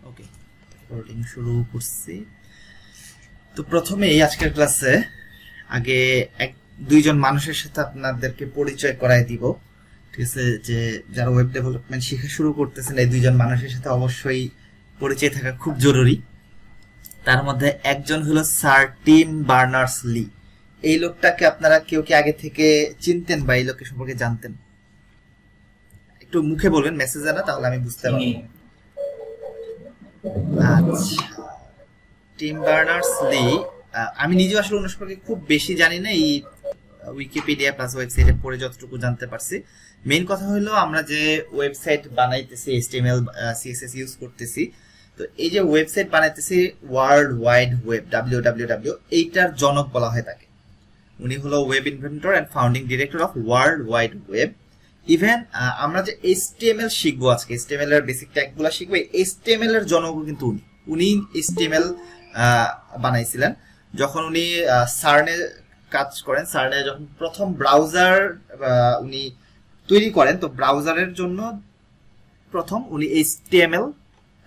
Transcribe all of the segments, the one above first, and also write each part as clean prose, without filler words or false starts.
ওকে, recording শুরু করছি। তো প্রথমে এই আজকের ক্লাসে আগে দুইজন মানুষের সাথে আপনাদেরকে পরিচয় করায় দিব। ঠিক আছে, যে যারা ওয়েব ডেভেলপমেন্ট শেখা শুরু করতেছেন এই দুইজন মানুষের সাথে অবশ্যই পরিচয় থাকা খুব জরুরি। তার মধ্যে একজন হলো স্যার টিম বার্নার্স-লি। এই লোকটাকে আপনারা কেউ কি আগে থেকে চিনতেন বা এই লোকের সম্পর্কে জানতেন? একটু মুখে বলবেন, মেসেজে না, তাহলে আমি বুঝতে পারবো। আচ্ছা, টিম বার্নার্স-লি আমি নিজেও আসলে ওনার সম্পর্কে খুব বেশি জানি না, এই উইকিপিডিয়া প্লাস ওয়েবসাইটে পড়ে যতটুকু জানতে পারছি। মেইন কথা হলো আমরা যে ওয়েবসাইট বানাইতেছি, HTML CSS ইউজ করতেছি, তো এই যে ওয়েবসাইট বানাইতেছি ওয়ার্ল্ড ওয়াইড ওয়েব WWW, এইটার জনক বলা হয় তাকে। উনি হলো web inventor and founding director of world wide web. Even আমরা যে HTML শিখবো আজকে, HTML এর বেসিক ট্যাগগুলো শিখবো, HTML এর জনকও কিন্তু উনি HTML বানাইছিলেন। যখন উনি সার্নে কাজ করেন, সার্নে যখন প্রথম ব্রাউজার উনি তৈরি করেন, তো ব্রাউজারের জন্য প্রথম উনি HTML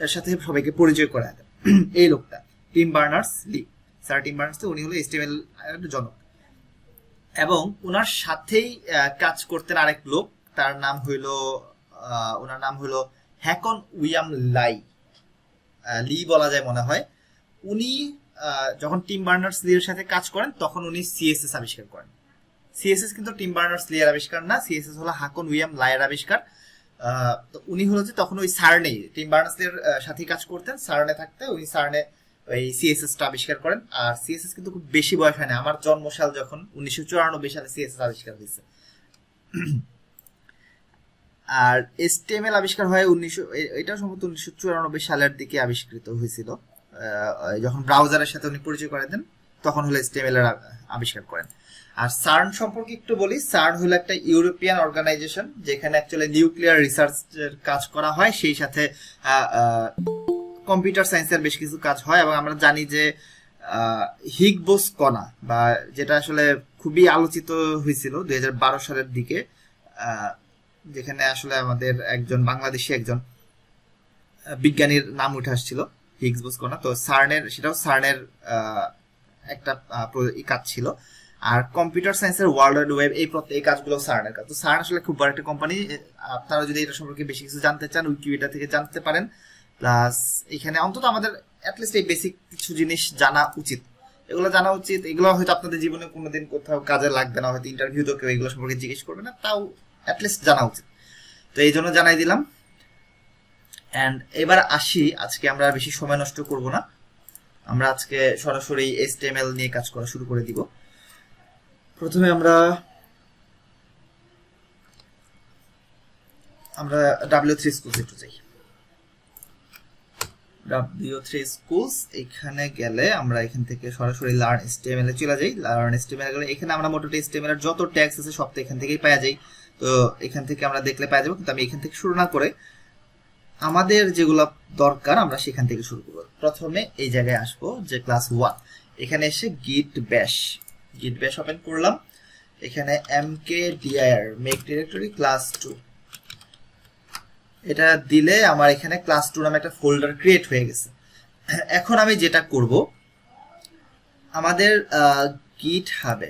এর সাথে সবাইকে পরিচয় করায় দেন এই লোকটা team Berners-Lee. Sir team Berners-Lee উনি হলো HTML এর জনক, এবং ওনার সাথেই কাজ করতেন আরেক লোক, তার নাম হইলো ওনার নাম হলো হ্যাকন উইলিয়াম লি বলা যায় মনে হয়। উনি যখন টিম বার্নার্স-লি এর সাথে কাজ করেন তখন উনি CSS আবিষ্কার করেন। CSS কিন্তু টিম বার্নার্স-লি এর আবিষ্কার না, CSS হলো হ্যাকন উইলিয়াম এর আবিষ্কার। তো উনি হলো যে তখন ওই সার্নে টিম বার্নার্স-লি এর সাথে কাজ করতেন, সার্নে থাকতে উনি সার্নে ওই CSS টা আবিষ্কার করেন। আর CSS কিন্তু খুব বেশি বয়স হয় না, আমার জন্মসাল যখন 1994 সালে CSS আবিষ্কার হয়েছে। আর HTML আবিষ্কার হয় এটা সম্ভবত 1994 সালের দিকে আবিষ্কৃত হয়েছিল। যখন ব্রাউজারের সাথে উনি পরিচয় করে দেন তখন হলো HTML এর আবিষ্কার করেন। আর সার্ন সম্পর্কে একটু বলি। সার্ন হলো একটা ইউরোপিয়ান অর্গানাইজেশন যেখানে অ্যাকচুয়ালি নিউক্লিয়ার রিসার্চের কাজ করা হয়, সেই সাথে কম্পিউটার সায়েন্সের বেশ কিছু কাজ হয়। এবং আমরা জানি যে হিগস কণা, বা যেটা আসলে খুবই আলোচিত হয়েছিল 2012 সালের দিকে, যেখানে আসলে আমাদের একজন বাংলাদেশি একজন বিজ্ঞানীর নাম উঠে আসছিল, হিগস কণা। তো সেটাও সার্নের একটা কাজ ছিল। আর কম্পিউটার সায়েন্সের ওয়ার্ল্ড ওয়েব, এই কাজগুলো সার্নের কাজ। তো সার্ন আসলে খুব বড় একটা কোম্পানি। আপনারা যদি এটা সম্পর্কে বেশি কিছু জানতে চান উইকিপিডিয়া থেকে জানতে পারেন। প্লাস এখানে অন্তত আমাদের অ্যাটলিস্ট এই বেসিক কিছু জিনিস জানা উচিত, এগুলো জানা উচিত। এগুলো হয়তো আপনাদের জীবনে কোনোদিন কোথাও কাজে লাগবে না, হয়তো ইন্টারভিউতেও কেউ এগুলো সম্পর্কে জিজ্ঞেস করবে না, তাও অ্যাটলিস্ট জানা উচিত। তো এই জন্য জানাই দিলাম। অ্যান্ড এবার আসি, আজকে আমরা বেশি সময় নষ্ট করব না, আমরা আজকে সরাসরি HTML নিয়ে কাজ করা শুরু করে দিব। প্রথমে আমরা W3 Schools একটু যাই। W3 Schools এখানে গেলে আমরা এখান থেকে সরাসরি লার্ন HTML এ চলে যাই। লার্ন HTML গেলে এখানে আমরা মোটামুটি HTML এর যত ট্যাগস আছে সব তো এখান থেকেই পাওয়া যায়। তো এখান থেকে আমরা দেখলে পাওয়া যাবে, কিন্তু আমি এখান থেকে শুরু না করে আমাদের যেগুলো দরকার আমরা সেখান থেকে শুরু করব। প্রথমে এই জায়গায় আসবো যে ক্লাস 1, এখানে এসে গিট ব্যাশ ওপেন করলাম। এখানে mkdir মেক ডিরেক্টরি ক্লাস 2 এটা দিলে আমার এখানে ক্লাস 2 নামে একটা ফোল্ডার ক্রিয়েট হয়ে গেছে। এখন আমি যেটা করব, আমাদের গিটহাবে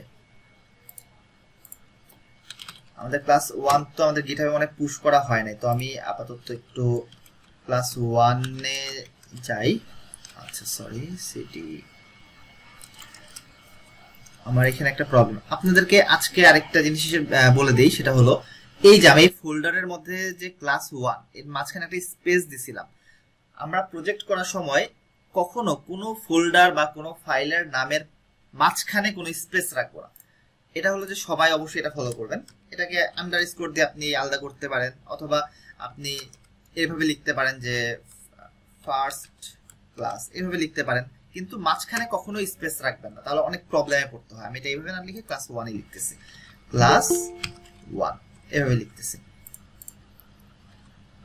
আমাদের ক্লাস 1 তো আমাদের গিটহাবে অনেক পুশ করা হয় নাই, তো আমি আপাতত একটু ক্লাস 1 এ যাই। আচ্ছা সরি, সিটি আমার এখানে একটা প্রবলেম আপনাদেরকে আজকে আরেকটা জিনিস বলে দেই, সেটা হলো এই যে আমি এই ফোল্ডারের মধ্যে যে ক্লাস 1 এর মাঝখানে একটা স্পেস দিছিলাম। আমরা প্রজেক্ট করার সময় কখনো কোনো ফোল্ডার বা কোনো ফাইলের নামের মাঝখানে কোনো স্পেস রাখবো না। এটা হলো যে সবাই অবশ্যই এটা ফলো করবেন। এটাকে আন্ডারস্কোর দিয়ে আপনি আলাদা করতে পারেন, অথবা আপনি এইভাবে লিখতে পারেন যে ফার্স্ট ক্লাস, এইভাবে লিখতে পারেন, কিন্তু মাঝখানে কখনো স্পেস রাখবেন না, তাহলে অনেক প্রবলেমে পড়তে হয়। আমি এটা এইভাবে না লিখে ক্লাস 1 এ লিখতেছি, ক্লাস 1 এভাবে লিখতেছি,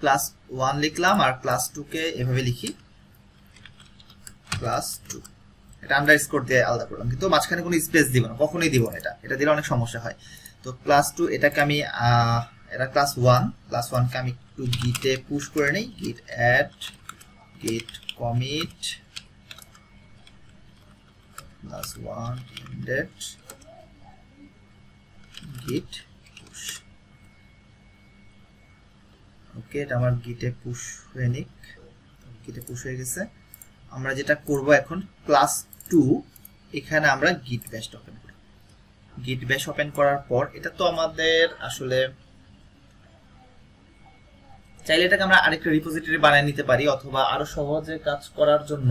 ক্লাস 1 লিখলাম। আর ক্লাস 2 কে এভাবে লিখি ক্লাস 2, এটা আন্ডারস্কোর দিয়ে আলাদা করলাম, কিন্তু মাঝখানে কোনো স্পেস দিব না, কখনোই দিব না। এটা দিলে অনেক সমস্যা হয়। তো ক্লাস 2 এটাকে আমি এটা ক্লাস 1 কে আমি একটু গিটে পুশ করে নেই, git add git commit +1 ended git push। Okay, এটা আমার গিটে পুশ হয়ে নিক, গিটে পুশ হয়ে গেছে। আমরা যেটা করব এখন +2 এখানে আমরা git bash ওপেন করি। git bash ওপেন করার পর এটা তো আমাদের আসলে চাইলে এটাকে আমরা আরেকটা রিপোজিটরি বানিয়ে নিতে পারি, অথবা আরো সহজে কাজ করার জন্য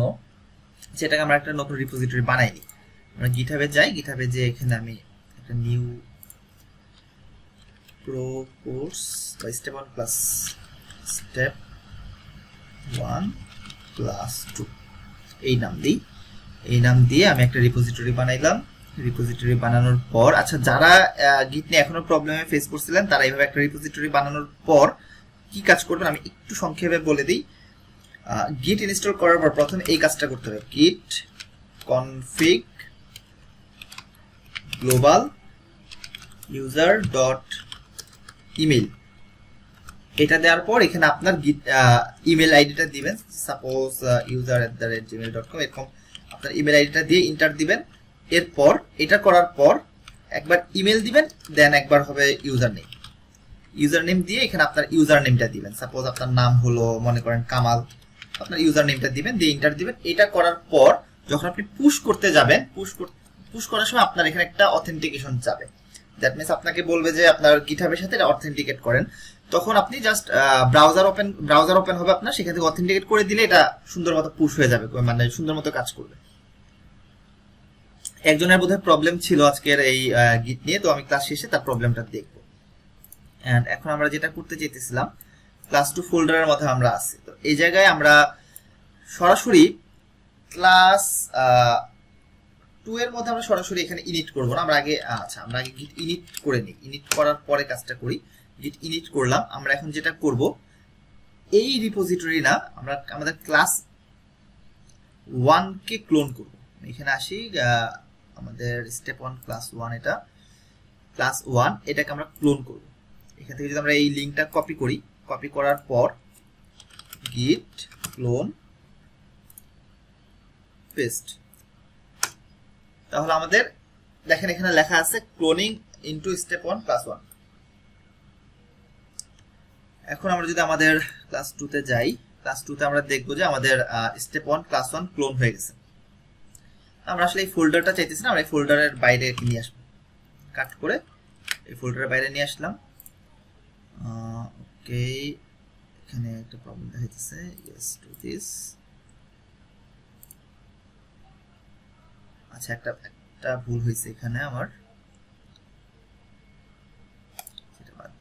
সেটাকে আমরা একটা নতুন রিপোজিটরি বানাই নিই। আমরা গিটহাবে যাই, গিটহাবে যে এখানে আমি একটা নিউ প্রো কোর্স বা স্টেপ 1 প্লাস স্টেপ 1 প্লাস 2 এই নাম দিই। এই নাম দিয়ে আমি একটা রিপোজিটরি বানাইলাম। রিপোজিটরি বানানোর পর, আচ্ছা যারা গিট নিয়ে এখনো প্রবলেমে ফেস করছিলেন তারা এইভাবে একটা রিপোজিটরি বানানোর পর কি কাজ করবেন আমি একটু সংক্ষেপে বলে দিই। গিট ইনস্টল করার পর প্রথমে এই কাজটা করতে হবে, git config global user dot email। এটা দেওয়ার পর এখানে আপনার গিট ইমেল আইডিটা দিবেন, সাপোজ user@gmail.com এরকম আপনার ইমেল আইডিটা দিয়ে এন্টার দিবেন। এরপর এটা করার পর একবার ইমেল দিবেন, দেন একবার হবে ইউজার নেম দিয়ে এখানে আপনার ইউজার নেমটা দিবেন। সাপোজ আপনার নাম হলো মনে করেন কামাল, আপনার ইউজার নেমটা দিবেন, দিয়ে এন্টার দিবেন। এটা করার পর যখন আপনি পুশ করতে যাবেন, পুশ করার সময় আপনার এখানে একটা অথেন্টিকেশন যাবে। দ্যাট মিন্স আপনাকে বলবে যে আপনার গিটহাবের সাথে এটা অথেন্টিকেট করেন। তখন আপনি জাস্ট ব্রাউজার ওপেন হবে আপনার, সেখান থেকে অথেন্টিকেট করে দিলে এটা সুন্দর মতো পুশ হয়ে যাবে, মানে সুন্দর মতো কাজ করবে। একজনের বোধহয় প্রবলেম ছিল আজকের এই গিট নিয়ে, তো আমি ক্লাস শেষে তার প্রবলেমটা দেখবো। এন্ড এখন আমরা যেটা করতে চাইতেছিলাম, +2 ফোল্ডারের মধ্যে আমরা আছি। তো এই জায়গায় আমরা সরাসরি +2 এর মধ্যে আমরা সরাসরি এখানে ইনিট করব না, আমরা আগে গিট ইনিট করে নিই। ইনিট করার পরে কাজটা করি। গিট ইনিট করলাম। আমরা এখন যেটা করব, এই রিপোজিটরি না, আমরা আমাদের +1 কে ক্লোন করব। এখানে আসি, আমাদের স্টেপ 1 +1, এটা +1 এটাকে আমরা ক্লোন করব। এখান থেকে যদি আমরা এই লিংকটা কপি করি, কপি করার পর git clone paste, তাহলে আমাদের দেখেন এখানে লেখা আছে ক্লোনিং ইনটু স্টেপ 1 +1। এখন আমরা যদি আমাদের +2 তে যাই, +2 তে আমরা দেখব যে আমাদের স্টেপ 1 +1 ক্লোন হয়ে গেছে। আমরা আসলে এই ফোল্ডারটা চাইতেছি না, আমরা এই ফোল্ডারের বাইরে নিয়ে আসবো, কাট করে এই ফোল্ডারের বাইরে নিয়ে আসলাম। ওকে, এখানে একটা প্রবলেম দেখাইতেছে, ইয়েস টু দিস। আচ্ছা, একটা ভুল হয়েছে এখানে আমার, সেটা বাদ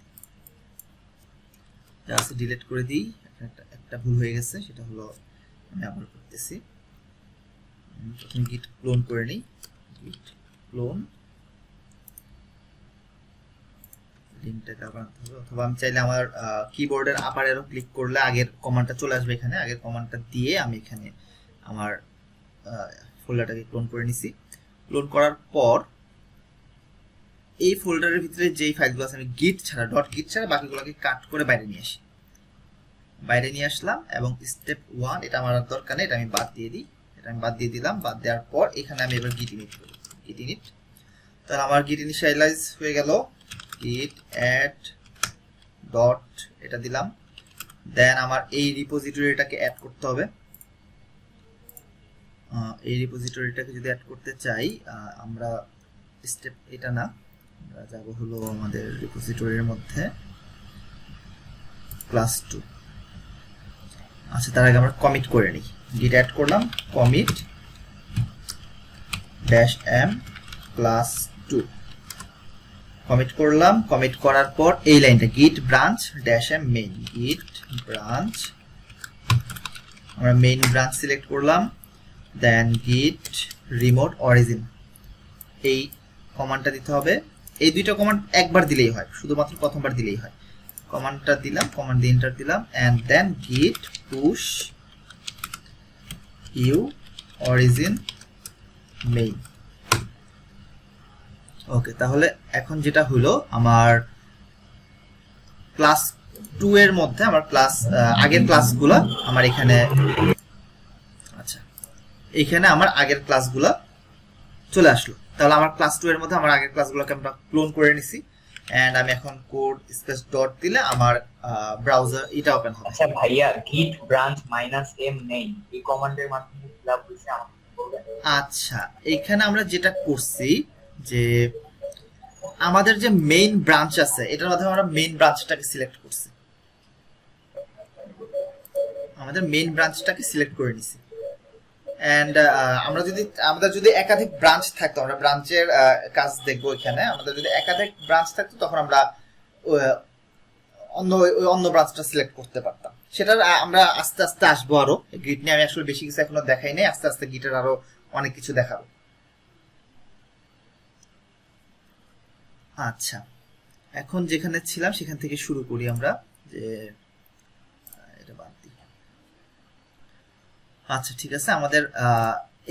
জাস্ট ডিলিট করে দিই। একটা ভুল হয়ে গেছে, সেটা হলো আমি আবার করতেছি। প্রথমে git ক্লোন করে নিই, git ক্লোন লিংকটাকে আবার আনতে হবে, অথবা আমি চাইলে আমার কিবোর্ডের আপার অ্যারো ক্লিক করলে আগের কমান্ডটা চলে আসবে এখানে। আগের কমান্ডটা দিয়ে আমি এখানে আমার ফোল্ডারটাকে ক্লোন করে নিছি। ক্লোন করার পর এই ফোল্ডারের ভিতরে যেই ফাইলগুলো আছে আমি git ছাড়া .git ছাড়া বাকিগুলোকে কাট করে বাইরে নিয়ে আসি। বাইরে নিয়ে আসলাম এবং স্টেপ 1 এটা আমার দরকার নেই, এটা আমি বাদ দিয়ে দিই। এটা আমি বাদ দিয়ে দিলাম। বাদ দেওয়ার পর এখানে আমি এবার git init করি, git init। তাহলে আমার git initialize হয়ে গেল, git add dot এটা দিলাম। দেন আমার এই রিপোজিটরিটাকে অ্যাড করতে হবে। এই রিপোজিটরিটাকে যদি অ্যাড করতে চাই, আমরা স্টেপ এটা না, আমরা যাব হলো আমাদের রিপোজিটরির মধ্যে +2। আচ্ছা, তার আগে আমরা কমিট করে নিই। git অ্যাড করলাম, commit -m +2 কমিট করলাম। কমিট করার পর এই লাইনটা git branch -m main, git branch, আমরা মেইন ব্রাঞ্চ সিলেক্ট করলাম। দেন git remote origin, এই কমান্ডটা দিতে হবে। এই দুইটা কমান্ড একবার দিলেই হয়, শুধুমাত্র প্রথমবার দিলেই হয়। কমান্ডটা দিলাম, কমান্ড দিয়ে এন্টার দিলাম, and then git push u origin main। Okay, তাহলে এখন যেটা হলো আমার +2 এর মধ্যে আমার আগের ক্লাসগুলো আমার এখানে এখানে আমার আগের ক্লাসগুলো চলে আসলো। তাহলে আমার ক্লাস 2 এর মধ্যে আমার আগের ক্লাসগুলোকে আমরা ক্লোন করে নিছি, এন্ড আমি এখন কোড স্পেস ডট দিলে আমার ব্রাউজার এটা ওপেন হবে। আচ্ছা ভাইয়া, git branch -m নেই, এই কমান্ডের মাধ্যমে ফিলআপ হইছে আমাকে বলবেন? আচ্ছা, এখানে আমরা যেটা করছি যে আমাদের যে মেইন ব্রাঞ্চ আছে এটার মাধ্যমে আমরা মেইন ব্রাঞ্চটাকে সিলেক্ট করছি, আমাদের মেইন ব্রাঞ্চটাকে সিলেক্ট করে নিছি। এন্ড আমাদের যদি একাধিক ব্রাঞ্চ থাকতো, আমরা ব্রাঞ্চের কাজ দেখবো এখানে, আমাদের যদি একাধিক ব্রাঞ্চ থাকতো তখন আমরা অন্য ব্রাঞ্চটা সিলেক্ট করতে পারতাম। সেটার আমরা আস্তে আস্তে আসবো। আরো গিট নিয়ে আমি আসলে বেশি কিছু এখনো দেখাই নাই, আস্তে আস্তে গিটের আরো অনেক কিছু দেখাবো। আচ্ছা, এখন যেখানে ছিলাম সেখান থেকে শুরু করি আমরা, যে এটা বাদ দিই। আচ্ছা ঠিক আছে, আমাদের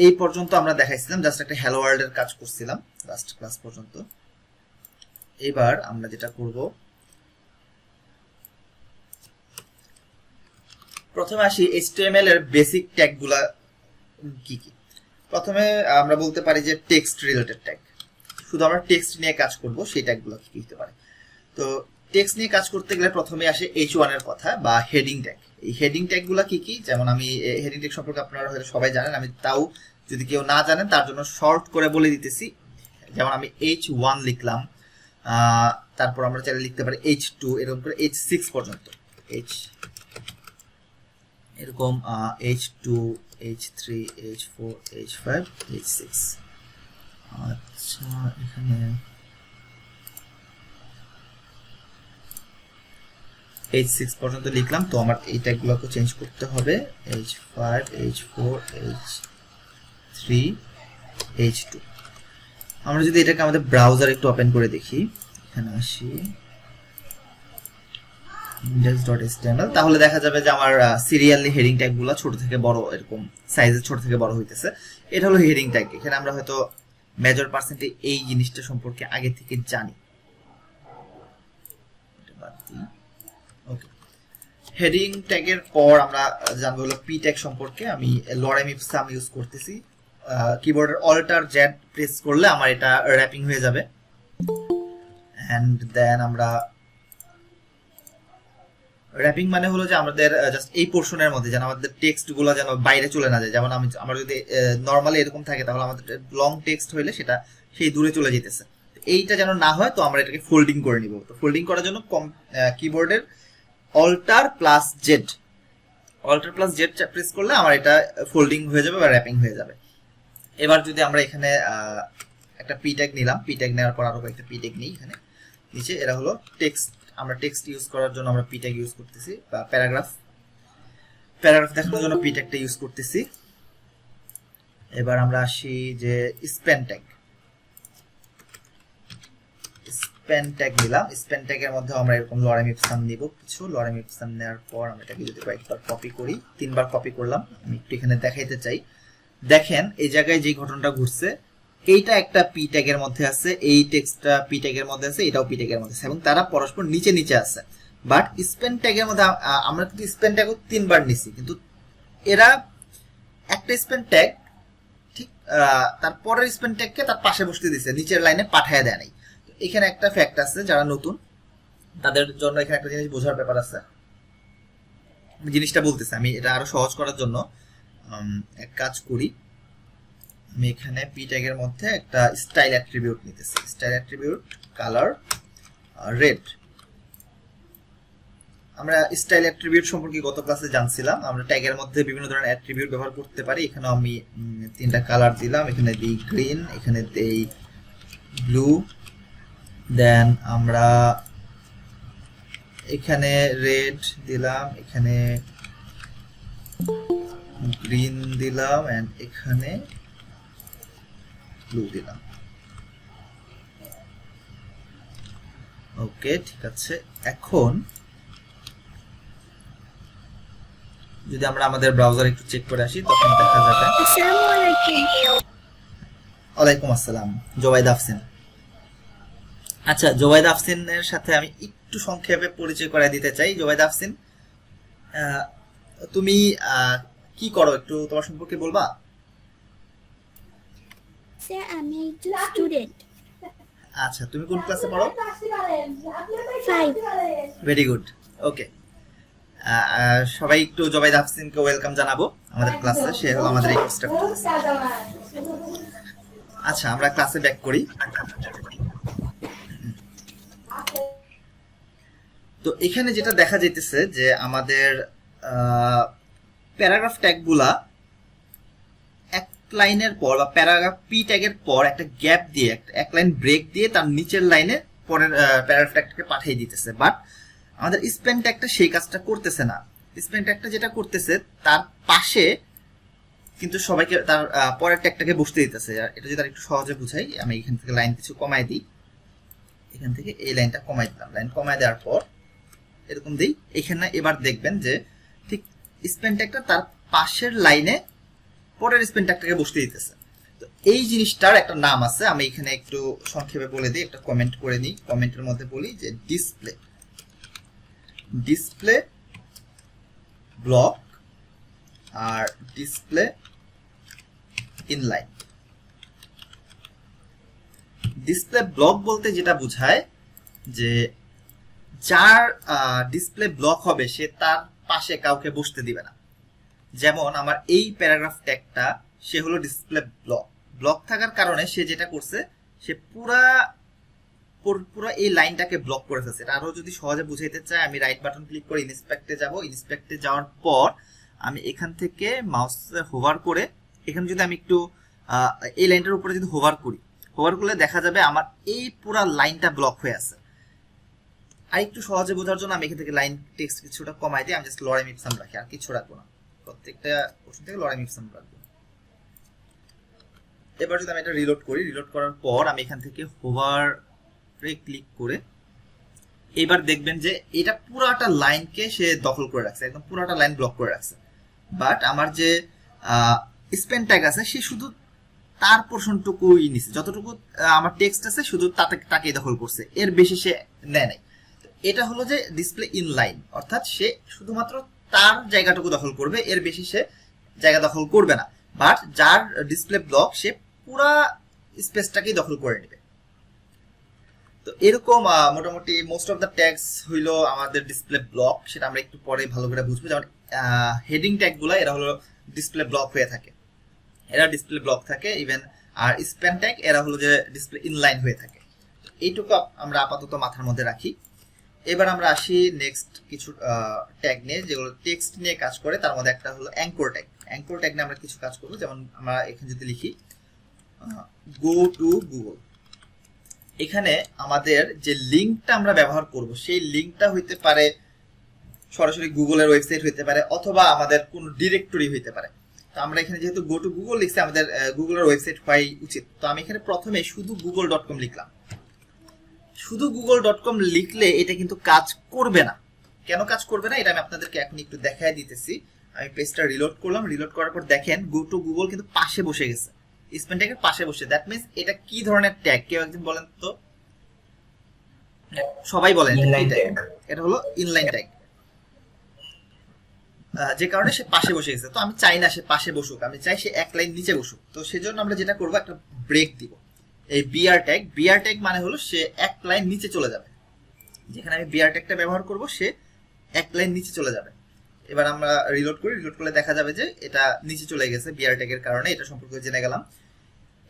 এই পর্যন্ত আমরা দেখাইছিলাম, জাস্ট একটা হ্যালো ওয়ার্ল্ড এর কাজ করছিলাম লাস্ট ক্লাস পর্যন্ত। এবার আমরা যেটা করব, প্রথমে আসি HTML এর বেসিক ট্যাগগুলা কি কি। প্রথমে আমরা বলতে পারি যে টেক্সট রিলেটেড ট্যাগ, শুধু আমরা টেক্সট নিয়ে কাজ করব, সেই ট্যাগগুলো কি হতে পারে। তো টেক্সট নিয়ে কাজ করতে গেলে প্রথমে আসে H1 এর কথা, বা হেডিং ট্যাগ। এই হেডিং ট্যাগগুলো কি কি, যেমন আমি হেডিং ট্যাগ সম্পর্কে আপনারা হয়তো সবাই জানেন, আমি তাও যদি কেউ না জানেন তার জন্য শর্ট করে বলে দিতেছি। যেমন আমি H1 লিখলাম, তারপর আমরা চাইলে লিখতে পারি H2, এরকম করে H6 পর্যন্ত, এরকম H2, H3, H4, H5, H6। আচ্ছা, এখানে H6 পর্যন্ত লিখলাম, তো আমার এই ট্যাগগুলোকে চেঞ্জ করতে হবে, H5, H4, H3, H2। আমরা যদি এটাকে আমাদের ব্রাউজার একটু ওপেন করে দেখি, এখানে আসি index.html, তাহলে দেখা যাবে যে আমার সিরিয়ালি হেডিং ট্যাগগুলো ছোট থেকে বড়, এরকম সাইজে ছোট থেকে বড় হইতেছে। এটা হলো হেডিং ট্যাগ। এখানে আমরা হয়তো মেজর পার্সেন্টে এই জিনিসটা সম্পর্কে আগে থেকে জানি। ওকে, হেডিং ট্যাগের পর আমরা জানবো হলো পি ট্যাগ সম্পর্কে। আমি লরেম ইপসাম ইউজ করতেছি, কিবোর্ডের অল্টার জেড প্রেস করলে আমার এটা র্যাপিং হয়ে যাবে। এন্ড দেন আমরা র্যাপিং মানে হলো যে আমাদের জাস্ট এই পোর্শনের মধ্যে যেন আমাদের টেক্সট গুলো যেন বাইরে চলে না যায়। যেমন আমরা যদি নর্মালি এরকম থাকে তাহলে আমাদের লং টেক্সট হইলে সেটা সেই দূরে চলে যেতেছে, এইটা যেন না হয়, তো আমরা এটাকে ফোল্ডিং করে নিব। তো ফোল্ডিং করার জন্য কিবোর্ডের অল্টার প্লাস জেড প্রেস করলে আমার এটা ফোল্ডিং হয়ে যাবে বা র্যাপিং হয়ে যাবে। এবার যদি আমরা এখানে একটা পি ট্যাগ নিলাম, পি ট্যাগ নেওয়ার পর আরো কয়েকটা পি ট্যাগ নিই এখানে নিচে। এরা হলো টেক্সট, আমরা টেক্সট ইউজ করার জন্য আমরা পি ট্যাগ ইউজ করতেছি, বা প্যারাগ্রাফ দেখানোর জন্য পি ট্যাগটা ইউজ করতেছি। এবার আমরা আসি যে স্প্যান ট্যাগ নিলাম। স্প্যান ট্যাগের মধ্যে আমরা এরকম লরেম ইপসাম নিব কিছু। লরেম ইপসাম নেওয়ার পর আমরা এটাকে যদি কয়েকবার কপি করি, 3বার কপি করলাম, আমি একটু এখানে দেখাইতে চাই। দেখেন এই জায়গায় যে ঘটনাটা ঘটছে, এইটা একটা পি ট্যাগের মধ্যে আছে, এই টেক্সটটা পি ট্যাগের মধ্যে আছে, এটাও পি ট্যাগের মধ্যে আছে, এবং তারা পরস্পর নিচে নিচে আছে। বাট স্প্যান ট্যাগের মধ্যে আমরা কিন্তু স্প্যান ট্যাগও 3বার নিছি, কিন্তু এরা একটা স্প্যান ট্যাগ ঠিক তারপরের স্প্যান ট্যাগকে তার পাশে বসতে দিছে, নিচের লাইনে পাঠায় দেয় নাই। এখানে একটা ফ্যাক্ট আছে, যারা নতুন তাদের জন্য এখানে একটা জিনিস বোঝার ব্যাপার আছে। জিনিসটা বলতেছে, আমি এটা আরো সহজ করার জন্য এক কাজ করি, আমি এখানে পি ট্যাগের মধ্যে একটা স্টাইল অ্যাট্রিবিউট নিতেছি। Style attribute colour red. আমরা স্টাইল অ্যাট্রিবিউট সম্পর্কে গত ক্লাসে জানছিলাম, আমরা ট্যাগের মধ্যে বিভিন্ন ধরনের অ্যাট্রিবিউট ব্যবহার করতে পারি। এখানে আমি 3টা কালার দিলাম, এখানে দিই গ্রিন, এখানে দেই ব্লু, দেন আমরা এখানে রেড দিলাম, এখানে গ্রিন দিলাম, এন্ড এখানে ব্লু দিলাম। ওকে, ঠিক আছে। এখন যদি আমরা আমাদের ব্রাউজার একটু চেক করে আসি, তখন দেখা যাবে। ওয়ালাইকুম আসসালাম, জোবাইদ আফসিন। আচ্ছা, জোবাইদ আফসিনের সাথে আমি একটু সংক্ষেপে পরিচয় করায় দিতে চাই। জোবাইদ আফসিন, তুমি কি করো একটু তোমার সম্পর্কে বলবা? স্যার আমি একজন স্টুডেন্ট। আচ্ছা, তুমি কোন ক্লাসে পড়ো? 5। ভেরি গুড, ওকে। সবাই একটু জবাইদ আফসিনকে ওয়েলকাম জানাবো আমাদের ক্লাসে, সে হলো আমাদের ইনস্ট্রাক্টর। আচ্ছা, আমরা ক্লাসে ব্যাক করি। তো এখানে যেটা দেখা যাইতেছে যে আমাদের প্যারাগ্রাফ ট্যাগগুলা এক লাইনের পর বা প্যারাগ্রাফ পি ট্যাগের পর একটা গ্যাপ দিয়ে এক লাইন ব্রেক দিয়ে তার নিচের লাইনে পরের প্যারাগ্রাফ ট্যাগটাকে পাঠিয়ে দিতেছে, বাট আমাদের স্পেন ট্যাগটা সেই কাজটা করতেছে না। স্পেন ট্যাগটা যেটা করতেছে তার পাশে কিন্তু সবাইকে তার পরের ট্যাগটাকে বসতে দিতেছে। এটা যদি একটু সহজে বুঝাই, আমি এখান থেকে লাইন কিছু কমাই দিই, এখান থেকে এই লাইনটা কমাই দিলাম। লাইন কমাই দেওয়ার পর এরকম দিই, এখানে এবার দেখবেন যে ঠিক স্পেন ট্যাগটা তার পাশের লাইনে পরের স্পেন ট্যাগটাকে বসতে দিতেছে। তো এই জিনিসটার একটা নাম আছে, আমি এখানে একটু সংক্ষেপে বলে দিই, একটা কমেন্ট করে নিই। কমেন্টের মধ্যে বলি যে ডিসপ্লে ব্লক আর ডিসপ্লে ইনলাইন। ডিসপ্লে ব্লক বলতে যেটা বোঝায় যে যার ডিসপ্লে ব্লক হবে সে তার পাশে কাউকে বসতে দিবে না। যেমন আমার এই প্যারাগ্রাফ ট্যাগটা, সে হলো ডিসপ্লে ব্লক থাকার কারণে সে যেটা করছে, সে পুরা এই লাইনটাকে ব্লক করে ফেলছে। এটা আরো যদি সহজে বুঝাইতে চাই, আমি রাইট বাটন ক্লিক করে ইন্সপেক্টে যাব। ইন্সপেক্টে যাওয়ার পর আমি এখান থেকে মাউস হোভার করে এখানে যদি আমি একটু এই লাইনটার উপরে যদি হোভার করলে দেখা যাবে আমার এই পুরা লাইনটা ব্লক হয়ে আছে। আর একটু সহজে বোঝার জন্য আমি এখান থেকে লাইন টেক্সট কিছুটা কমাই দিই, আমি জাস্ট লরেম ইপসাম রাখি, আর কিছু রাখবো না, প্রত্যেকটা কোশ্চেন থেকে লরেম ইপসাম রাখবো। এবার যদি আমি এটা রিলোড করি, রিলোড করার পর আমি এখান থেকে হোভার ক্লিক করে এবার দেখবেন যে এটা পুরাটা লাইনকে সে দখল করে রাখছে, একদম পুরাটা লাইন ব্লক করে রাখছে। বাট আমার যে স্পেন ট্যাগ আছে সে শুধু তার পোর্শনটুকুই নিছে, যতটুকু আমার টেক্সট আছে শুধু তাকেই দখল করছে, এর বেশি সে নেয় নাই। এটা হলো যে ডিসপ্লে ইনলাইন, অর্থাৎ সে শুধুমাত্র তার জায়গাটুকু দখল করবে, এর বেশি সে জায়গা দখল করবে না। বাট যার ডিসপ্লে ব্লক সে পুরা স্পেসটাকেই দখল করে নেবে। তো এরকম মোটামুটি মোস্ট অফ দ্য ট্যাগস হইলো আমাদের ডিসপ্লে ব্লক, সেটা আমরা একটু পরে ভালো করে বুঝবো। যেমন হেডিং ট্যাগগুলো এরা হলো ডিসপ্লে ব্লক হয়ে থাকে, এরা ডিসপ্লে ব্লক থাকে ইভেন। আর স্প্যান ট্যাগ এরা হলো যে ডিসপ্লে ইনলাইন হয়ে থাকে। এইটুকু আমরা আপাতত মাথার মধ্যে রাখি। এবার আমরা আসি নেক্সট কিছু ট্যাগ নিয়ে, যেগুলো টেক্সট নিয়ে কাজ করে। তার মধ্যে একটা হলো অ্যাঙ্কর ট্যাগ। অ্যাঙ্কর ট্যাগ নিয়ে আমরা কিছু কাজ করবো। যেমন আমরা এখানে যদি লিখি গো টু গুগল, এখানে আমাদের যে লিঙ্কটা আমরা ব্যবহার করব সেই লিঙ্কটা হইতে পারে সরাসরি গুগলের ওয়েবসাইট হইতে পারে, অথবা আমাদের কোন ডিরেক্টরি হইতে পারে। তো আমরা এখানে যেহেতু গো টু গুগল লিখছি, আমাদের গুগলের ওয়েবসাইট হওয়াই উচিত। তো আমি এখানে প্রথমে শুধু google.com লিখলাম। শুধু google.com লিখলে এটা কিন্তু কাজ করবে না। কেন কাজ করবে না এটা আমি আপনাদেরকে এখন একটু দেখাই দিতেছি। আমি পেজটা রিলোড করলাম, রিলোড করার পর দেখেন গো টু গুগল কিন্তু পাশে বসে গেছে, স্পেন ট্যাগের পাশে বসে। দ্যাট মিন্স এটা কি ধরনের ট্যাগ, কেউ একজন বলেন তো? সবাই বলেন এটা হলো ইনলাইন ট্যাগ, যে কারণে সে পাশে বসে গেছে। তো আমি চাই না সে পাশে বসুক, আমি চাই সে এক লাইন নিচে বসুক। তো সেজন্য আমরা যেটা করবো, একটা ব্রেক দিব। এই বিআর ট্যাগ মানে হলো সে এক লাইন নিচে চলে যাবে। যেখানে আমি বিআর ট্যাগটা ব্যবহার করব সে এক লাইন নিচে চলে যাবে। এবার আমরা রিলোড করি, রিলোড করলে দেখা যাবে যে এটা নিচে চলে গেছে বিআর ট্যাগের কারণে। এটা সম্পর্কে জেনে গেলাম।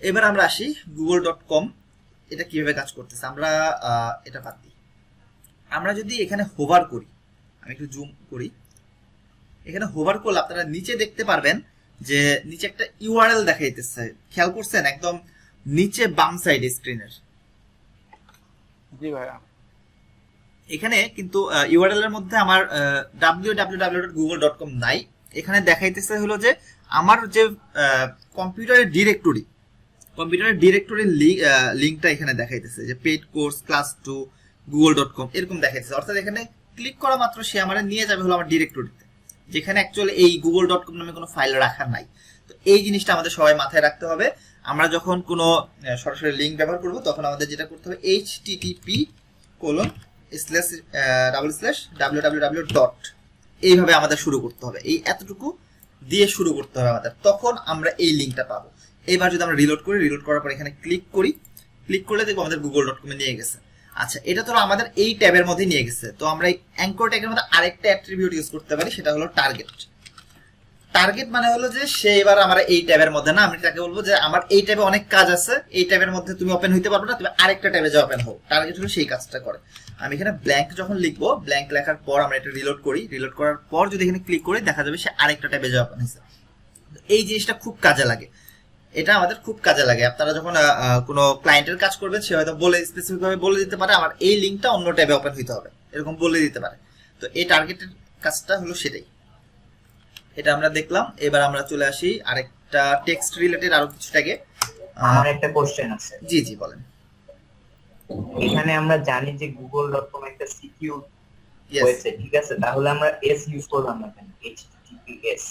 এবার আমরা আসি google.com, এটা কিভাবে কাজ করতেছে আমরা এটা বাদ দিই। আমরা যদি এখানে হোভার করি, আমি একটু জুম করি, এখানে হোভার করলে আপনারা নিচে দেখতে পারবেন যে নিচে একটা ইউআরএল দেখাইতেছে। খেয়াল করছেন একদম নিচে বাম সাইডে স্ক্রিনের? জি ভাইয়া। এখানে কিন্তু ইউআরএল এর মধ্যে আমার www.google.com নাই। এখানে দেখাইতেছে হলো যে আমার যে কম্পিউটারের ডিরেক্টরির লিংকটা এখানে দেখাইতেছে যে পেইড কোর্স ক্লাস 2 google.com এরকম দেখাইতেছে। অর্থাৎ এখানে ক্লিক করা মাত্র সে আমার নিয়ে যাবে হলো আমার ডিরেক্টরিতে, যেখানে অ্যাকচুয়ালি এই google.com নামে কোনো ফাইল রাখা নাই। তো এই জিনিসটা আমাদের সবাই মাথায় রাখতে হবে। আমরা যখন কোনো সরাসরি লিংক ব্যবহার করব তখন আমাদের যেটা করতে হবে http://www. এইভাবে আমাদের শুরু করতে হবে, এই এতটুকু দিয়ে শুরু করতে হবে আমাদের, তখন আমরা এই লিংকটা পাবো। এবার যদি আমরা রিলোড করি, রিলোড করার পর এখানে ক্লিক করি, ক্লিক করলে দেখবো আমাদের google.com এ নিয়ে গেছে। আচ্ছা, এটা তো আমাদের এই ট্যাবের মধ্যে নিয়ে গেছে। তো আমরা এই অ্যাঙ্কর ট্যাগের মধ্যে আরেকটা অ্যাট্রিবিউট ইউজ করতে পারি, সেটা হলো টার্গেট। টার্গেট মানে হলো যে সে এবার আমার এই ট্যাবের মধ্যে না, আমি তাকে বলবো যে আমার এই ট্যাবে অনেক কাজ আছে, এই ট্যাবের মধ্যে তুমি ওপেন হইতে পারবে না, তুমি আরেকটা ট্যাবে যে ওপেন হও। টার্গেট হলো সেই কাজটা করে। আমি এখানে ব্ল্যাঙ্ক যখন লিখবো, ব্ল্যাঙ্ক লেখার পর আমরা এটা রিলোড করি, রিলোড করার পর যদি এখানে ক্লিক করি দেখা যাবে সে আরেকটা ট্যাবে যে ওপেন হয়েছে। এই জিনিসটা খুব কাজে লাগে, এটা আমাদের খুব কাজে লাগে। আপনারা যখন কোনো ক্লায়েন্টের কাজ করবেন, সে হয়তো বলে স্পেসিফিক ভাবে বলে দিতে পারে আমার এই লিঙ্কটা অন্য ট্যাবে ওপেন হইতে হবে, এরকম বলে দিতে পারে। তো এই টার্গেটের কাজটা হলো সেটাই। এটা আমরা দেখলাম। এবার আমরা চলে আসি আরেকটা টেক্সট রিলেটেড আরো কিছু ট্যাগে। আমার একটা কোশ্চেন আছে। জি জি বলেন। এখানে আমরা জানি যে google.com একটা সিকিউর Yes. ওয়েবসাইট, ঠিক আছে? তাহলে আমরা এস ইউজ করলাম না কেন? https।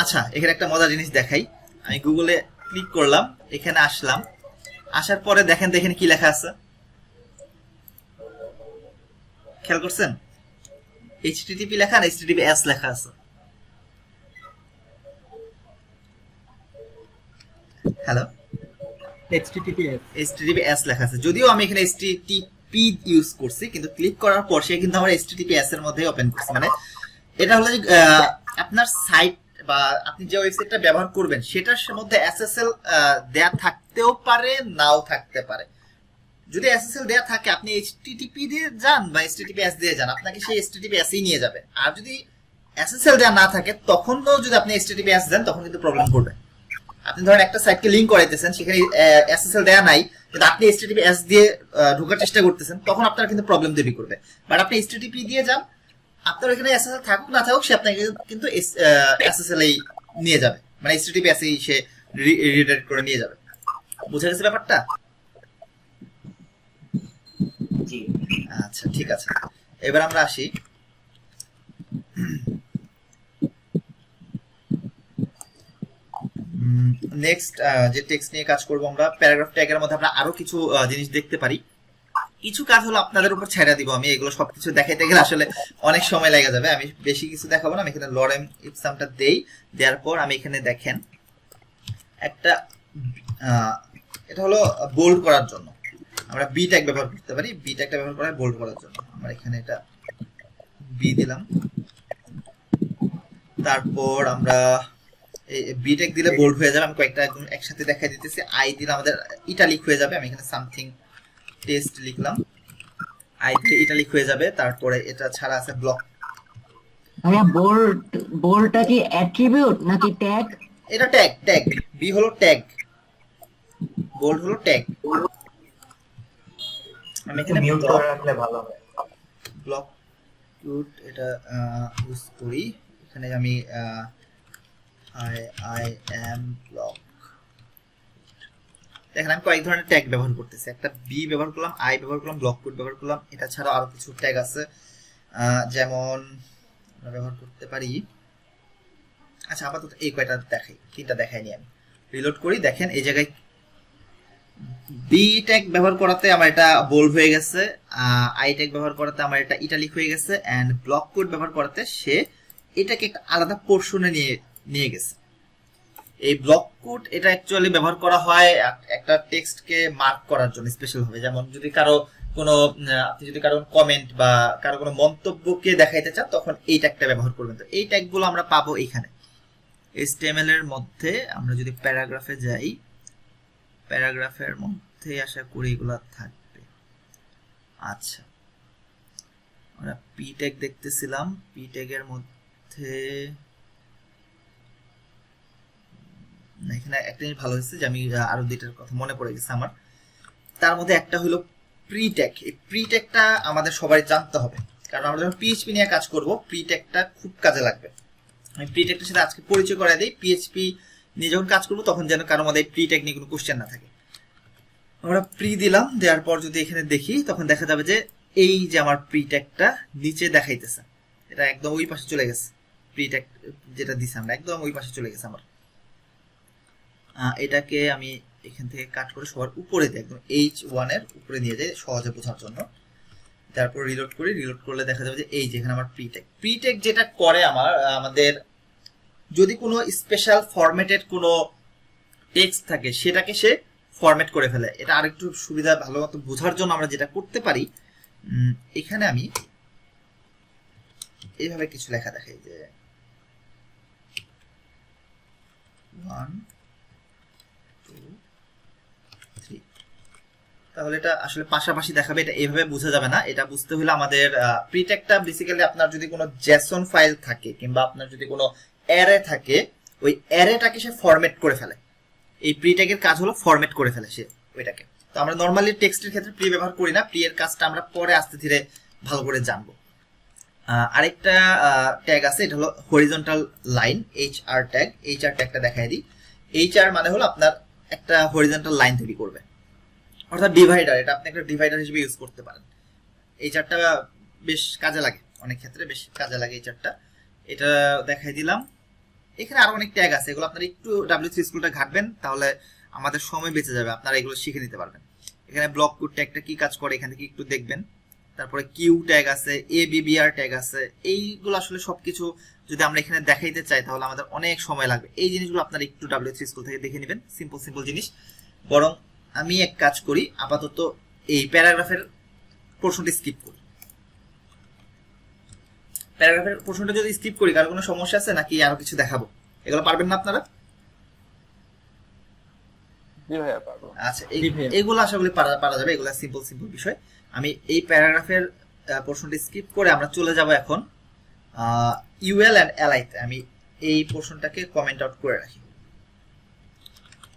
আচ্ছা, এখানে একটা মজার জিনিস দেখাই। আমি গুগলে ক্লিক করলাম, এখানে আসলাম, আসার পরে দেখেন দেখেন কি লেখা আছে, খেয়াল করছেন? http লেখা আর https লেখা আছে। হ্যালো, https লেখা আছে। যদিও আমি এখানে http ইউজ করছি, কিন্তু ক্লিক করার পর সে কিন্তু আমার https এর মধ্যে ওপেন করছে। মানে এটা হলো যে আপনার সাইট বা আপনি যে ওয়েবসাইটটা ব্যবহার করবেন সেটার মধ্যে SSL দেয়া থাকতেও পারে, নাও থাকতে পারে। যদি SSL দেয়া থাকে আপনি HTTP দিয়ে যান বা HTTPS দিয়ে যান, আপনাকে সেই HTTPS ই নিয়ে যাবে। আর যদি SSL দেয়া না থাকে তখনও যদি আপনি HTTPS দেন তখন কিন্তু প্রবলেম করবে। আপনি ধরেন একটা সাইটকে লিংক করাইতেছেন, সেখানে SSL দেয়া নাই, কিন্তু আপনি HTTPS দিয়ে ঢোকার চেষ্টা করতেছেন, তখন আপনার কিন্তু প্রবলেম তৈরি করবে। বাট আপনি HTTP দিয়ে যান, আপনার এখানে SSL থাকুক না থাকুক, সে আপনাকে কিন্তু SSL এই নিয়ে যাবে, মানে HTTPS এই সে রিডাইরেক্ট করে নিয়ে যাবে। বুঝা গেছে ব্যাপারটা? জি। আচ্ছা ঠিক আছে, এবার আমরা আসি নেক্সট যে টেক্সট নিয়ে কাজ করব আমরা। প্যারাগ্রাফ ট্যাগের মধ্যে আমরা আরো কিছু জিনিস দেখতে পারি। কিছু কাজ হলো আপনাদের উপর ছেড়ে দিব, আমি এগুলো সবকিছু দেখাইতে গেলে আসলে অনেক সময় লেগে যাবে। আমি বেশি কিছু দেখাবো না। আমি এখানে লরেম ইপসামটা দেই, দেওয়ার পর আমি এখানে দেখেন একটা এটা হলো বোল্ড করার জন্য আমরা বি ট্যাগ ব্যবহার করতে পারি। বি ট্যাগটা ব্যবহার করা হয় বোল্ড করার জন্য। আমরা এখানে এটা বি দিলাম, তারপর আমরা এই বি ট্যাগ দিলে বোল্ড হয়ে যাবে। আমি কয়েকটা একদম একসাথে দেখাই দিতেছি। আই দিলে আমাদের ইটালিক হয়ে যাবে। আমি এখানে সামথিং টেস্ট লিখলাম, আই দিলে ইটালিক হয়ে যাবে। তারপরে এটা ছাড়া আছে ব্লক। ভাইয়া বোল্ডটা কি অ্যাট্রিবিউট নাকি ট্যাগ? এটা ট্যাগ, ট্যাগ বি হলো ট্যাগ, বোল্ড হলো ট্যাগ। আমি এখানে মিউট করে রাখলে ভালো হবে। ব্লক কুট এটা ইউজ করি। এখানে আমি আই এম ব্লক, দেখেন আমি কয়েক ধরনের ট্যাগ ব্যবহার করতেছি। একটা বি ব্যবহার করলাম, আই ব্যবহার করলাম, ব্লক কোড ব্যবহার করলাম। এটা ছাড়াও আরো কিছু ট্যাগ আছে, যেমন আমরা ব্যবহার করতে পারি। আচ্ছা আপাতত এই কয়টা দেখাই, তিনটা দেখাইনি আমি। রিলোড করি, দেখেন এই জায়গায় বি ট্যাগ ব্যবহার করাতে আমার এটা বোল্ড হয়ে গেছে, আই ট্যাগ ব্যবহার করাতে আমার এটা ইটালিক হয়ে গেছে, এন্ড ব্লক কোড ব্যবহার করাতে সে এটাকে একটা আলাদা পোর্শনে নিয়ে গেছে। এই ব্লক কোড এটা অ্যাকচুয়ালি ব্যবহার করা হয় একটা টেক্সটকে মার্ক করার জন্য স্পেশাল ভাবে। যেমন যদি কারো কোনো আপনি যদি কারো কমেন্ট বা কারো কোনো মন্তব্যকে দেখাইতে চান তখন এই ট্যাগটা ব্যবহার করবেন। তো এই ট্যাগগুলো আমরা পাবো এখানে HTML এর মধ্যে। আমরা যদি প্যারাগ্রাফে যাই, প্যারাগ্রাফের মধ্যে আশা করি এগুলো থাকবে। আচ্ছা আমরা পি ট্যাগ দেখতেছিলাম, পি ট্যাগের মধ্যে এখানে একটা জিনিস ভালো হয়েছে যে আমি আরো দুইটার কথা মনে পড়ে গেছে আমার। তার মধ্যে একটা হলো প্রি ট্যাগ। এই প্রি ট্যাগটা আমাদের সবাই জানতে হবে, কারণ আমরা যখন PHP নিয়ে কাজ করব প্রি ট্যাগটা খুব কাজে লাগবে। আমি প্রি ট্যাগটার সাথে আজকে পরিচয় করাই দিই। PHP নিয়ে যখন কাজ করব তখন যেন কারোর মধ্যে প্রি ট্যাগ নিয়ে কোনো কোশ্চেন না থাকে। আমরা প্রি দিলাম, দেওয়ার পর যদি এখানে দেখি তখন দেখা যাবে যে এই যে আমার প্রি ট্যাগটা নিচে দেখাইতেছে, এটা একদম ওই পাশে চলে গেছে। প্রি ট্যাগ যেটা দিছি আমরা একদম ওই পাশে চলে গেছে আমার। এটাকে আমি এখান থেকে কাট করে সবার উপরে দিই, একদম H1 এর উপরে নিয়ে যাই সহজে বোঝার জন্য। তারপর রিলোড করি, রিলোড করলে দেখা যাবে যে এই যেখানে আমার প্রি ট্যাগ যেটা করে আমাদের যদি কোনো স্পেশাল ফরম্যাটেড কোনো টেক্সট থাকে সেটাকে সে ফরম্যাট করে ফেলে। এটা আরেকটু সুবিধা ভালো মতো বোঝার জন্য আমরা যেটা করতে পারি, এখানে আমি এইভাবে কিছু লেখা দেখাই যে 1 2 3, তাহলে এটা আসলে পাশাপাশি দেখাবে, এটা এইভাবে বোঝা যাবে না। এটা বুঝতে হলে আমাদের প্রি ট্যাগটা বেসিক্যালি আপনার যদি কোনো জেসন ফাইল থাকে কিংবা আপনার যদি কোনো অ্যারে থাকে, ওই অ্যারেটাকে সে ফরম্যাট করে ফেলে। এই প্রি ট্যাগের কাজ হলো ফরম্যাট করে ফেলে সে ওইটাকে। তো আমরা নর্মালি টেক্সটের ক্ষেত্রে প্রি ব্যবহার করি না, প্রি এর কাজটা আমরা পরে আস্তে ধীরে ভালো করে জানবো। আরেকটা ট্যাগ আছে, এটা হলো horizontal line, HR tag. HR ট্যাগটা দেখাই দিই। HR মানে হলো আপনার একটা হরিজন্টাল লাইন তৈরি করবে, অর্থাৎ ডিভাইডার। এটা আপনি একটা ডিভাইডার হিসেবে ইউজ করতে পারেন। HRটা বেশ কাজে লাগে, অনেক ক্ষেত্রে বেশ কাজে লাগে HRটা। এটা দেখাই দিলাম। এখানে আরো অনেক ট্যাগ আছে, এগুলো আপনারা একটু W3 স্কুলটা ঘাটবেন, তাহলে আমাদের সময় বেঁচে যাবে, আপনারা এগুলো শিখে নিতে পারবেন। এখানে ব্লক কোড ট্যাগটা কি কাজ করে এখান থেকে একটু দেখবেন। তারপরে কিউ ট্যাগ আছে, ABBR ট্যাগ আছে। এইগুলো আসলে সবকিছু যদি আমরা এখানে দেখাইতে চাই তাহলে আমাদের অনেক সময় লাগবে। এই জিনিসগুলো আপনারা একটু W3 স্কুল থেকে দেখে নেবেন, সিম্পল সিম্পল জিনিস। বরং আমি এক কাজ করি, আপাতত এই প্যারাগ্রাফের পোর্শনটা স্কিপ করি। প্যারাগ্রাফের পোর্শনটা যদি স্কিপ করি, কারো কোনো সমস্যা আছে নাকি আরো কিছু দেখাবো? এগুলো পারবেন না আপনারা? জি ভাইয়া পারবো। আচ্ছা, এগুলো আশা করি পারা যাবে, এগুলো সিম্পল সিম্পল বিষয়। আমি এই প্যারাগ্রাফের পোর্শনটা স্কিপ করে আমরা চলে যাব এখন UL অ্যান্ড LI তে। আমি এই পোর্শনটাকে কমেন্ট আউট করে রাখি,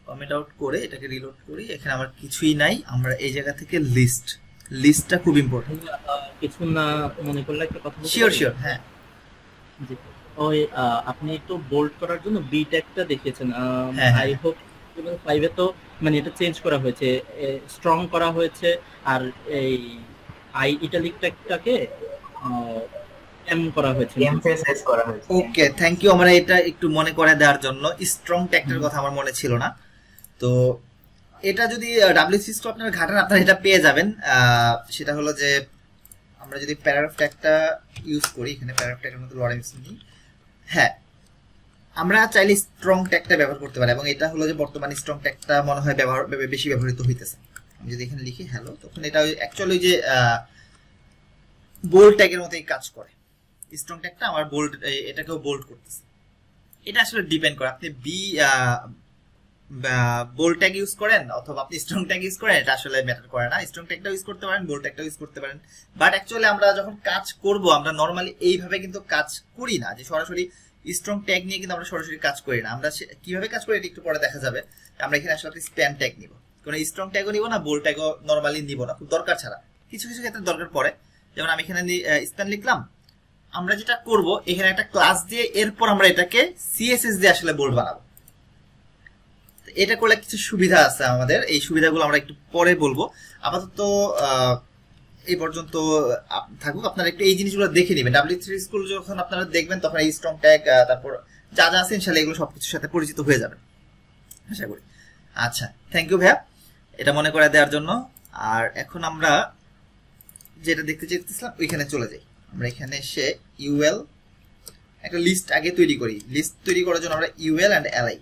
কমেন্ট আউট করে এটাকে রিলোড করি। এখানে আমার কিছুই নাই, আমরা এই জায়গা থেকে লিস্টটা খুব ইম্পর্টেন্ট। কিছু না মনে করলে একটা কথা বলতে শিওর পারি? শিওর, হ্যাঁ। জি। ওই আপনি তো বোল্ড করার জন্য বি ট্যাগটা দেখিয়েছেন। হ্যাঁ, আই হোপ 5 এ তো মানে এটা চেঞ্জ করা হয়েছে, স্ট্রং করা হয়েছে, আর এই আই ইটালিক ট্যাগটাকে এম করা হয়েছে, এমফেসাইজ করা হয়েছে। ওকে, থ্যাংক ইউ আমার এটা একটু মনে করে দেওয়ার জন্য। স্ট্রং ট্যাগটার কথা আমার মনে ছিল না। তো এটা যদি W3 স্কুল আপনারা ঘাটান, আপনারা এটা পেয়ে যাবেন। সেটা হলো যে আমরা যদি প্যারাগ্রাফ ট্যাগটা ইউজ করি, এখানে প্যারাগ্রাফ ট্যাগের মধ্যে লরেন্স নিই, হ্যাঁ, আমরা চাইলে স্ট্রং ট্যাগটা ব্যবহার করতে পারি। এবং এটা হলো যে বর্তমানে স্ট্রং ট্যাগটা মনে হয় বেশি ব্যবহৃত হইতেছে। আমি যদি এখানে লিখি হ্যালো, তখন এটা অ্যাকচুয়ালি যে বোল্ড ট্যাগের মতোই কাজ করে। স্ট্রং ট্যাগটা আমার বোল্ড, এটাকেও বোল্ড করতেছে। এটা আসলে ডিপেন্ড করে আপনি বোল্ড ট্যাগ ইউজ করেন অথবা আপনি স্ট্রং ট্যাগ ইউজ করেন, এটা আসলে ম্যাটার করে না। স্ট্রং ট্যাগটা ইউজ করতে পারেন, বোল্ড ট্যাগটা ইউজ করতে পারেন। বাট অ্যাকচুয়ালি আমরা যখন কাজ করব, আমরা নর্মালি এইভাবে কিন্তু কাজ করি না, যে সরাসরি স্ট্রং ট্যাগ নিয়ে কিন্তু আমরা সরাসরি কাজ করি না। আমরা কিভাবে কাজ করি এটা একটু পরে দেখা যাবে। আমরা এখানে আসলে স্প্যাম ট্যাগ নিব, কোনো স্ট্রং ট্যাগও নিব না, বোল্ড ট্যাগও নর্মালি নিব না, খুব দরকার ছাড়া। কিছু কিছু ক্ষেত্রে দরকার পড়ে, যেমন আমি এখানে স্প্যাম লিখলাম। আমরা যেটা করব, এখানে একটা ক্লাস দিয়ে এরপর আমরা এটাকে CSS দিয়ে আসলে বোল্ড বানাবো। এটা করলে কিছু সুবিধা আছে আমাদের, এই সুবিধাগুলো আমরা একটু পরে বলবো। আপাতত এই পর্যন্ত থাকুক, আপনারা একটু এই জিনিসগুলো দেখে নেবেন। W3 স্কুল যখন আপনারা দেখবেন তখন এই স্ট্রং ট্যাগ, তারপর যা যা আছে ইনশাআল্লাহ এগুলো সবকিছুর সাথে পরিচিত হয়ে যাবেন আশা করি। আচ্ছা, থ্যাংক ইউ ভাইয়া এটা মনে করে দেওয়ার জন্য। আর এখন আমরা যেটা দেখতে চাইতেছিলাম ওইখানে চলে যাই। আমরা এখানে এসে UL একটা লিস্ট আগে তৈরি করি। লিস্ট তৈরি করার জন্য আমরা UL অ্যান্ড LI,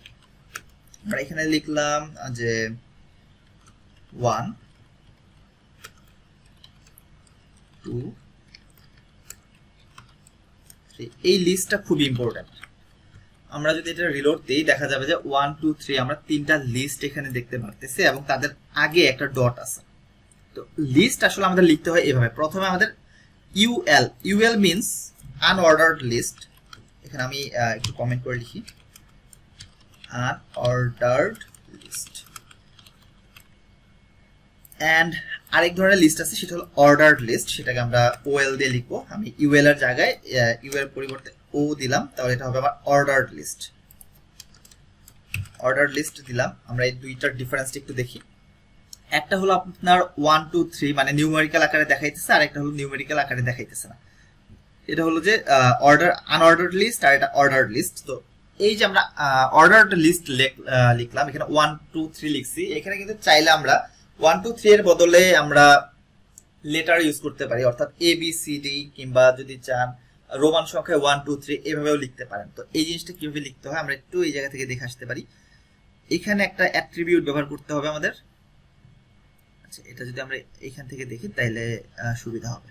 আমরা এখানে লিখলাম যে 1 2 3। এই লিস্টটা খুব ইম্পর্টেন্ট। আমরা যদি এটা রিলোড দিই দেখা যাবে যে 1 2 3 আমরা তিনটা লিস্ট এখানে দেখতে পারতেছি এবং তাদের আগে একটা ডট আছে। তো লিস্ট আসলে আমাদের লিখতে হয় এভাবে। প্রথমে আমাদের UL মিন্স আনঅর্ডার্ড লিস্ট। এখানে আমি একটু কমেন্ট করে লিখি unordered list, and আরেক ধরনের লিস্ট আছে সেটা হলো অর্ডার্ড লিস্ট, সেটাকে আমরা OL দিয়ে লিখবো। আমি UL এর জায়গায় UL এর পরিবর্তে O দিলাম, তাহলে এটা হবে আমার অর্ডার্ড লিস্ট। অর্ডার্ড লিস্ট দিলাম। আমরা এই দুইটার ডিফারেন্সটা একটু দেখি। একটা হলো আপনার 1 2 3 মানে নিউমেরিক্যাল আকারে দেখাইতেছে, আর একটা হলো নিউমেরিক্যাল আকারে দেখাইতেছে না। এটা হলো যে আনঅর্ডার্ড লিস্ট আর এটা অর্ডার্ড লিস্ট। তো এই যে আমরা অর্ডার্ড লিস্ট লিখলাম, এখানে 1 2 3 লিখছি। এখানে কিন্তু চাইলে আমরা 1 2 3 এর বদলে আমরা লেটার ইউজ করতে পারি, অর্থাৎ ABCD, কিংবা যদি চান রোমান সংখ্যায় 1 2 3 এভাবেও লিখতে পারেন। তো এই জিনিসটা কিভাবে লিখতে হয় আমরা একটু এই জায়গা থেকে দেখে আসতে পারি। এখানে একটা অ্যাট্রিবিউট ব্যবহার করতে হবে আমাদের। আচ্ছা, এটা যদি আমরা এখান থেকে দেখি তাইলে সুবিধা হবে।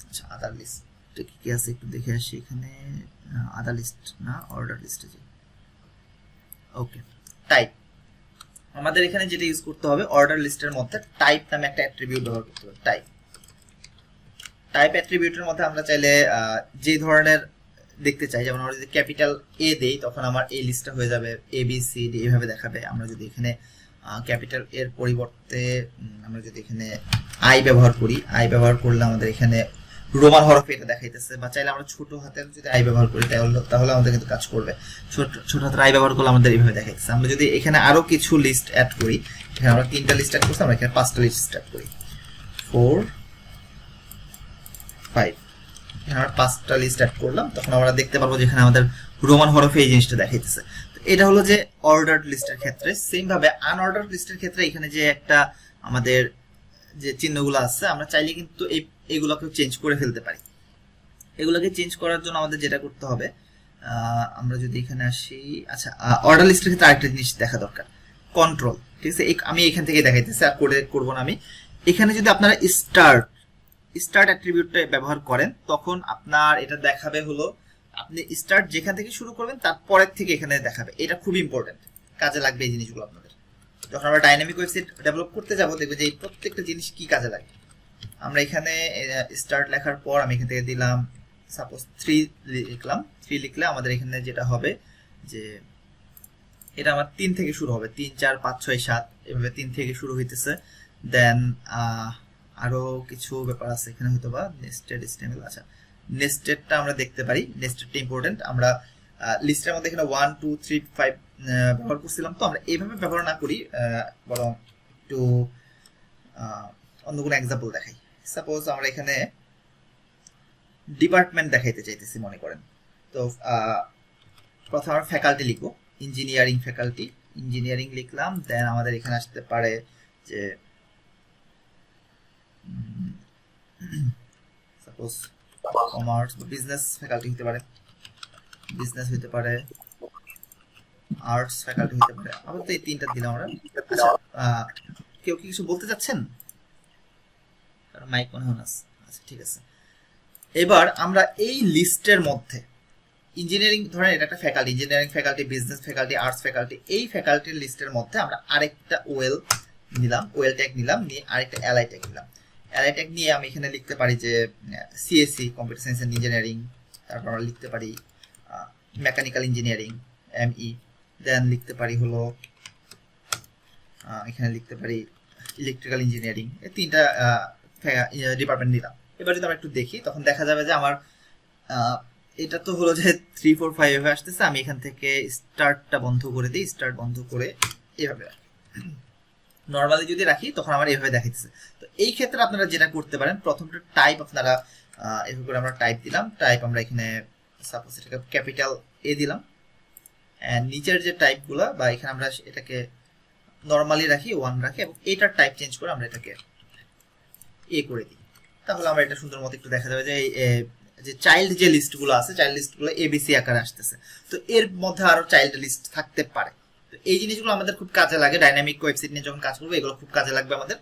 আচ্ছা, আদার লিস্ট কি আছে একটু দেখে আসি। এখানে আদার লিস্ট না, অর্ডার লিস্টে যাই। ওকে, টাইপ আমাদের এখানে যেটা ইউজ করতে হবে, অর্ডার লিস্টের মধ্যে টাইপ নামে একটা অ্যাট্রিবিউট ব্যবহার করতে হবে। টাইপ অ্যাট্রিবিউটের মধ্যে আমরা চাইলে যে ধরনের দেখতে চাই, যেমন আমরা যদি ক্যাপিটাল এ দেই তখন আমার এই লিস্টটা হয়ে যাবে এ বি সি ডি এইভাবে দেখাবে। আমরা যদি এখানে ক্যাপিটাল এর পরিবর্তে আমরা যদি এখানে আই ব্যবহার করি, আই ব্যবহার করলে আমাদের এখানে রোমান হরফে এটা দেখাইতেছে। বা চাইলে আমরা ছোট হাতের যদি আই ব্যবহার করি তাহলে আমাদের কিন্তু কাজ করবে। ছোট হাতের আই ব্যবহার করলে আমাদের এইভাবে দেখাইতেছে। আমরা যদি এখানে আরো কিছু লিস্ট অ্যাড করি, এখানে আমরা 3টা লিস্ট অ্যাড করছি, আমরা এখানে 5টা লিস্ট অ্যাড করি, 4 5, এখানে আমরা 5টা লিস্ট অ্যাড করলাম, তখন আমরা দেখতে পারবো যে এখানে আমাদের রোমান হরফে এই জিনিসটা দেখাইতেছে। এটা হলো যে অর্ডার্ড লিস্টের ক্ষেত্রে। সেম ভাবে আনঅর্ডার্ড লিস্টের ক্ষেত্রে এখানে যে একটা আমাদের যে চিহ্নগুলো আছে, আমরা চাইলে কিন্তু এগুলোকে চেঞ্জ করে ফেলতে পারি। এগুলোকে চেঞ্জ করার জন্য আমাদের যেটা করতে হবে, আমরা যদি এখানে আসি, আচ্ছা অর্ডার লিস্টের ক্ষেত্রে আরেকটা জিনিস দেখা দরকার, কন্ট্রোল। ঠিক আছে, আমি এখান থেকে দেখাইতেছি, আর করে করবো না আমি। এখানে যদি আপনারা স্টার্ট অ্যাট্রিবিউটটা ব্যবহার করেন তখন আপনার এটা দেখাবে হলো আপনি স্টার্ট যেখান থেকে শুরু করবেন তারপরের থেকে এখানে দেখাবে। এটা খুব ইম্পর্টেন্ট, কাজে লাগবে এই জিনিসগুলো আপনাদের। যখন আমরা ডাইনামিক ওয়েবসাইট ডেভেলপ করতে যাবো দেখবে যে এই প্রত্যেকটা জিনিস কি কাজে লাগে। আমরা এখানে স্টার্ট লেখার পর আমি এখান থেকে দিলাম সাপোজ 3 লিখলাম। 3 লিখলে আমাদের এখানে যেটা হবে যে এটা আমার 3 থেকে শুরু হবে, 3 4 5 6 7 এভাবে 3 থেকে শুরু হইতেছে। দেন আরো কিছু ব্যাপার আছে এখানে, হয়তো বা নেস্টেড স্টেমেল। আচ্ছা, নেস্টেডটা আমরা দেখতে পারি, নেস্টেডটা ইম্পর্টেন্ট। আমরা লিস্টের মধ্যে এখানে 1 2 3 5 ব্যবহার করছিলাম, তো আমরা এইভাবে ব্যবহার না করি, বরং একটু অন্য কোনো এক্সাম্পল দেখাই। সাপোজ আমরা এখানে ডিপার্টমেন্ট দেখাইতে চাইতেছি মনে করেন, তো প্রথমে আমরা ফ্যাকাল্টি লিখবো, ইঞ্জিনিয়ারিং ফ্যাকাল্টি, ইঞ্জিনিয়ারিং লিখলাম। দেন আমাদের এখানে আসতে পারে যে সাপোজ কমার্স বা বিজনেস ফ্যাকাল্টি হতে পারে, বিজনেস হতে পারে, আর্টস ফ্যাকাল্টি হতে পারে। আবার তো এই 3টা দিলাম আমরা। আচ্ছা, কেউ কি কিছু বলতে চাচ্ছেন? মাইক মনে হয় না। আচ্ছা, ঠিক আছে। এবার আমরা এই লিস্টের মধ্যে ইঞ্জিনিয়ারিং ধরেন এটা একটা faculty, engineering faculty, business faculty, arts faculty, এই ফ্যাকাল্টির লিস্টের মধ্যে আমরা আরেকটা ওয়েল নিলাম, ওয়েল ট্যাগ নিলাম, নিয়ে আরেকটা এলআই ট্যাগ নিলাম। এলআই ট্যাগ নিয়ে আমি এখানে লিখতে পারি যে CSC, computer science and engineering. তারপর আমরা লিখতে পারি মেকানিক্যাল ইঞ্জিনিয়ারিং, এমই। দেন লিখতে পারি হলো এখানে লিখতে পারি ইলেকট্রিক্যাল ইঞ্জিনিয়ারিং। এই 3টা ডিপার্টমেন্ট নিলাম। এবার যদি আমরা একটু দেখি তখন দেখা যাবে যে আমার এটা তো হলো যে 3 4 5 এভাবে আসতেছে। আমি এখান থেকে স্টার্টটা বন্ধ করে দিই, স্টার্ট বন্ধ করে এভাবে নর্মালি যদি রাখি তখন আমার এভাবে দেখাইতেছে। তো এই ক্ষেত্রে আপনারা যেটা করতে পারেন, প্রথমটা টাইপ আপনারা এভাবে করে আমরা টাইপ দিলাম, টাইপ আমরা এখানে সাপোজ এটাকে ক্যাপিটাল এ দিলাম, এন্ড নিচের যে টাইপগুলো বা এখানে আমরা এটাকে নরমালি রাখি, 1 রাখি, এবং এটার টাইপ চেঞ্জ করে আমরা এটাকে এ করে দিই। তাহলে আমরা এটা সুন্দর মতো একটু দেখা যাবে যে চাইল্ড যে লিস্টগুলো আছে, চাইল্ড লিস্টগুলো এবিসি আকারে আসতেছে। তো এর মধ্যে আরো চাইল্ড লিস্ট থাকতে পারে। তো এই জিনিসগুলো আমাদের খুব কাজে লাগে, ডাইনামিক ওয়েবসাইট নিয়ে যখন কাজ করবো এগুলো খুব কাজে লাগবে আমাদের।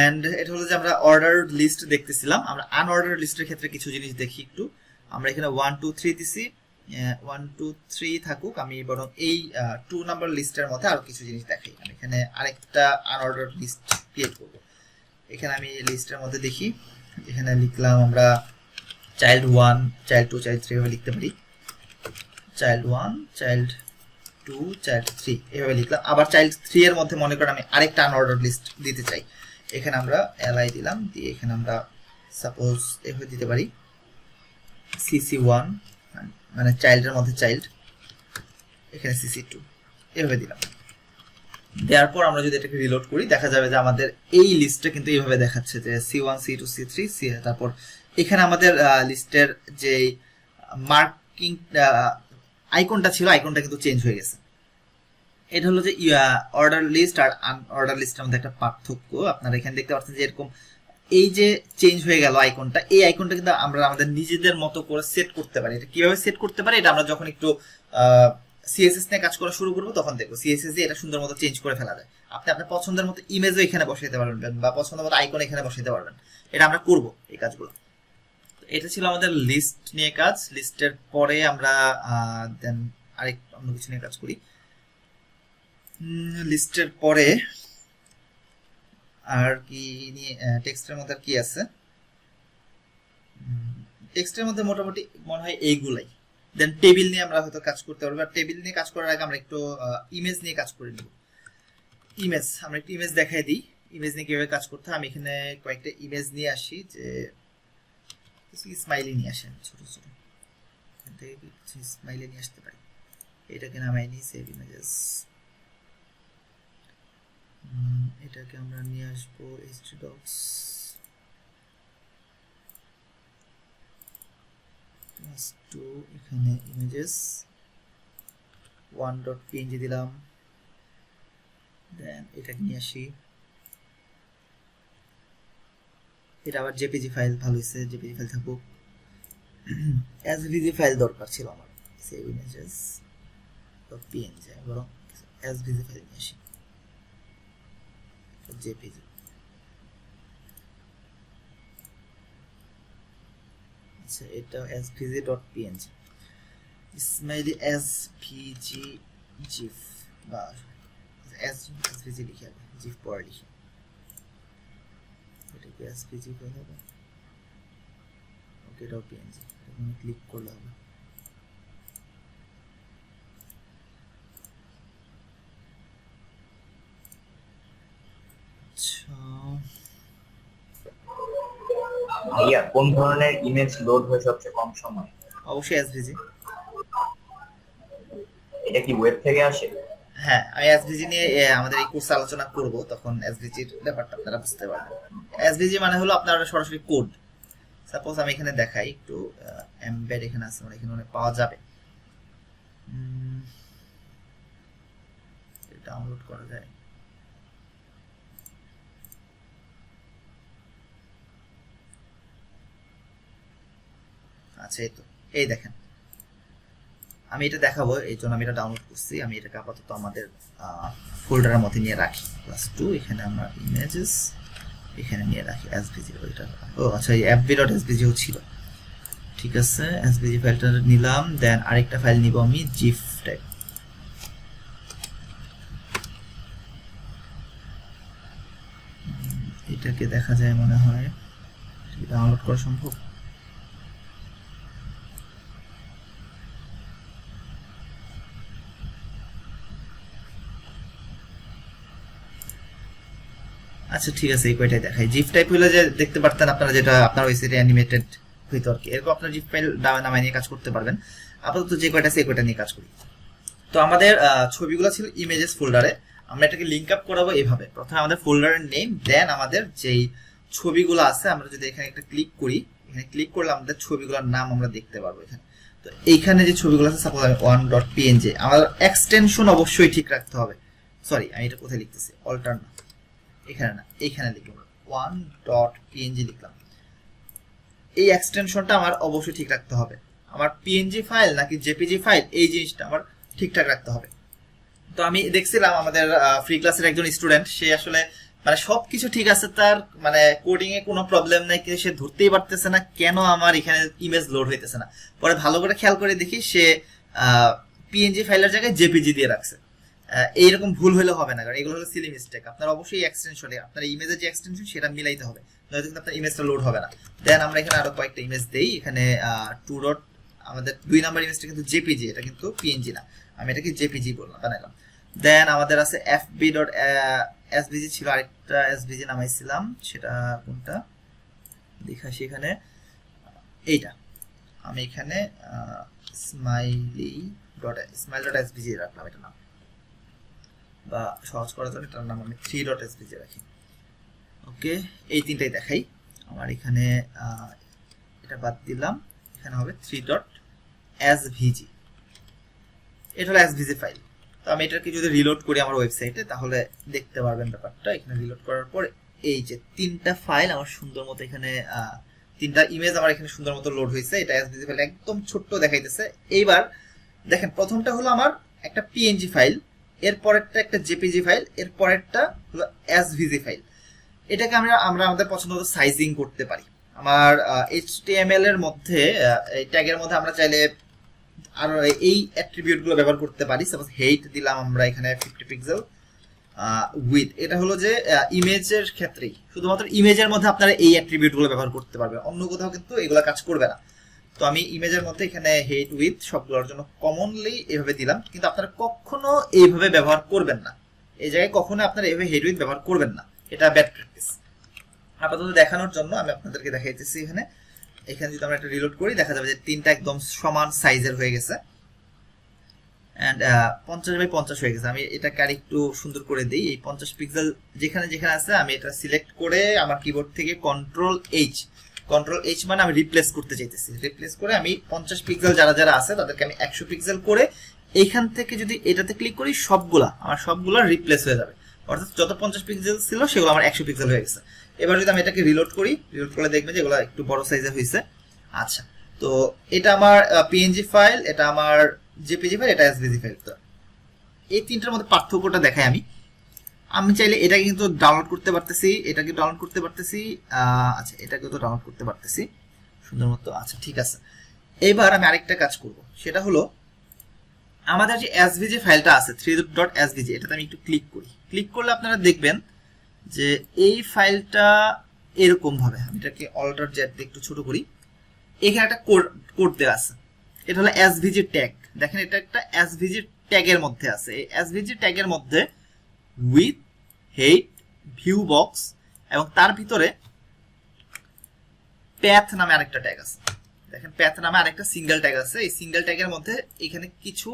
এন্ড এটা হলো যে আমরা অর্ডার লিস্ট দেখতেছিলাম। আমরা আনঅর্ডার লিস্টের ক্ষেত্রে কিছু জিনিস দেখি একটু। আমরা এখানে 1 2 3 দিছি, 1 2 3 থাকুক, আমি বরং এই 2 নাম্বার লিস্টের মধ্যে আরো কিছু জিনিস দেখাই। আমি এখানে আরেকটা আনঅর্ডার লিস্ট ক্রিয়েট করব। এখানে আমি লিস্টের মধ্যে দেখি, এখানে লিখলাম আমরা চাইল্ড 1 চাইল্ড 2 চাইল্ড 3 এভাবে লিখতে পারি, চাইল্ড 1 চাইল্ড 2 চাইল্ড 3 এভাবে লিখলাম। আবার চাইল্ড 3 এর মধ্যে মনে করেন আমি আরেকটা আনঅর্ডার লিস্ট দিতে চাই, এখানে আমরা এলআই দিলাম, দিয়ে এখানে আমরা সাপোজ এভাবে দিতে পারি সিসি1, মানে চাইল্ডের মধ্যে চাইল্ড, এখানে সিসি2 এভাবে দিলাম। দেওয়ার পর আমরা যদি এটাকে রিলোড করি দেখা যাবে যে আমাদের এই লিস্টটা কিন্তু এইভাবে দেখাচ্ছে যে C1 C2 C3 C। তারপর এখানে আমাদের লিস্টের যে মার্কিং আইকনটা ছিল, আইকনটা কিন্তু চেঞ্জ হয়ে গেছে। এটা হলো যে অর্ডার লিস্ট আর আনঅর্ডার লিস্টের মধ্যে একটা পার্থক্য। আপনারা এখানে দেখতে পাচ্ছেন যে এরকম এই যে চেঞ্জ হয়ে গেল আইকনটা, এই আইকনটা কিন্তু আমরা আমাদের নিজেদের মতো করে সেট করতে পারি। এটা কিভাবে সেট করতে পারি এটা আমরা যখন একটু সিএসএস নিয়ে কাজ করা শুরু করবো তখন দেখবো সিএসএস দিয়ে এটা সুন্দর মতো চেঞ্জ করে ফেলা যায়। আপনি আপনার পছন্দের মতো ইমেজও এখানে বসাইতে পারবেন বা পছন্দের মতো আইকন এখানে বসাইতে পারবেন। এটা আমরা করব এই কাজগুলো। এটা ছিল আমাদের লিস্ট নিয়ে কাজ। লিস্টের পরে আমরা দেন আরেক অন্য কিছু নিয়ে কাজ করি। লিস্টের পরে আর কি নিয়ে টেক্সটের মধ্যে আর কি আছে, টেক্সটের মধ্যে মোটামুটি মনে হয় এইগুলাই। দেন টেবিল নিয়ে আমরা হয়তো কাজ করতে পারবো। আর টেবিল নিয়ে কাজ করার আগে আমরা একটু ইমেজ নিয়ে কাজ করে নিব। ইমেজ, আমরা একটু ইমেজ দেখাই দিই ইমেজ নিয়ে কিভাবে কাজ করতে হয়। আমি এখানে কয়েকটা ইমেজ নিয়ে আসি, যে স্মাইলি নিয়ে আসেন ছোট ছোট, এখান থেকে কিছু স্মাইলি নিয়ে আসতে পারি। এটাকে নামাই নিই সেভ ইমেজেস। এটাকে আমরা নিয়ে আসবো htdocs +2, এখানে ইমেজেস 1.png দিলাম। দেন এটাকে নিয়ে আসি, এটা আবার জেপিজি ফাইল, ভালো হয়েছে জেপিজি ফাইল থাকুক। এসভিজি ফাইল দরকার ছিল আমার, সেভ ইমেজেস .png, বরং এসভিজি ফাইল নিয়ে আসি জেপিজি। আচ্ছা এটা svg.png, স্মাইলি svg gif বা svg লিখে হবে, gif পরে লিখি, এটা কি svg ফাইল হবে? ওকে .png, এখানে ক্লিক করলে হবে। ভাইয়া কোন ধরনের ইমেজ লোড হয় সবচেয়ে কম সময়? অবশ্যই এসভিজি। এটা কি ওয়েব থেকে আসে? হ্যাঁ, আমি এসভিজি নিয়ে আমাদের এই কোর্সে আলোচনা করব, তখন এসভিজির ব্যাপারটা আপনারা বুঝতে পারবেন। এসভিজি মানে হলো আপনার সরাসরি কোড। সাপোজ আমি এখানে দেখাই একটু, এমবেড এখানে আছে, মানে এখানে পাওয়া যাবে, ডাউনলোড করা যায়। আচ্ছা এই তো, এই দেখেন আমি এটা দেখাবো, এই জন্য আমি এটা ডাউনলোড করছি। আমি এটাকে আপাতত আমাদের ফোল্ডারের মধ্যে নিয়ে রাখি, +2, এখানে আমরা ইমেজেস এখানে নিয়ে রাখি এসভিজি। ওইটা ও আচ্ছা, এই fb.svg ছিল, ঠিক আছে। এসভিজি ফাইলটা নিলাম। দেন আরেকটা ফাইল নিব আমি, জিফ টাইপ। এটাকে দেখা যায় মনে হয়, ডাউনলোড করা সম্ভব? আচ্ছা ঠিক আছে, এই কয়টাই দেখাই। জিফ টাইপ হলো যে দেখতে পারতেন আপনারা, যেটা আপনার ওয়েবসাইটে অ্যানিমেটেড হইতো আর কি, এরকম আপনার জিফ ফাইল নামায় নিয়ে কাজ করতে পারবেন। আপাতত যে কয়টা আছে এই কয়টা নিয়ে কাজ করি। তো আমাদের ছবিগুলো ছিল ইমেজেস ফোল্ডারে, আমরা এটাকে লিংক আপ করাবো এইভাবে। প্রথমে আমাদের ফোল্ডারের নেম, দেন আমাদের যেই ছবিগুলো আছে, আমরা যদি এখানে একটা ক্লিক করি, এখানে ক্লিক করলে আমাদের ছবিগুলোর নাম আমরা দেখতে পারবো এখানে। তো এইখানে যে ছবিগুলো আছে, সাপোজ আমি 1.png, আমার এক্সটেনশন অবশ্যই ঠিক রাখতে হবে। সরি, আমি এটা কোথায় লিখতেছি, অল্টার না, এখানে না, এইখানে লিখলাম 1.png লিখলাম। এই এক্সটেনশনটা আমার অবশ্যই ঠিক রাখতে হবে। আমার পিএনজি ফাইল নাকি জেপিজি ফাইল, এই জিনিসটা আমার ঠিকঠাক রাখতে হবে। তো আমি দেখছিলাম আমাদের ফ্রি ক্লাসের একজন স্টুডেন্ট, সে আসলে মানে সবকিছু ঠিক আছে তার, মানে কোডিং এ কোনো প্রবলেম নাই, কিন্তু সে ধরতেই পারতেছে না কেন আমার এখানে ইমেজ লোড হইতেছে না। পরে ভালো করে খেয়াল করে দেখি সে পিএনজি ফাইলের জায়গায় জেপিজি দিয়ে রাখছে। এইরকম ভুল হলে হবে না, কারণ এগুলো হলো সিলি মিস্টেক। আপনার অবশ্যই এক্সটেনশনে আপনার ইমেজের যে এক্সটেনশন সেটা মিলাইতে হবে, নয়তো কিন্তু আপনার ইমেজটা লোড হবে না। দেন আমরা এখানে আরো কয়েকটা ইমেজ দেই। এখানে 2. আমাদের 2 নাম্বার ইমেজটা কিন্তু জেপিজি, এটা কিন্তু পিএনজি না, আমি এটাকে জেপিজি বললাম, বানাইলাম। দেন আমাদের আছে fb.svg ছিল, আরেকটা এসভিজি নামাইছিলাম, সেটা কোনটা দেখা সেখানে, এইটা আমি এখানে smile.svg রাখলাম, এটা নাম, বা সহজ করার জন্য এটার নাম আমি 3.svg রাখি। ওকে, এই তিনটাই দেখাই। আমার এখানে এটা বাদ দিলাম, এখানে হবে 3.svg, এটা হলো svg ফাইল। তো আমি এটাকে যদি রিলোড করি আমার ওয়েবসাইটে, তাহলে দেখতে পারবেন ব্যাপারটা। এখানে রিলোড করার পরে এই যে তিনটা ফাইল আমার সুন্দর মতো এখানে তিনটা ইমেজ আমার এখানে সুন্দর মতো লোড হয়েছে। এটা এসভিজি ফাইল একদম ছোট্ট দেখাইতেছে। এইবার দেখেন প্রথমটা হলো আমার একটা পিএনজি ফাইল, এর পরেরটা একটা জেপিজি ফাইল, এর পরেরটা হলো এসভিজি ফাইল। এটাকে আমরা আমাদের পছন্দ মতো সাইজিং করতে পারি। আমার HTML এর মধ্যে এই ট্যাগের মধ্যে আমরা চাইলে আর এই অ্যাট্রিবিউট গুলো ব্যবহার করতে পারি। সাপোজ হেইট দিলাম আমরা এখানে 50 পিক্সেল, উইথ এটা হলো যে ইমেজের ক্ষেত্রেই শুধুমাত্র ইমেজের মধ্যে আপনারা এই অ্যাট্রিবিউট গুলো ব্যবহার করতে পারবেন, অন্য কোথাও কিন্তু এগুলো কাজ করবে না। তো আমি ইমেজের মধ্যে এখানে হেইট উইথ সবগুলোর জন্য কমনলি এইভাবে দিলাম, কিন্তু আপনারা কখনো এইভাবে ব্যবহার করবেন না। এই জায়গায় কখনো আপনারা এইভাবে হেইট উইথ ব্যবহার করবেন না, এটা ব্যাড প্র্যাকটিস। আপাতত দেখানোর জন্য আমি আপনাদেরকে দেখাইতেছি। এখানে যদি আমরা একটা রিলোড করি দেখা যাবে যে তিনটা একদম সমান সাইজের হয়ে গেছে এন্ড 50x50 হয়ে গেছে। আমি এটাকে আরেকটু সুন্দর করে দিই। এই 50 পিক্সেল যেখানে যেখানে আছে আমি এটা সিলেক্ট করে আমার কিবোর্ড থেকে কন্ট্রোল এইচ মানে আমি রিপ্লেস করতে চাইতেছি। রিপ্লেস করে আমি 50 পিক্সেল যারা যারা আছে তাদেরকে আমি 100 পিক্সেল করে এইখান থেকে যদি এটাতে ক্লিক করি আমার সবগুলা রিপ্লেস হয়ে যাবে। অর্থাৎ যত 50 পিক্সেল ছিল সেগুলো আমার 100 পিক্সেল হয়ে গেছে। এবার যদি আমি এটাকে রিলোড করলে দেখবেন যে এগুলো একটু বড় সাইজের হয়েছে। আচ্ছা, তো এটা আমার পিএনজি ফাইল, এটা আমার জেপিজি ফাইল, এটা এসভিজি ফাইল। তো এই তিনটার মধ্যে পার্থক্যটা দেখাই আমি চাইলে এটাকে কিন্তু ডাউনলোড করতে পারতেছি, এটাকে ডাউনলোড করতে পারতেছি, আচ্ছা এটাকে তো ডাউনলোড করতে পারতেছি সুন্দর মতো। আচ্ছা ঠিক আছে, এবার আমি আরেকটা কাজ করব, সেটা হলো আমাদের যে এসভিজি ফাইলটা আছে 3.svg, এটাতে আমি একটু ক্লিক করলে আপনারা দেখবেন যে এই ফাইলটা এরকম ভাবে, আমি এটাকে অল্টার জেড দিয়ে একটু ছোট করি, এখানে একটা কোড দেওয়া আছে, এটা হলো এসভিজি ট্যাগ। দেখেন এটা একটা এসভিজি ট্যাগের মধ্যে আছে। এই এসভিজি ট্যাগের মধ্যে উইথ, হেইট, ভিউ বক্স এবং তার ভিতরে প্যাথ নামে আরেকটা ট্যাগ আছে। দেখেন প্যাথ নামে আরেকটা সিঙ্গেল ট্যাগ আছে। এই সিঙ্গেল ট্যাগের মধ্যে এখানে কিছু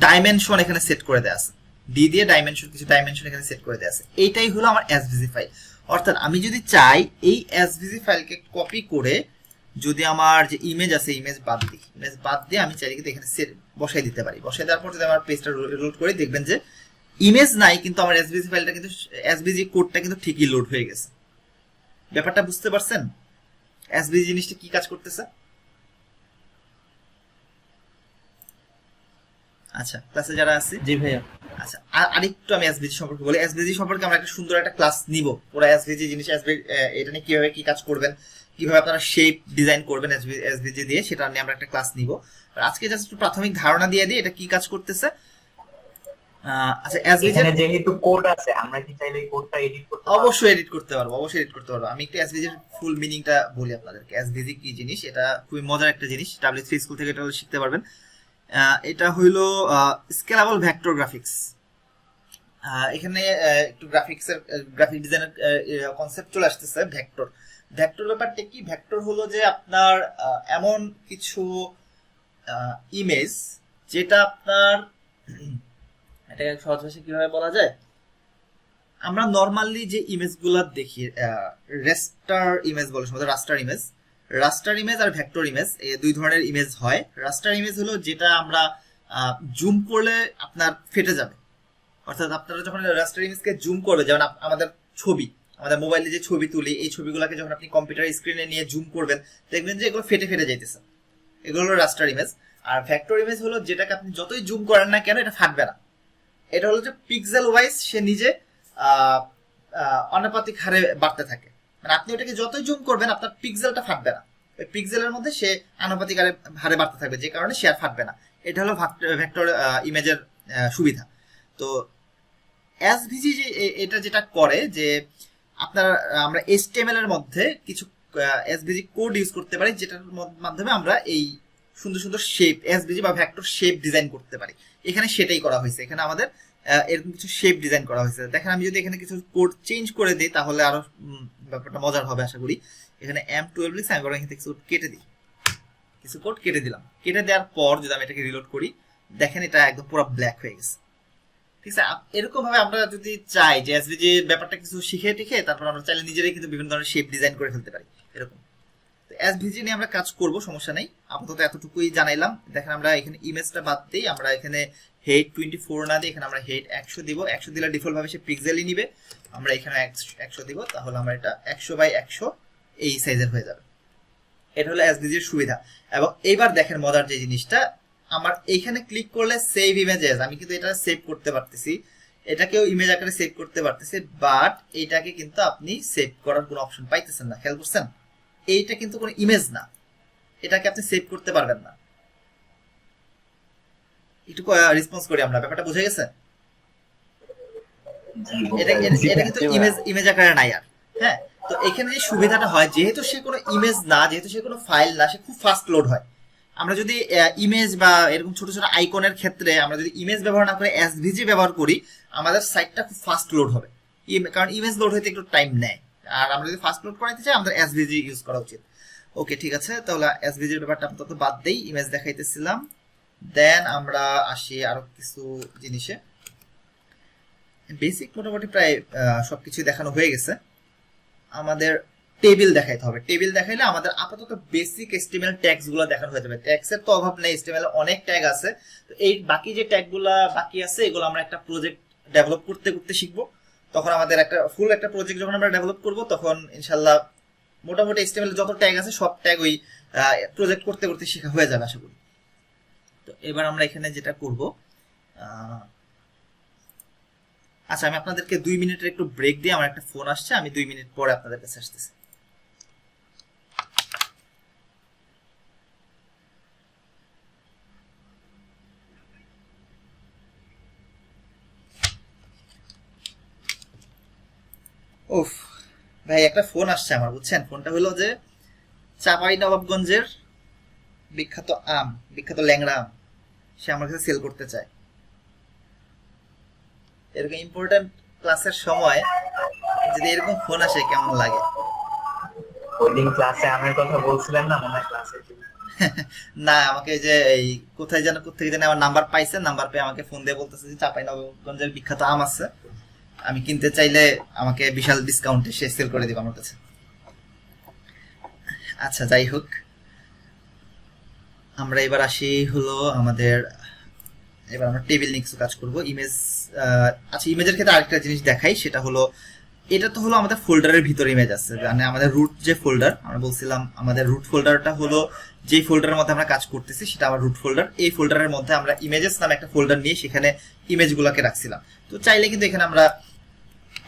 ডাইমেনশন এখানে সেট করে দেওয়া আছে, ডি দিয়ে কিছু ডাইমেনশন এখানে সেট করে দেওয়া আছে। এইটাই হলো আমার এসভিজি ফাইল। অর্থাৎ আমি যদি চাই এই এসভিজি ফাইলকে কপি করে যদি আমার যে ইমেজ আছে ইমেজ বাদ দিয়ে আমি চাইলে কিন্তু এখানে বসাই দিতে পারি। বসাই দেওয়ার পর যদি আমার পেজটা লোড করে দেখবেন যে ইমেজ নাই, কিন্তু আমার এসভিজি ফাইলটা কিন্তু এসভিজি কোডটা কিন্তু ঠিকই লোড হয়ে গেছে। ব্যাপারটা বুঝতে পারছেন এসভিজি জিনিসটা কি কাজ করতেছে? আচ্ছা ক্লাসে যারা আছে, জি ভাইয়া। আচ্ছা আরেকটু আমি এসভিজি সম্পর্কে বলি। এসভিজি সম্পর্কে আমরা একটা সুন্দর একটা ক্লাস নিব, পুরো এসভিজি জিনিস, এটা নিয়ে কিভাবে কি কাজ করবেন, কিভাবে আপনারা শেপ ডিজাইন করবেন এসভিজি দিয়ে, সেটা নিয়ে আমরা একটা ক্লাস নিব। আজকে জাস্ট একটু প্রাথমিক ধারণা দিয়ে দিই এটা কি কাজ করতেছে। আচ্ছা এসভিজি যেহেতু কোড আছে, আমরা কি চাইলে এই কোডটা এডিট করতে পারবো? অবশ্যই এডিট করতে পারবো। আমি একটু এসভিজির ফুল মিনিংটা বলি আপনাদেরকে। এসভিজি কি জিনিস, এটা খুবই মজার একটা জিনিস, W3 স্কুল থেকে এটা শিখতে পারবেন। এটা হইলো স্কেলেবল ভেক্টর গ্রাফিক্স। এখানে একটু গ্রাফিক ডিজাইনের কনসেপ্ট চলে আসতেছে। ভেক্টর ব্যাপারটা কি? ভেক্টর হলো যে আপনার এমন কিছু ইমেজ যেটা আপনার, এটাকে সহজ ভাষায় কিভাবে বলা যায়, আমরা নর্মালি যে ইমেজগুলো দেখি রেস্টার ইমেজ বলে, রাস্টার ইমেজ আর ভেক্টর ইমেজ, এই দুই ধরনের ইমেজ হয়। রাস্টার ইমেজ হলো যেটা আমরা জুম করলে আপনার ফেটে যাবে। অর্থাৎ আপনারা যখন রাস্টার ইমেজকে জুম করবে, যেমন আমাদের মোবাইলে যে ছবি তুলি, এই ছবিগুলোকে যখন আপনি কম্পিউটার স্ক্রিনে নিয়ে জুম করবেন দেখবেন যে এগুলো ফেটে যাইতেছে, এগুলো হলো রাস্টার ইমেজ। আর ভেক্টর ইমেজ হলো যেটাকে আপনি যতই জুম করেন না কেন এটা ফাটবে না। এটা হলো যে পিক্সেল ওয়াইজ সে নিজে আনুপাতিক হারে বাড়তে থাকে, মানে আপনি ওটাকে যতই জুম করবেন আপনার পিক্সেলটা ফাটবে না, ওই পিক্সেলের মধ্যে সে আনুপাতিক হারে বাড়তে থাকবে, যে কারণে সে আর ফাটবে না। এটা হলো ভেক্টর ইমেজের সুবিধা। তো এসভিজি যে এটা যেটা করে যে আমরা HTML এর মধ্যে কিছু এসভিজি কোড ইউজ করতে পারি, যেটার মাধ্যমে আমরা এই সুন্দর সুন্দর শেপ এসভিজি বা ভেক্টর শেপ ডিজাইন করতে পারি। এখানে সেটাই করা হয়েছে, এখানে আমাদের এরকম কিছু শেপ ডিজাইন করা হয়েছে। দেখেন আমি যদি এখানে কিছু কোড চেঞ্জ করে দিই তাহলে আরো ব্যাপারটা মজার হবে আশা করি। এখানে M12 লিখছি, আমি বরং এখান থেকে কিছু কোড কেটে দিলাম। কেটে দেওয়ার পর যদি আমি এটাকে রিলোড করি দেখেন এটা একদম পুরো ব্ল্যাক হয়ে গেছে। ঠিক আছে, এরকম ভাবে আমরা যদি চাই যে এসভিজি ব্যাপারটা কিছু শিখে টিখে তারপর আমরা চাইলে নিজেরাই কিন্তু বিভিন্ন ধরনের শেপ ডিজাইন করে ফেলতে পারি। এরকম এসভিজি নিয়ে আমরা কাজ করব, সমস্যা নেই, আপাতত এতটুকুই জানাইলাম। দেখেন আমরা এখানে ইমেজটা বাদ দিই, আমরা এখানে হেড 24 না দিয়ে এখানে আমরা হেড 100 দিব। 100 দিলে ডিফল্ট ভাবে সে পিক্সেলই নিবে, আমরা এখানে 100 দিব, তাহলে আমরা এটা 100x100 এই সাইজের হয়ে যাবে। এটা হলো এসভিজির সুবিধা। এবং এইবার দেখেন মজার যে জিনিসটা, আমার এইখানে ক্লিক করলে সেভ ইমেজেস, আমি কিন্তু এটা সেভ করতে পারতেছি, এটাকেও ইমেজ আকারে সেভ করতে পারতেছি, বাট এইটাকে কিন্তু আপনি সেভ করার কোনো অপশন পাইতেছেন না। খেয়াল করছেন, এইটা কিন্তু কোনো ইমেজ না, এটাকে আপনি সেভ করতে পারবেন না। একটু রেসপন্স করি আমরা, ব্যাপারটা বুঝে গেছে? এটা এটা কিন্তু ইমেজ আকারে নাই আর। হ্যাঁ, তো এখানে যে সুবিধাটা হয়, যেহেতু সে কোনো ইমেজ না, যেহেতু সে কোনো ফাইল না, সে খুব ফাস্ট লোড হয়। আমরা যদি ইমেজ বা এরকম ছোট ছোট আইকনের ক্ষেত্রে আমরা যদি ইমেজ ব্যবহার না করে এসভিজি ব্যবহার করি, আমাদের সাইটটা খুব ফাস্ট লোড হবে, কারণ ইমেজ লোড হইতে একটু টাইম নেয়। আর আমরা যদি ফাস্ট লোড করাইতে চাই, আমাদের এসভিজি ইউজ করা উচিত। ওকে, ঠিক আছে, তাহলে এসভিজির ব্যাপারটা আপাতত বাদ দেই, ইমেজ দেখাইতেছিলাম। দেন আমরা আসি আরো কিছু জিনিসে। বেসিক মোটামুটি প্রায় সবকিছু দেখানো হয়ে গেছে। আমাদের টেবিল দেখাইতে হবে। টেবিল দেখাইলে আমাদের আপাতত বেসিক HTML ট্যাগস গুলো দেখানো হয়ে যাবে। ট্যাগসের তো অভাব নেই, HTML এ অনেক ট্যাগ আছে। তো এই বাকি যে ট্যাগ গুলা বাকি আছে, এগুলো আমরা একটা প্রজেক্ট ডেভেলপ করতে করতে শিখবো। তখন আমাদের একটা ফুল একটা প্রজেক্ট যখন আমরা ডেভেলপ করব, তখন ইনশাল্লাহ মোটামুটি HTML এর যত ট্যাগ আছে সব ট্যাগ ওই প্রজেক্ট করতে করতে শেখা হয়ে যাবে আশা করি। তো এবার আমরা এখানে যেটা করব, আচ্ছা আমি আপনাদেরকে 2 মিনিটের একটু ব্রেক দিয়ে, আমার একটা ফোন আসছে, আমি 2 মিনিট পরে আপনাদের কাছে আসতেছি। উফ ভাই, একটা ফোন আসছে আমার, বুঝছেন? ফোনটা হলো যে চাঁপাইনবাবগঞ্জের বিখ্যাত আম, বিখ্যাত ল্যাংড়া আম, সে আমার কাছে সেল করতে চায়। এরকম ইম্পর্টেন্ট ক্লাসের সময় যদি এরকম ফোন আসে কেমন লাগে? ওইদিন ক্লাসে আমের কথা বলছিলেন না, মনে হয় ক্লাসে না, আমাকে যে এই কোথায় যেন কোথেকে যেন আমার নাম্বার পাইছে, নাম্বার পেয়ে আমাকে ফোন দিয়ে বলতেছে যে চাঁপাইনবাবগঞ্জের বিখ্যাত আম আছে, আমি কিনতে চাইলে আমাকে বিশাল ডিসকাউন্টে সে সেল করে দিবে আমার কাছে। আচ্ছা যাই হোক, আমরা এবার আসি হলো আমাদের, এবার আমরা টেবিল নিয়ে কিছু কাজ করবো। ইমেজ, আচ্ছা ইমেজের ক্ষেত্রে আরেকটা জিনিস দেখাই, সেটা হলো এটা তো হলো আমাদের ফোল্ডারের ভিতরে ইমেজ আছে, মানে আমাদের রুট যে ফোল্ডার, আমরা বলছিলাম আমাদের রুট ফোল্ডারটা হলো যে ফোল্ডারের মধ্যে আমরা কাজ করতেছি সেটা আমার রুট ফোল্ডার। এই ফোল্ডারের মধ্যে আমরা ইমেজেস নামে একটা ফোল্ডার নিয়ে সেখানে ইমেজগুলোকে রাখছিলাম। তো চাইলে কিন্তু এখানে আমরা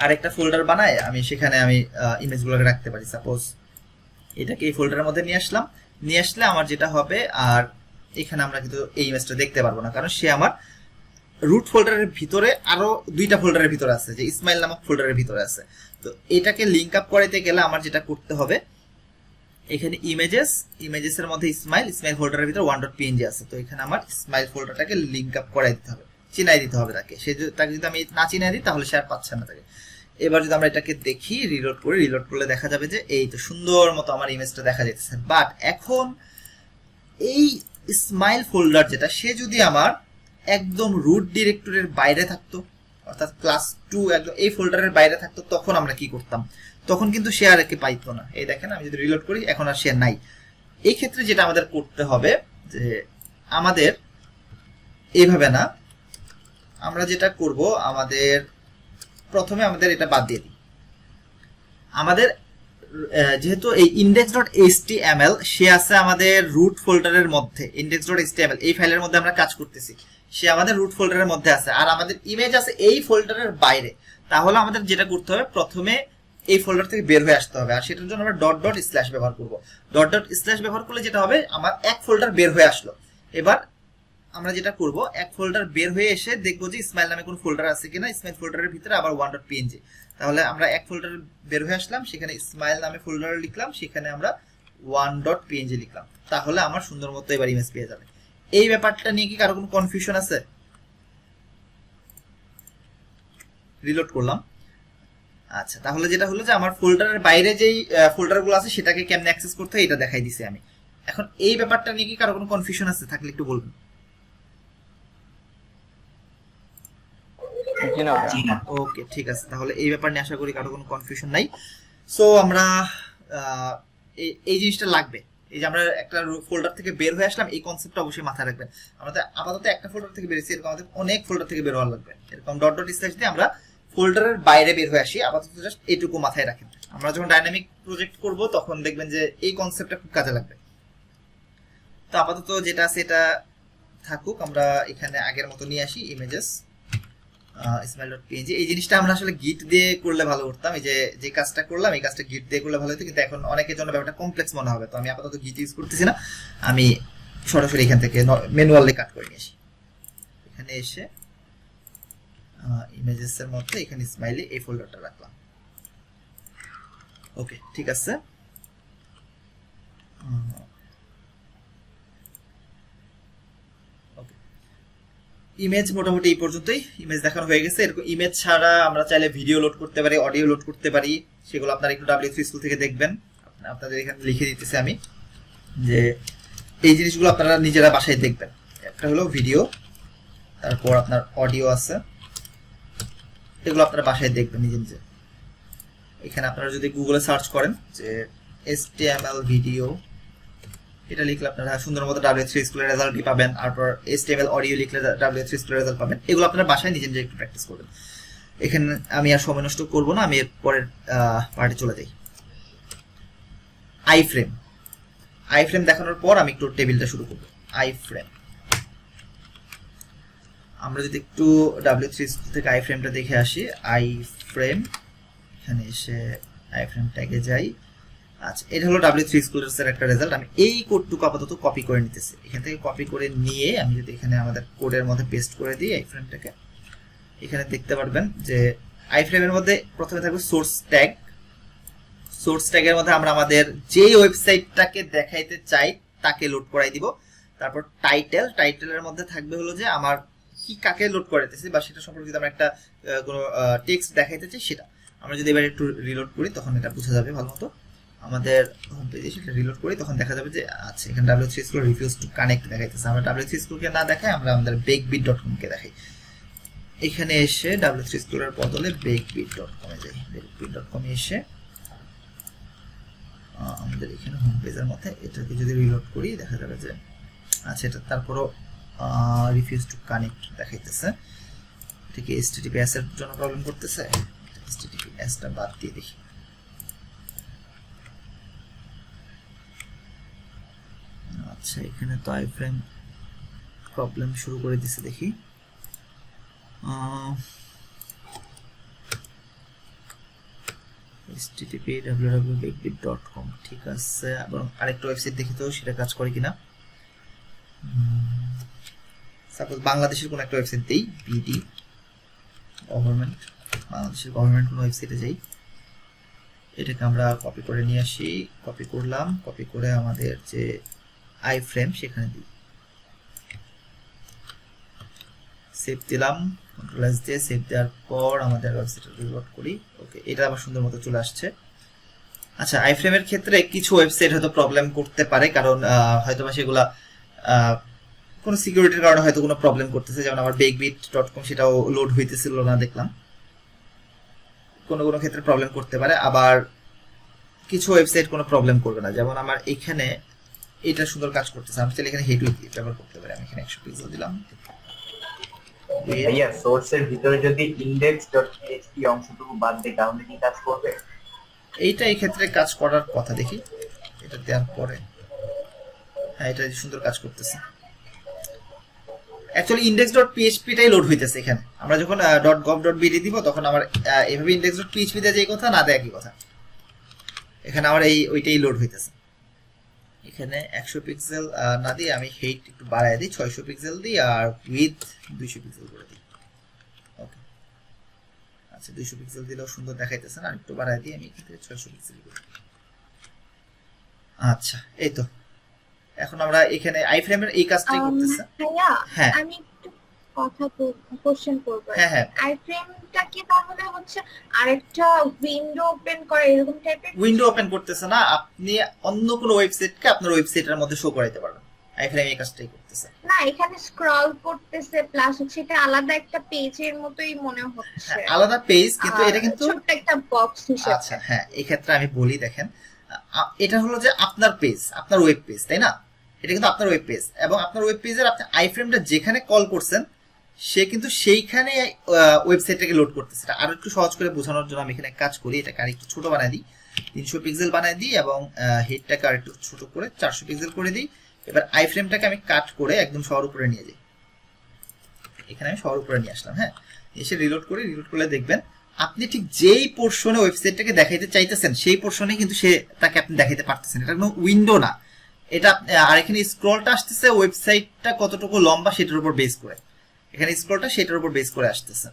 আরেকটা ফোল্ডার বানাই, আমি সেখানে আমি ইমেজগুলোকে রাখতে পারি। সাপোজ এটাকে এই ফোল্ডারের মধ্যে নিয়ে আসলাম, নিয়ে আসলে আমার যেটা হবে, আর এখানে আমরা কিন্তু এই ইমেজটা দেখতে পারবো না, কারণ সে আমার রুট ফোল্ডারের ভিতরে আরো 2টা ফোল্ডারের ভিতরে আছে, যে ইসমাইল নামক ফোল্ডারের ভিতরে আছে। তো এটাকে লিঙ্ক আপ করাইতে গেলে আমার যেটা করতে হবে, এখানে ইমেজেসের মধ্যে ইসমাইল ফোল্ডারের ভিতরে 1.png আছে, তো এখানে আমার ইসমাইল ফোল্ডারটাকে লিঙ্ক আপ করাই দিতে হবে, চিনাই দিতে হবে তাকে। তাকে যদি আমি না চিনাই দিই তাহলে সে আর পাচ্ছে না তাকে। এবার যদি আমরা এটাকে দেখি, রিলোড করি, রিলোড করলে দেখা যাবে যে এই তো সুন্দর মতো আমার ইমেজটা দেখা যাচ্ছে। বাট এখন এই ইসমাইল ফোল্ডার যেটা, সে যদি আমার একদম রুট ডিরেক্টরির বাইরে থাকতো, অর্থাৎ ক্লাস 2 একদম এই ফোল্ডারের বাইরে থাকতো, তখন আমরা কি করতাম? তখন কিন্তু সে আর একে পাইতো না। এই দেখেন আমি যদি রিলোড করি, এখন আর সে নাই। এই ক্ষেত্রে যেটা আমাদের করতে হবে, যে আমাদের এইভাবে না, আমরা যেটা করব, আমাদের প্রথমে আমাদের এটা বাদ দিয়ে দিই। আমাদের যেহেতু এই index.html সে আছে আমাদের রুট ফোল্ডারের মধ্যে, index.html এই ফাইলের মধ্যে আমরা কাজ করতেছি, সে আমাদের রুট ফোল্ডারের মধ্যে আছে, আর আমাদের ইমেজ আছে এই ফোল্ডারের বাইরে। তাহলে আমাদের যেটা করতে হবে, প্রথমে এই ফোল্ডার থেকে বের হয়ে আসতে হবে, আর সেটার জন্য আমরা // ব্যবহার করব। // ব্যবহার করলে যেটা হবে, আমার এক ফোল্ডার বের হয়ে আসলো। এবার আমরা যেটা করব, এক ফোল্ডার বের হয়ে এসে দেখবো যে ইসমাইল নামে কোন ফোল্ডার আছে কিনা। ইসমাইল ফোল্ডারের ভিতরে আবার 1.png, তাহলে আমরা এক ফোল্ডার বের হয়ে আসলাম, সেখানে ইসমাইল নামে ফোল্ডার লিখলাম, সেখানে আমরা 1.png লিখলাম, তাহলে আমার সুন্দর মতো এবার ইমেজ পেয়ে যাবে। এই ব্যাপারটা নিয়ে কি কারো কোনো কনফিউশন আছে? রিলোড করলাম। আচ্ছা, তাহলে যেটা হলো যে আমার ফোল্ডারের বাইরে যেই ফোল্ডারগুলো আছে সেটাকে কেমনে অ্যাক্সেস করতে হয় এটা দেখাই দিছি আমি। এখন এই ব্যাপারটা নিয়ে কি কারো কোনো কনফিউশন আছে? থাকলে একটু বলবেন। ওকে, ঠিক আছে, তাহলে এই ব্যাপার নিয়ে আশা করি কারো কোনো কনফিউশন নাই। সো আমরা এই জিনিসটা লাগবে। এই যে আমরা একটা ফোল্ডার থেকে বের হয়ে আসলাম, এই কনসেপ্টটা অবশ্যই মাথায় রাখবেন। আমাদের আপাতত একটা ফোল্ডার থেকে বেরিয়েছি, এরকম আমাদের অনেক ফোল্ডার থেকে বের হওয়া লাগবে। এরকম ডট ডট স্ল্যাশ দিয়ে আমরা ফোল্ডারের বাইরে বের হয়ে আসি। আপাতত জাস্ট এইটুকু মাথায় রাখেন। আমরা যখন ডাইনামিক প্রজেক্ট করব তখন দেখবেন যে এই কনসেপ্টটা খুব কাজে লাগবে। তো আপাতত যেটা আছে এটা থাকুক, আমরা এখানে আগের মতো নিয়ে আসি ইমেজেস smile.png। এই জিনিসটা আমরা আসলে গিট দিয়ে করলে ভালো করতাম। এই যে কাজটা করলাম, এই কাজটা গিট দিয়ে করলে ভালো হতো, কিন্তু এখন অনেকের জন্য ব্যাপারটা কমপ্লেক্স মনে হবে। তো আমি আপাতত গিট ইউজ করতেছি না, আমি সরাসরি এখান থেকে ম্যানুয়ালি কাট করে নিয়ে আসি। এখানে এসে ইমেজেস এর মধ্যে এখানে স্মাইলি এই ফোল্ডারটা রাখলাম। ওকে, ঠিক আছে। ইমেজ মোটামুটি এই পর্যন্তই, ইমেজ দেখানো হয়ে গেছে। এরকম ইমেজ ছাড়া আমরা চাইলে ভিডিও লোড করতে পারি, অডিও লোড করতে পারি। সেগুলো আপনারা একটু W3 স্কুল থেকে দেখবেন। আপনাদের এখানে লিখে দিতেছি আমি যে এই জিনিসগুলো আপনারা নিজেরা বাসায় দেখবেন। একটা হলো ভিডিও, তারপর আপনার অডিও আছে, এগুলো আপনারা বাসায় দেখবেন নিজে নিজে। এখানে আপনারা যদি গুগলে সার্চ করেন যে HTML ভিডিও, এটা লিখলে আপনারা সুন্দর মতো W3 স্কুলের রেজাল্টই পাবেন। তারপর HTML অডিও লিখলে W3 স্কুলের রেজাল্ট পাবেন। এগুলো আপনারা বাসায় নিজে নিজে একটু প্র্যাকটিস করবেন। এখানে আমি আর সময় নষ্ট করবো না, আমি এর পরের পার্টে চলে যাই। আই ফ্রেম দেখানোর পর আমি একটু টেবিলটা শুরু করবো। আই ফ্রেম, আমরা যদি একটু W3 স্কুল থেকে আই ফ্রেমটা দেখে আসি। আই ফ্রেম, এখানে এসে আই ফ্রেম ট্যাগে যাই। আচ্ছা, এটা হলো W3 স্কুলের একটা রেজাল্ট। আমি এই কোডটুকু আপাতত কপি করে নিতেছি। এখান থেকে কপি করে নিয়ে আমি যদি এখানে আমাদের কোডের মধ্যে পেস্ট করে দিই আই ফ্রেমটাকে, এখানে দেখতে পারবেন যে আই ফ্রেমের মধ্যে প্রথমে থাকবে সোর্স ট্যাগ। সোর্স ট্যাগের মধ্যে আমরা আমাদের যে ওয়েবসাইটটাকে দেখাইতে চাই তাকে লোড করাই দিব। তারপর টাইটেলের মধ্যে থাকবে হলো যে আমার কি কাকে লোড করাইতেছি বা সেটা সম্পর্কে যদি আমরা একটা কোনো টেক্সট দেখাইতে চাই সেটা। আমরা যদি এবার একটু রিলোড করি তখন এটা বোঝা যাবে ভালো মতো। আমাদের হোম পেজে সেটা রিলোড করি তখন দেখা যাবে যে আচ্ছা, এখানে W3 school refuse to connect দেখাইতেছে। আমরা W3 স্কুলকে না দেখাই, আমরা আমাদের bakebit.com কে দেখাই। এখানে এসে W3 স্কুলের বদলে bakebit.com এ যাই। bakebit.com এ এসে আমাদের এখানে হোম পেজের মধ্যে এটাকে যদি রিলোড করি দেখা যাবে যে আচ্ছা, এটা তারপরও রিফিউজ টু কানেক্ট দেখাইতেছে। ঠিক HTTPS এর জন্য প্রবলেম করতেছে। HTTPS টা বাদ দিয়ে দেখি। আচ্ছা, এখানে তো আই ফ্রেম প্রবলেম শুরু করে দিছে দেখি। http://www.bakebit.com, ঠিক আছে। এবং আরেকটা ওয়েবসাইট দেখি তো সেটা কাজ করে কিনা। সাপোজ বাংলাদেশের কোন একটা ওয়েবসাইট দেই, BD গভর্নমেন্ট, বাংলাদেশের গভর্নমেন্ট কোন ওয়েবসাইটে যাই। এটাকে আমরা কপি করে নিয়ে আসি। কপি করলাম, কপি করে আমাদের যে আই ফ্রেম সেখানে দিই, সেভ দিলাম। কন্ট্রোল এস দিয়ে সেভ দেওয়ার পর আমাদের ওয়েবসাইটটা রিলোড করি। ওকে, এটা আবার সুন্দর মতো চলে আসছে। আচ্ছা, আই ফ্রেমের ক্ষেত্রে কিছু ওয়েবসাইট হয়তো প্রবলেম করতে পারে, কারণ হয়তো বা সেগুলা কোনো সিকিউরিটির কারণে হয়তো কোনো প্রবলেম করতেছে। যেমন আমার bakebit.com সেটাও লোড হইতেছিল না দেখলাম। কোনো কোনো ক্ষেত্রে প্রবলেম করতে পারে, আবার কিছু ওয়েবসাইট কোনো প্রবলেম করবে না। যেমন আমার এখানে এটা সুন্দর কাজ করতেছে, আমি চাইলে এখানে হেড উইথ ব্যবহার করতে পারি। আমি এখানে 100 পিক্সেল দিলাম। ভাইয়া, সোর্সের ভিতরে যদি index.php অংশটুকু বাদ দেই তাহলে কি কাজ করবে? এইটা এই ক্ষেত্রে কাজ করার কথা। দেখি এটা দেওয়ার পরে, হ্যাঁ, এটা সুন্দর কাজ করতেছে। অ্যাকচুয়ালি index.php টাই লোড হইতেছে এখানে। আমরা যখন .gov.bd দিব তখন আমার এভাবে index.php দিয়ে যে কথা না দেয় একই কথা। এখানে আমার ওইটাই লোড হইতেছে। এখানে 100 পিক্সেল না দিয়ে আমি হাইট একটু বাড়ায় দিই, 600 পিক্সেল দিই, আর উইডথ 200 পিক্সেল করে দিই। ওকে, আচ্ছা, 200 পিক্সেল দিলেও সুন্দর দেখাইতেছে না, একটু বাড়ায় দিই আমি এখানে 600 পিক্সেল করি। আচ্ছা, এই তো এখন আমরা এখানে আই ফ্রেমের এই কাজটাই করতেছি। ভাইয়া, হ্যাঁ, আমি একটু কথা কোশ্চেন করব। হ্যাঁ হ্যাঁ, আই ফ্রেমটা কি তাহলে হচ্ছে আরেকটা উইন্ডো ওপেন করে এরকম টাইপের? উইন্ডো ওপেন করতেছে না, আপনি অন্য কোনো ওয়েবসাইটকে আপনার ওয়েবসাইটের মধ্যে শো করাইতে পারবেন। আই ফ্রেম এই কাজটাই করতেছে। না, এখানে স্ক্রল করতেছে প্লাস হচ্ছে এটা আলাদা একটা পেজের মতোই মনে হচ্ছে। হ্যাঁ, আলাদা পেজ, কিন্তু এটা কিন্তু ছোট একটা বক্স হিসেবে। আচ্ছা, হ্যাঁ, এই ক্ষেত্রে আমি বলি, দেখেন এটা হলো যে আপনার পেজ, আপনার ওয়েব পেজ, তাই না? এটা কিন্তু আপনার ওয়েব পেজ, এবং আপনার ওয়েব পেজের আপনি আইফ্রেমটা যেখানে কল করছেন সে কিন্তু সেইখানে ওয়েবসাইটটাকে লোড করতেছে। এটা আরো একটু সহজ করে বোঝানোর জন্য আমি এখানে কাজ করি, এটাকে আরেকটু ছোট বানাই দিই, 300 পিক্সেল বানাই দিই, এবং হেডটাকে আরেকটু ছোট করে 400 পিক্সেল করে দিই। এবার আইফ্রেমটাকে আমি কাট করে একদম সবার উপরে নিয়ে যাই, এখানে আমি সবার উপরে নিয়ে আসলাম। হ্যাঁ, এসে রিলোড করে, রিলোড করলে দেখবেন আপনি ঠিক যেই পোর্শনে ওয়েবসাইটটাকে দেখাইতে চাইতেছেন সেই পোর্শনে কিন্তু সে তাকে আপনি দেখাইতে পারতেছেন। এটা কোনো উইন্ডো না, এটা আর এখানে স্ক্রলটা আসতেছে ওয়েবসাইটটা কতটুকু লম্বা সেটার উপর বেস করে, এখানে স্ক্রলটা সেটার উপর বেস করে আসতেছে,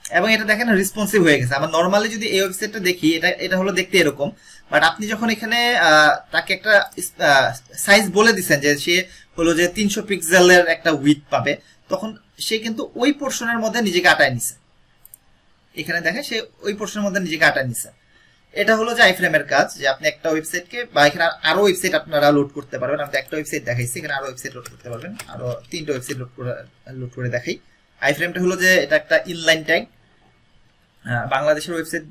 এবং এটা দেখেন রেসপন্সিভ হয়ে গেছে। আমরা নর্মালি যদি এই ওয়েবসাইটটা দেখি, এটা হলো দেখতে এরকম, বাট আপনি যখন এখানে তাকে একটা সাইজ বলে দিচ্ছেন যে সে হলো যে 300 পিক্সেলের একটা উইডথ পাবে, তখন সে কিন্তু ওই পোর্শনের মধ্যে নিজেকে আটায় নিছে। এখানে দেখেন সে ওই পোর্শনের মধ্যে নিজেকে আটায় নিছে। এটা হলো যে আইফ্রেমের কাজ, যে আপনি একটা ওয়েবসাইটকে, বা এখানে আরো ওয়েবসাইট আপনারা লোড করতে পারবেন। আমি একটা ওয়েবসাইট দেখাইছি, এখানে আরো ওয়েবসাইট লোড করতে পারবেন, আরো 3টা ওয়েবসাইট লোড করে দেখাই। আইফ্রেমটা হলো যে এটা একটা ইনলাইন ট্যাগ। বাংলাদেশের ওয়েবসাইট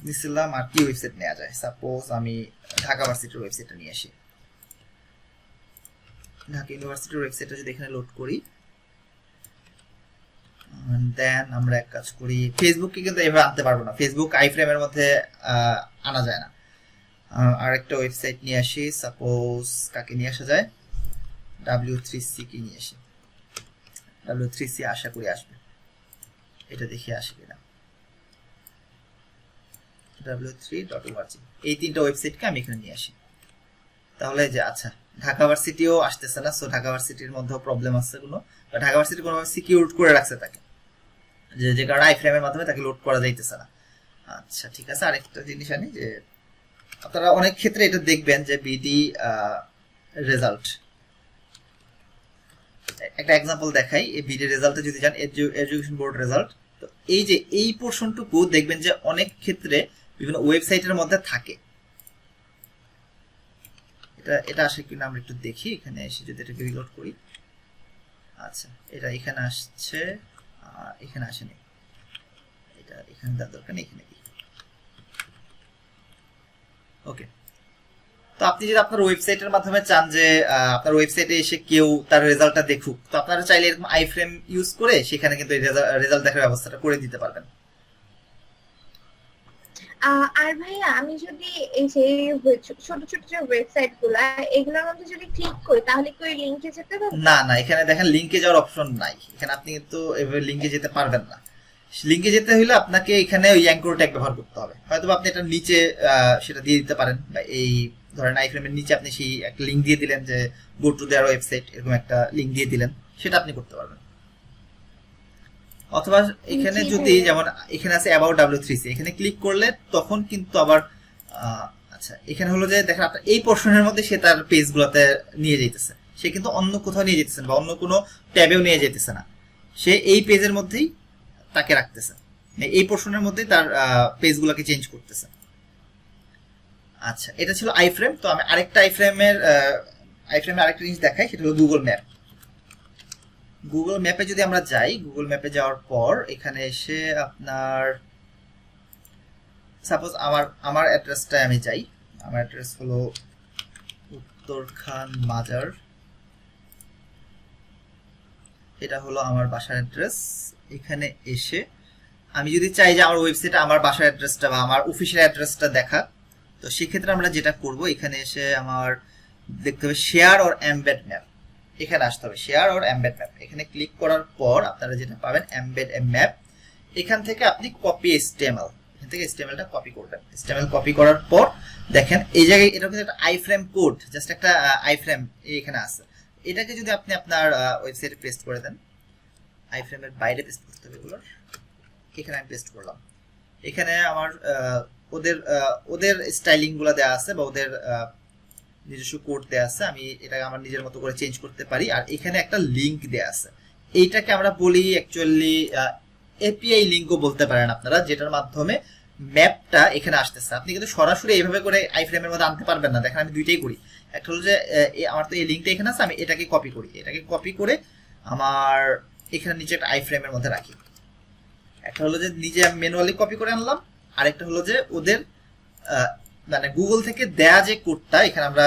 নিছিলাম, আর কি ওয়েবসাইট নেওয়া যায়? সাপোজ আমি ঢাকা ভার্সিটির ওয়েবসাইটটা নিয়ে আসি। ঢাকা ইউনিভার্সিটির ওয়েবসাইটটা যদি এখানে লোড করি, দেন আমরা এক কাজ করি, ফেসবুককে কিন্তু এভাবে আনতে পারবো না, ফেসবুক আইফ্রেমের মধ্যে আনা যায় না। আরেকটা ওয়েবসাইট নিয়ে আসি, সাপোজ কাকে নিয়ে আসা যায়? W3C কে নিয়ে আসি। W3C আশা করি আসবে, এটা দেখি আসে কিনা। w3.org, এই 3টা ওয়েবসাইটকে আমি এখানে নিয়ে আসি। তাহলে যে আচ্ছা, ঢাকা ভার্সিটিও আসতেছে না, সো ঢাকা ভার্সিটির মধ্যেও প্রবলেম আছে কোনো, বা ঢাকা ভার্সিটি কোনোভাবে সিকিউর করে রাখছে তাকে, যে কারণে আইফ্রেমের মাধ্যমে তাকে লোড করা যাইতেছে না। আচ্ছা ঠিক আছে, আরেকটা জিনিস আনি, যে আপনারা অনেক ক্ষেত্রে এটা দেখবেন যে বিডি রেজাল্ট, একটা এক্সাম্পল দেখাই। এই বিডি রেজাল্টে যদি যান, এডুকেশন বোর্ড রেজাল্ট, তো এই যে এই পোর্শনটুকু দেখবেন যে অনেক ক্ষেত্রে বিভিন্ন ওয়েবসাইটের মধ্যে থাকে। এটা আসে কিনা আমরা একটু দেখি, এখানে এসে যদি এটাকে রিলোড করি। আচ্ছা, এটা এখানে আসছে, এখানে আসেনি, এটা এখানে দেওয়ার দরকার নেই, এখানে দিই। ওকে, তো আপনি যদি আপনার ওয়েবসাইটের মাধ্যমে চান যে আপনার ওয়েবসাইটে এসে কেউ তার রেজাল্টটা দেখুক, তো আপনারা চাইলে এরকম আইফ্রেম ইউজ করে সেখানে কিন্তু রেজাল্ট দেখার ব্যবস্থাটা করে দিতে পারবেন। আর ভাইয়া, আমি যদি এই যে ছোট ছোট যে ওয়েবসাইট গুলা, এগুলোর মধ্যে যদি ক্লিক করি তাহলে কি ওই লিংকে যেতে পারবো? না না, এখানে দেখেন লিংকে যাওয়ার অপশন নাই, এখানে আপনি কিন্তু এভাবে লিংকে যেতে পারবেন না। লিংকে যেতে হলে আপনাকে এখানে ওই অ্যাঙ্কর ট্যাগ ব্যবহার করতে হবে, হয়তো আপনি এটা নিচে সেটা দিয়ে দিতে পারেন, বা এই ধরেন আইফ্রেমের নিচে আপনি সেই একটা লিংক দিয়ে দিলেন যে গো টু দেয়ার ওয়েবসাইট, এরকম একটা লিংক দিয়ে দিলেন, সেটা আপনি করতে পারবেন। অথবা এখানে যদি যেমন এখানে আছে অ্যাবাউট W3C, এখানে ক্লিক করলে তখন কিন্তু আবার আচ্ছা, এখানে হলো যে দেখেন আপনার এই পোর্শনের মধ্যে সে তার পেজগুলোতে নিয়ে যেতেছে, সে কিন্তু অন্য কোথাও নিয়ে যেতেছে না, বা অন্য কোনো ট্যাবেও নিয়ে যেতেছে না, সে এই পেজের মধ্যেই তাকে রাখতেছে, এই পোর্শনের মধ্যেই তার পেজগুলোকে চেঞ্জ করতেছে। আচ্ছা, এটা ছিল আইফ্রেম। তো আমি আরেকটা আইফ্রেমের আরেকটা জিনিস দেখাই, সেটা হলো গুগল ম্যাপ। গুগল ম্যাপে যদি আমরা যাই, গুগল ম্যাপে যাওয়ার পর এখানে এসে আপনার সাপোজ আমার অ্যাড্রেসটায় আমি যাই, আমার অ্যাড্রেস হলো উত্তরখান মাজার, এটা হলো আমার বাসার অ্যাড্রেস। এখানে এসে আমি যদি চাই যে আমার ওয়েবসাইটে আমার বাসার অ্যাড্রেসটা বা আমার অফিসিয়াল অ্যাড্রেসটা দেখা, তো সেক্ষেত্রে আমরা যেটা করব, এখানে এসে আমার দেখতে হবে শেয়ার অর এমবেড ম্যাপ, এখানে আসতে হবে শেয়ার অর এমবেড ম্যাপ। এখানে ক্লিক করার পর আপনারা যেটা পাবেন এমবেড এ ম্যাপ, এখান থেকে আপনি কপি HTML, এখান থেকে HTML-টা কপি করবেন। HTML কপি করার পর দেখেন এই জায়গায় এটা কিন্তু একটা আইফ্রেম কোড, জাস্ট একটা আইফ্রেম এখানে আছে, এটাকে যদি আপনি আপনার ওয়েবসাইটে পেস্ট করে দেন, আইফ্রেমের বাইরে পেস্ট করতে হবে এগুলোর, এখানে আমি পেস্ট করলাম। এখানে আমার ওদের স্টাইলিং গুলা দেওয়া আছে, বা ওদের নিজস্ব কোড দেওয়া আছে, আমি এটা আমার নিজের মতো করে চেঞ্জ করতে পারি। আর এখানে একটা লিংক দেওয়া আছে, এইটাকে আমরা বলি অ্যাকচুয়ালি এপিআই লিংকও বলতে পারেন আপনারা, যেটার মাধ্যমে ম্যাপটা এখানে আসতেছে। আপনি কিন্তু সরাসরি এইভাবে করে আইফ্রেমের মধ্যে আনতে পারবেন না। দেখেন আমি দুইটাই করি, একটা হলো যে আমার তো এই লিংকটা এখানে আছে, আমি এটাকে কপি করি, এটাকে কপি করে আমার এখানে নিচে একটা আইফ্রেমের মধ্যে রাখি। একটা হলো যে নিজে আমি ম্যানুয়ালি কপি করে আনলাম, আরেকটা হলো যে ওদের মানে গুগল থেকে দেয়া যে কোডটা এখানে আমরা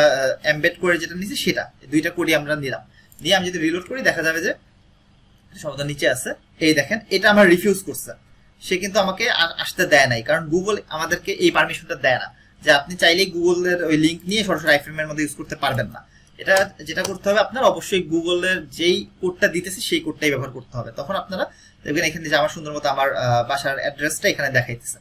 এমবেড করে যেটা নিয়েছি সেটা, দুইটা কোডই আমরা নিলাম। নিয়ে আমি যদি রিলোড করি দেখা যাবে যে শব্দ নিচে আছে, এই দেখেন এটা আমার রিফিউজ করছে, সে কিন্তু আমাকে আসতে দেয় নাই, কারণ গুগল আমাদেরকে এই পারমিশনটা দেয় না যে আপনি চাইলেই গুগলের ওই লিঙ্ক নিয়ে সরাসরি আইফ্রেমের মধ্যে ইউজ করতে পারবেন না। এটা যেটা করতে হবে আপনার অবশ্যই গুগলের যেই কোডটা দিতেছে সেই কোডটাই ব্যবহার করতে হবে। তখন আপনারা দেখবেন এখানে যে আমার সুন্দর মতো আমার বাসার অ্যাড্রেসটা এখানে দেখাইতেছে।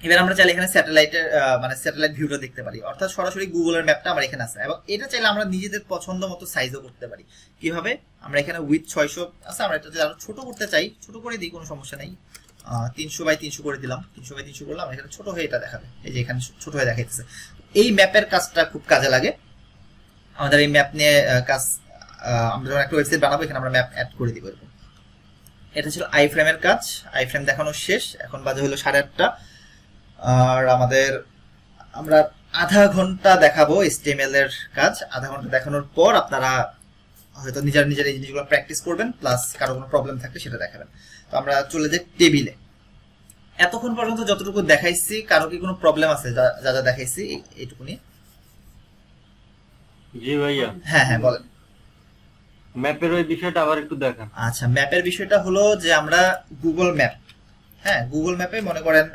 এবার আমরা চাইলে এখানে স্যাটেলাইটের মানে স্যাটেলাইট ভিউটা দেখতে পারি, অর্থাৎ সরাসরি গুগলের ম্যাপটা আমার এখানে আছে। এবং এটা চাইলে আমরা নিজেদের পছন্দ মতো সাইজও করতে পারি। কিভাবে? আমরা এখানে উইথ 600 আছে, আমরা এটা যদি আরো ছোট করতে চাই ছোট করে দিই, কোনো সমস্যা নেই। 300x300 করে দিলাম, 300x300 করলাম, এখানে ছোট হয়ে এটা দেখাবে, এই যে এখানে ছোট হয়ে দেখাইতেছে। এই ম্যাপের কাজটা খুব কাজে লাগে আমাদের। এই ম্যাপ নিয়ে কাজ আমরা যখন একটা ওয়েবসাইট বানাবো এখানে আমরা ম্যাপ অ্যাড করে দিব এরকম। এটা ছিল আইফ্রেমের কাজ, আইফ্রেম দেখানো শেষ। এখন বাজে হলো 8:30, আর আমাদের আমরা আধা ঘন্টা দেখাবো HTML এর কাজ। আধা ঘন্টা দেখানোর পর আপনারা হয়তো নিজের নিজের এই জিনিসগুলো প্র্যাকটিস করবেন, প্লাস কারো কোনো প্রবলেম থাকলে সেটা দেখাবেন। তো আমরা চলে যাই টেবিলে। এতক্ষণ পর্যন্ত যতটুকু দেখাইছি কারো কি কোনো প্রবলেম আছে? যা যা দেখাইছি এইটুকুনি। জি ভাইয়া, হ্যাঁ হ্যাঁ বলেন। ম্যাপের ওই বিষয়টা আবার একটু দেখান। আচ্ছা, ম্যাপের বিষয়টা হলো যে আমরা গুগল ম্যাপ, হ্যাঁ গুগল ম্যাপে মনে করেন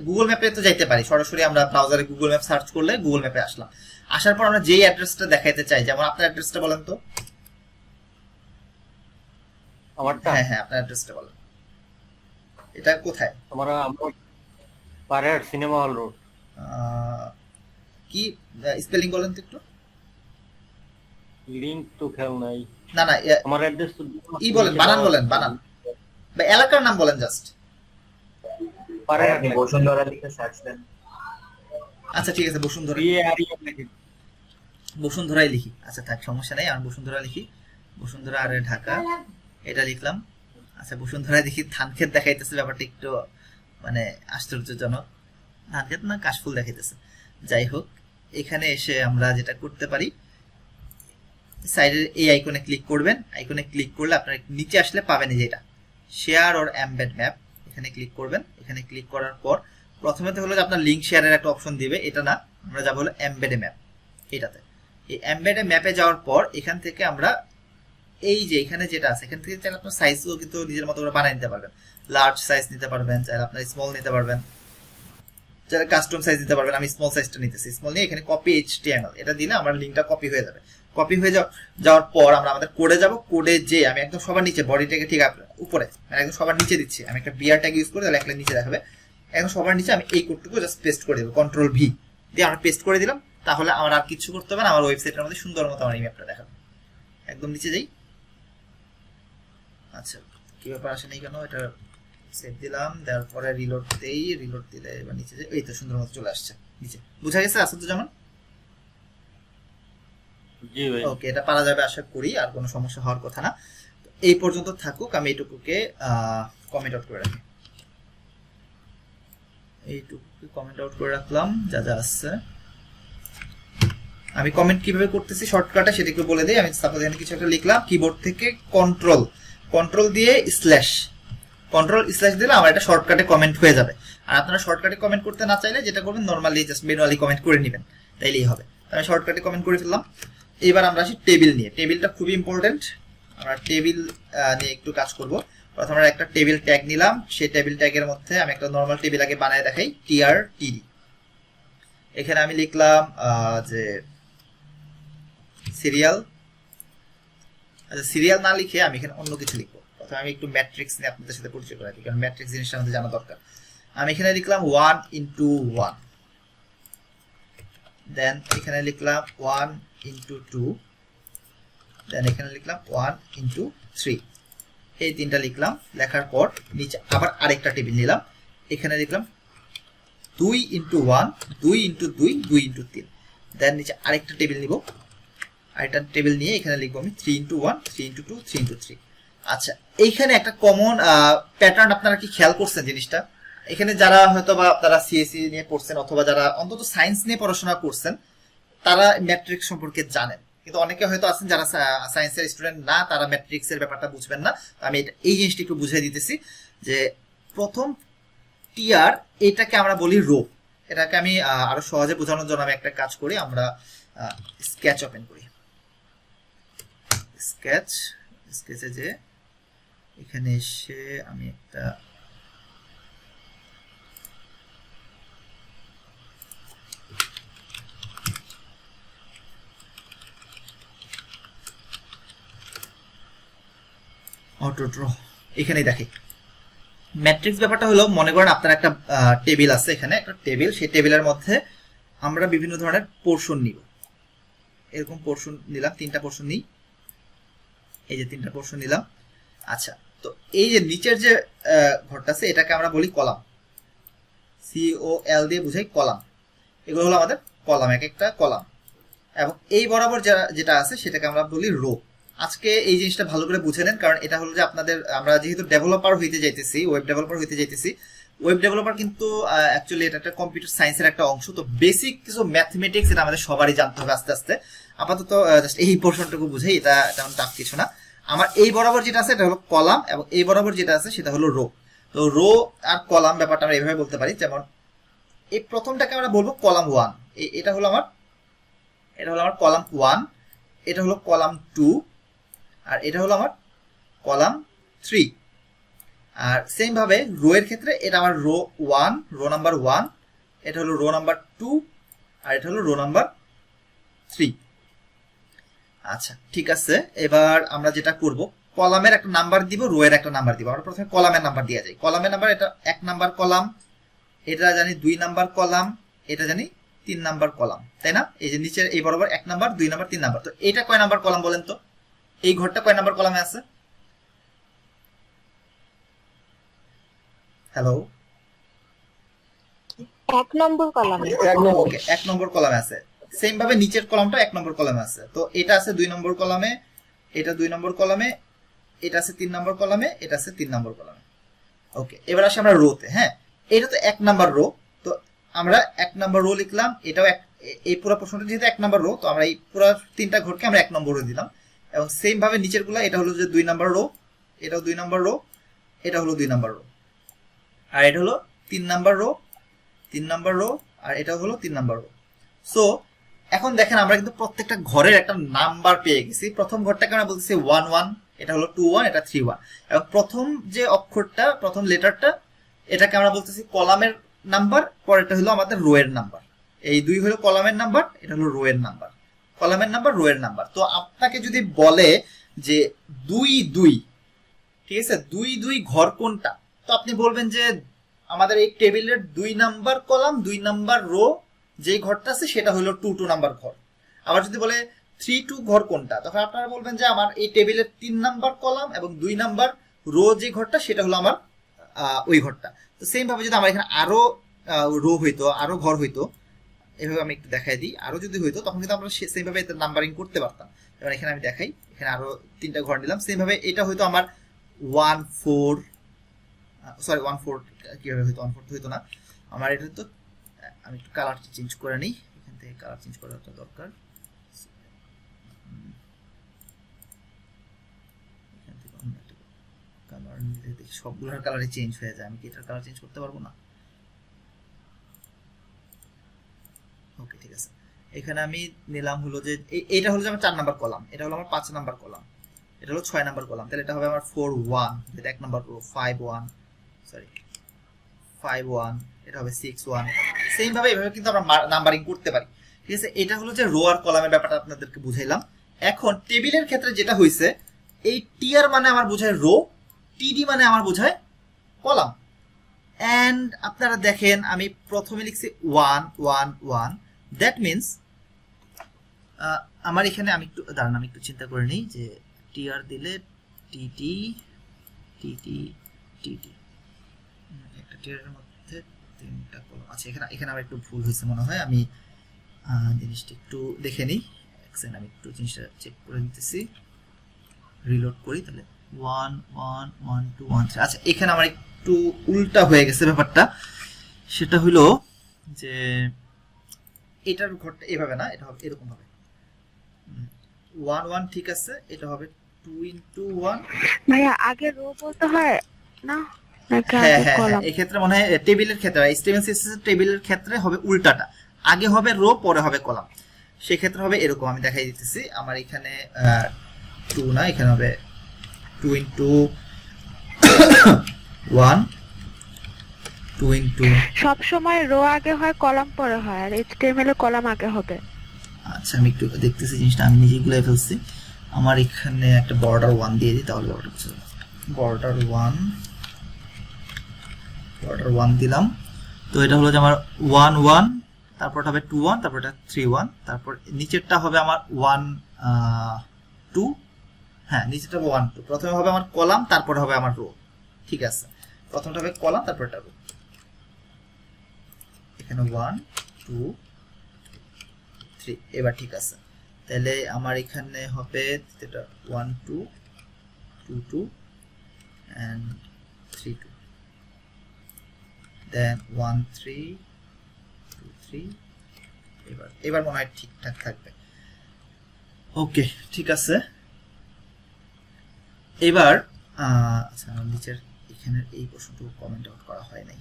গুগল ম্যাপে তো যাইতে পারি সরাসরি। আমরা ব্রাউজারে গুগল ম্যাপ সার্চ করলে গুগল ম্যাপে আসলাম। আসার পর আমরা যেই অ্যাড্রেসটা দেখাইতে চাই, যেমন আপনার অ্যাড্রেসটা বলেন তো। আমারটা? হ্যাঁ হ্যাঁ আপনার অ্যাড্রেসটা বলেন। এটা কোথায়? আমার পাড়ার সিনেমা হল রোড। কি স্পেলিং বলেন তো একটু। লিংক তো খেয়াল নাই। না না আমার অ্যাড্রেস তো ই বলেন, বানান বলেন, বানান বা এলাকার নাম বলেন জাস্ট। পাড়ার আপনি বসুন্ধরা লিখে সার্চ দেন। আচ্ছা ঠিক আছে, বসুন্ধরা, বসুন্ধরাই লিখি। আচ্ছা থাক, সমস্যা নেই, আমি বসুন্ধরা লিখি। বসুন্ধরা আর ঢাকা এটা লিখলাম। আচ্ছা বসুন্ধরা দেখি ধানক্ষেত দেখাইতেছে, ব্যাপারটা একটু মানে আশ্চর্যজনক। ধানক্ষেত না কাশফুল দেখাইতেছে। যাই হোক, এখানে এসে আমরা যেটা করতে পারি, সাইডের এই আইকনে ক্লিক করবেন। আইকনে ক্লিক করলে আপনার নিচে আসলে পাবেন এই যেটা শেয়ার অর এমবেড ম্যাপ, এখানে ক্লিক করবেন। এখানে ক্লিক করার পর প্রথমে তো হলো যে আপনার লিঙ্ক শেয়ারের একটা অপশন দিবে, এটা না, আমরা যাবো হলো এমবেডে ম্যাপ, এটাতে। এই এমবেডে ম্যাপে যাওয়ার পর এখান থেকে আমরা এই যে এখানে যেটা আছে এখান থেকে চাইলে আপনার সাইজও কিন্তু নিজের মতো করে বানিয়ে নিতে পারবেন। লার্জ সাইজ নিতে পারবেন, চাইলে আপনার স্মল নিতে পারবেন, চাইলে কাস্টম সাইজ নিতে পারবেন। আমি স্মল সাইজটা নিতেছি। স্মল নিয়ে এখানে কপি HTML এটা দিলে আমার লিঙ্কটা কপি হয়ে যাবে। কপি হয়ে যাওয়ার পর আমরা আমাদের কোডে যাব। কোডে যে আমি একদম সবার নিচে, বডিটাকে ঠিক উপরে মানে একদম সবার নিচে দিচ্ছি। আমি একটা বিআর ট্যাগ ইউজ করে তাহলে একটা নিচে দেখাবে। একদম সবার নিচে আমি এই কোডটুকু জাস্ট পেস্ট করে দেবো, Ctrl+V দিয়ে আমরা পেস্ট করে দিলাম। তাহলে আমার আর কিছু করতে হবে না, আমার ওয়েবসাইটের মধ্যে সুন্দর মতো আমার এই ম্যাপটা দেখাবে। একদম নিচে যাই। আচ্ছা কি ব্যাপার আসে নেই কেন, এটা সেভ দিলাম, দেওয়ার পরে রিলোড দেই। রিলোড দিলে এবার নিচে যাই, এই তো সুন্দর মতো চলে আসছে নিচে। বুঝা গেছে আসাদুজ্জামান? জি ভাই। ওকে, এটা পারা যাবে আশা করি, আর কোনো সমস্যা হওয়ার কথা না। এই পর্যন্ত থাকুক, আমি এইটুকুকে কমেন্ট আউট করে রাখি। এইটুকুকে কমেন্ট আউট করে রাখলাম যা যা আছে। আমি কমেন্ট কিভাবে করতেছি শর্টকাটে সেটা একটু বলে দিই। আমি সাপোজ এখানে কিছু একটা লিখলাম, কিবোর্ড থেকে কন্ট্রোল দিয়ে স্ল্যাশ দিলে আমার এটা শর্টকাটে কমেন্ট হয়ে যাবে। আর আপনারা শর্টকাটে কমেন্ট করতে না চাইলে যেটা করবেন, নর্মালি জাস্ট ম্যানুয়ালি কমেন্ট করে নেবেন, তাইলেই হবে। আমি শর্টকাটে কমেন্ট করে ফেললাম। এবার আমরা আসি টেবিল নিয়ে। টেবিলটা খুবই ইম্পর্টেন্ট, আমরা টেবিল নিয়ে একটু কাজ করব। প্রথমে আমরা একটা টেবিল ট্যাগ নিলাম। সেই টেবিল ট্যাগের মধ্যে আমি একটা নর্মাল টেবিল আগে বানায় দেখাই, TRTD। এখানে আমি লিখলাম যে সিরিয়াল। আচ্ছা সিরিয়াল না লিখে আমি এখানে অন্য কিছু লিখবো। প্রথমে আমি একটু ম্যাট্রিক্স নিয়ে আপনাদের সাথে পরিচয় করাই দিই, কারণ ম্যাট্রিক্স জিনিসটা আমাদের জানা দরকার। আমি এখানে লিখলাম 1:1, দেন এখানে লিখলাম 1:2, দেন এখানে লিখলাম 1:3। এই তিনটা লিখলাম। লেখার পর নিচে আবার আরেকটা টেবিল নিলাম। এখানে লিখলাম 2:1, 2:2, 2:3। দেন নিচে আরেকটা টেবিল নিব। আরেকটা টেবিল নিয়ে এখানে লিখবো আমি 3:1, 3:2, 3:3। আচ্ছা, এইখানে একটা কমন প্যাটার্ন আপনারা কি খেয়াল করছেন জিনিসটা? এখানে যারা হয়তো বা আপনারা সিএসসি নিয়ে পড়ছেন অথবা যারা অন্তত সায়েন্স নিয়ে পড়াশোনা করছেন তারা ম্যাট্রিক্স সম্পর্কে জানেন, কিন্তু অনেকে হয়তো আছেন যারা সায়েন্সের স্টুডেন্ট না, তারা ম্যাট্রিক্সের ব্যাপারটা বুঝবেন না। আমি এই জিনিসটা একটু বুঝিয়ে দিতেছি যে প্রথম টিআর এটাকে আমরা বলি রো, এটাকে আমি আরো সহজে বোঝানোর জন্য আমি একটা কাজ করি, আমরা স্কেচ ওপেন করি। স্কেচে যে এখানে এসে আমি একটা অটো ড্র এখানে দেখি। ম্যাট্রিক্স ব্যাপারটা হলো, মনে করেন আপনার একটা টেবিল আছে, এখানে একটা টেবিল, সেই টেবিলের মধ্যে আমরা বিভিন্ন ধরনের পোর্শন নিব। এরকম পোর্শন নিলাম, 3টা পোর্শন নিই, এই যে 3টা পোর্শন নিলাম। আচ্ছা, তো এই যে নিচের যে ঘরটা আছে এটাকে আমরা বলি কলাম, COL দিয়ে বুঝাই কলাম। এগুলো হলো আমাদের কলাম, এক একটা কলাম। এবং এই বরাবর যেটা আছে সেটাকে আমরা বলি রো। আজকে এই জিনিসটা ভালো করে বুঝে নেন, কারণ এটা হলো যে আপনাদের, আমরা যেহেতু ডেভেলপার হইতে যাইতেছি, ওয়েব ডেভেলপার হইতে যাইতেছি, ওয়েব ডেভেলপার কিন্তু অ্যাকচুয়ালি এটা একটা কম্পিউটার সায়েন্সের একটা অংশ। তো বেসিক কিছু ম্যাথমেটিক্স এটা আমাদের সবারই জানতে হবে আস্তে আস্তে। আপাতত জাস্ট এই পোর্শনটুকু বুঝাই, এটা তেমন টাফ কিছু না। আমার এই বরাবর যেটা আছে এটা হলো কলাম, এবং এই বরাবর যেটা আছে সেটা হলো রো। তো রো আর কলাম ব্যাপারটা আমরা এইভাবে বলতে পারি। যেমন এই প্রথমটাকে আমরা বলবো কলাম 1, এটা হলো আমার কলাম 1, এটা হলো কলাম 2, আর এটা হলো আমার কলাম 3। আর সেম ভাবে রো এর ক্ষেত্রে এটা আমার রো 1, রো নাম্বার 1, এটা হলো রো নাম্বার 2, আর এটা হলো রো নাম্বার 3। আচ্ছা, ঠিক আছে। এবার আমরা যেটা করব, কলামের একটা নাম্বার দিব, রো এর একটা নাম্বার দিব। আমরা প্রথমে কলামের নাম্বার দিয়ে যাই। কলামের নাম্বার, এটা 1 নাম্বার কলাম, এটা জানি 2 নাম্বার কলাম, এটা জানি 3 নাম্বার কলাম, তাই না? এই যে নিচের এই বরাবর 1 নাম্বার, 2 নাম্বার, 3 নাম্বার। তো এটা কয় নাম্বার কলাম বলেন তো? এই ঘরটা কয় নাম্বার কলামে আছে? হ্যালো, 1 নম্বর কলামে। ওকে, 1 নম্বর কলামে আছে। সেম ভাবে নিচের কলামটা 1 নম্বর কলামে আছে। তো এটা আছে 2 নম্বর কলামে, এটা 2 নম্বর কলামে, এটা আছে 3 নম্বর কলামে, এটা আছে 3 নম্বর কলামে। ওকে, এবার আসি আমরা রোতে। হ্যাঁ, এটা তো 1 নাম্বার রো, তো আমরা 1 নাম্বার রো লিখলাম। এটাও এই পুরো প্রশ্নটা যেহেতু 1 নাম্বার রো, তো আমরা এই পুরো 3টা ঘরকে আমরা 1 নম্বর রো দিলাম। এবং সেম ভাবে নিচের গুলা, এটা হলো যে 2 নাম্বার রো, এটাও 2 নাম্বার রো, এটা হলো 2 নাম্বার রো, আর এটা হলো 3 নাম্বার রো, 3 নাম্বার রো, আর এটা হলো 3 নাম্বার রো। সো এখন দেখেন আমরা কিন্তু প্রত্যেকটা ঘরের একটা নাম্বার পেয়ে গেছি। প্রথম ঘরটাকে আমরা বলতেছি 1 1, এটা হলো 2 1, এটা 3 1। এবং প্রথম যে অক্ষরটা, প্রথম লেটারটা, এটাকে আমরা বলতেছি কলামের নাম্বার, পরেরটা হলো আমাদের রো এর নাম্বার। এই 2 হলো কলামের নাম্বার, এটা হলো রো এর নাম্বার। কলামের নাম্বার, রো এর নাম্বার। তো আপনাকে যদি বলে যে 2 2, ঠিক আছে, 2 2 ঘর কোনটা, তো আপনি বলবেন যে আমাদের এই টেবিলের 2 নাম্বার কলাম, 2 নাম্বার রো যে ঘরটা আছে সেটা হলো 2 2 নাম্বার ঘর। আবার যদি বলে 3 2 ঘর কোনটা, তখন আপনারা বলবেন যে আমার এই টেবিলের 3 নাম্বার কলাম এবং 2 নাম্বার রো যে ঘরটা সেটা হলো আমার ওই ঘরটা। তো সেম ভাবে যদি আমার এখানে আরো রো হইতো, আরো ঘর হইতো, এভাবে আমি একটু দেখাই দিই, আরো যদি হইতো তখন কিন্তু আমরা সেম ভাবে নাম্বারিং করতে পারতাম। যেমন এখানে আমি দেখাই, এখানে আরো 3টা ঘর নিলাম। সেম ভাবে এটা হয়তো আমার 1 4, সরি 1 4 কিভাবে হইতো, 1 4 হইতো না আমার। এটা তো আমি একটু কালারটা চেঞ্জ করে নিই, এখান থেকে কালার চেঞ্জ করাটা দরকার। এখান থেকে অন্য একটা কালার নিলে দেখি সবগুলোর কালারই চেঞ্জ হয়ে যায়। আমি কি এটার কালার চেঞ্জ করতে পারবো না? ওকে, ঠিক আছে। এখানে আমি নিলাম হলো যে এইটা হলো যে আমার 4 নাম্বার কলাম, এটা হলো আমার 5 নাম্বার কলাম, এটা হলো 6 নাম্বার কলাম। তাহলে এটা হবে আমার 4 1, যেটা 1 নাম্বার রো, 5 1, সরি 5 1, এটা হবে 6 1। সেম ভাবে এভাবে কিন্তু আমরা নাম্বারিং করতে পারি, ঠিক আছে। এটা হলো যে রো আর কলামের ব্যাপারটা আপনাদেরকে বুঝাইলাম। এখন টেবিলের ক্ষেত্রে যেটা হইছে, এই টিআর মানে আমার বোঝায় রো, টিডি মানে আমার বোঝায় কলাম। এন্ড আপনারা দেখেন আমি প্রথমে লিখছি 1 1 1, দ্যাট মিনস আমার এখানে আমি একটু দাঁড়ান, আমি একটু চিন্তা করে নিই যে টিআর দিলে টিটি টিটি টিটি, একটা টিআরের মধ্যে 3টা কলাম আছে। এখানে আমার একটু ভুল হয়েছে মনে হয়, আমি জিনিসটা একটু দেখে নিই। এক সেকেন্ড, আমি একটু জিনিসটা চেক করে নিতেছি, রিলোড করি। তাহলে 1 1 1 2 1 3। আচ্ছা, এখানে আমার একটু উল্টা হয়ে গেছে ব্যাপারটা। সেটা হলো যে এটার ঘরটা এভাবে না, এটা হবে এরকম হবে 1 1, ঠিক আছে। এটা হবে 2 into 1। ভাইয়া আগে রো বলতে হয় না? নাকি হ্যাঁ আগে হ্যাঁ কলাম? এই ক্ষেত্রে মনে হয় টেবিলের ক্ষেত্রে HTML CSS এর টেবিলের ক্ষেত্রে হবে উল্টাটা, আগে হবে রো পরে হবে কলাম। সেক্ষেত্রে হবে এরকম, আমি দেখাই দিতেছি। আমার এখানে 2 না, এখানে হবে 2 into 1 2 into সব সময় রো আগে হয় কলাম পরে হয়, আর এইচটিএমএল এ কলাম আগে হবে। আচ্ছা আমি একটু দেখতেছি জিনিসটা, আমি নিজেই গুলাই ফেলছি। আমার এখানে একটা বর্ডার 1 দিয়ে দিই, তাহলে ব্যাপারটা বুঝতে পারবে। বর্ডার 1 দিলাম। তো এটা হলো যে আমার 1 1, তারপর হবে 2 1, তারপর এটা 3 1, তারপর নিচেরটা হবে আমার 1 2, হ্যাঁ নিচেরটা হবে 1 2। প্রথমে হবে আমার কলাম, তারপর হবে আমার রো। ঠিক আছে, প্রথমটা হবে কলাম, তারপর এটা রো। এখানে 1 2 3, এবার ঠিক আছে। তাহলে আমার এখানে হবে এটা 1 2 2 2 and 3 2, then 1 3 2 3। এবার মনে হয় ঠিকঠাক থাকবে। ওকে ঠিক আছে। এবার আচ্ছা আমার নিচের এখানে এই প্রশ্নটুকু কমেন্ট আউট করা হয় নাই।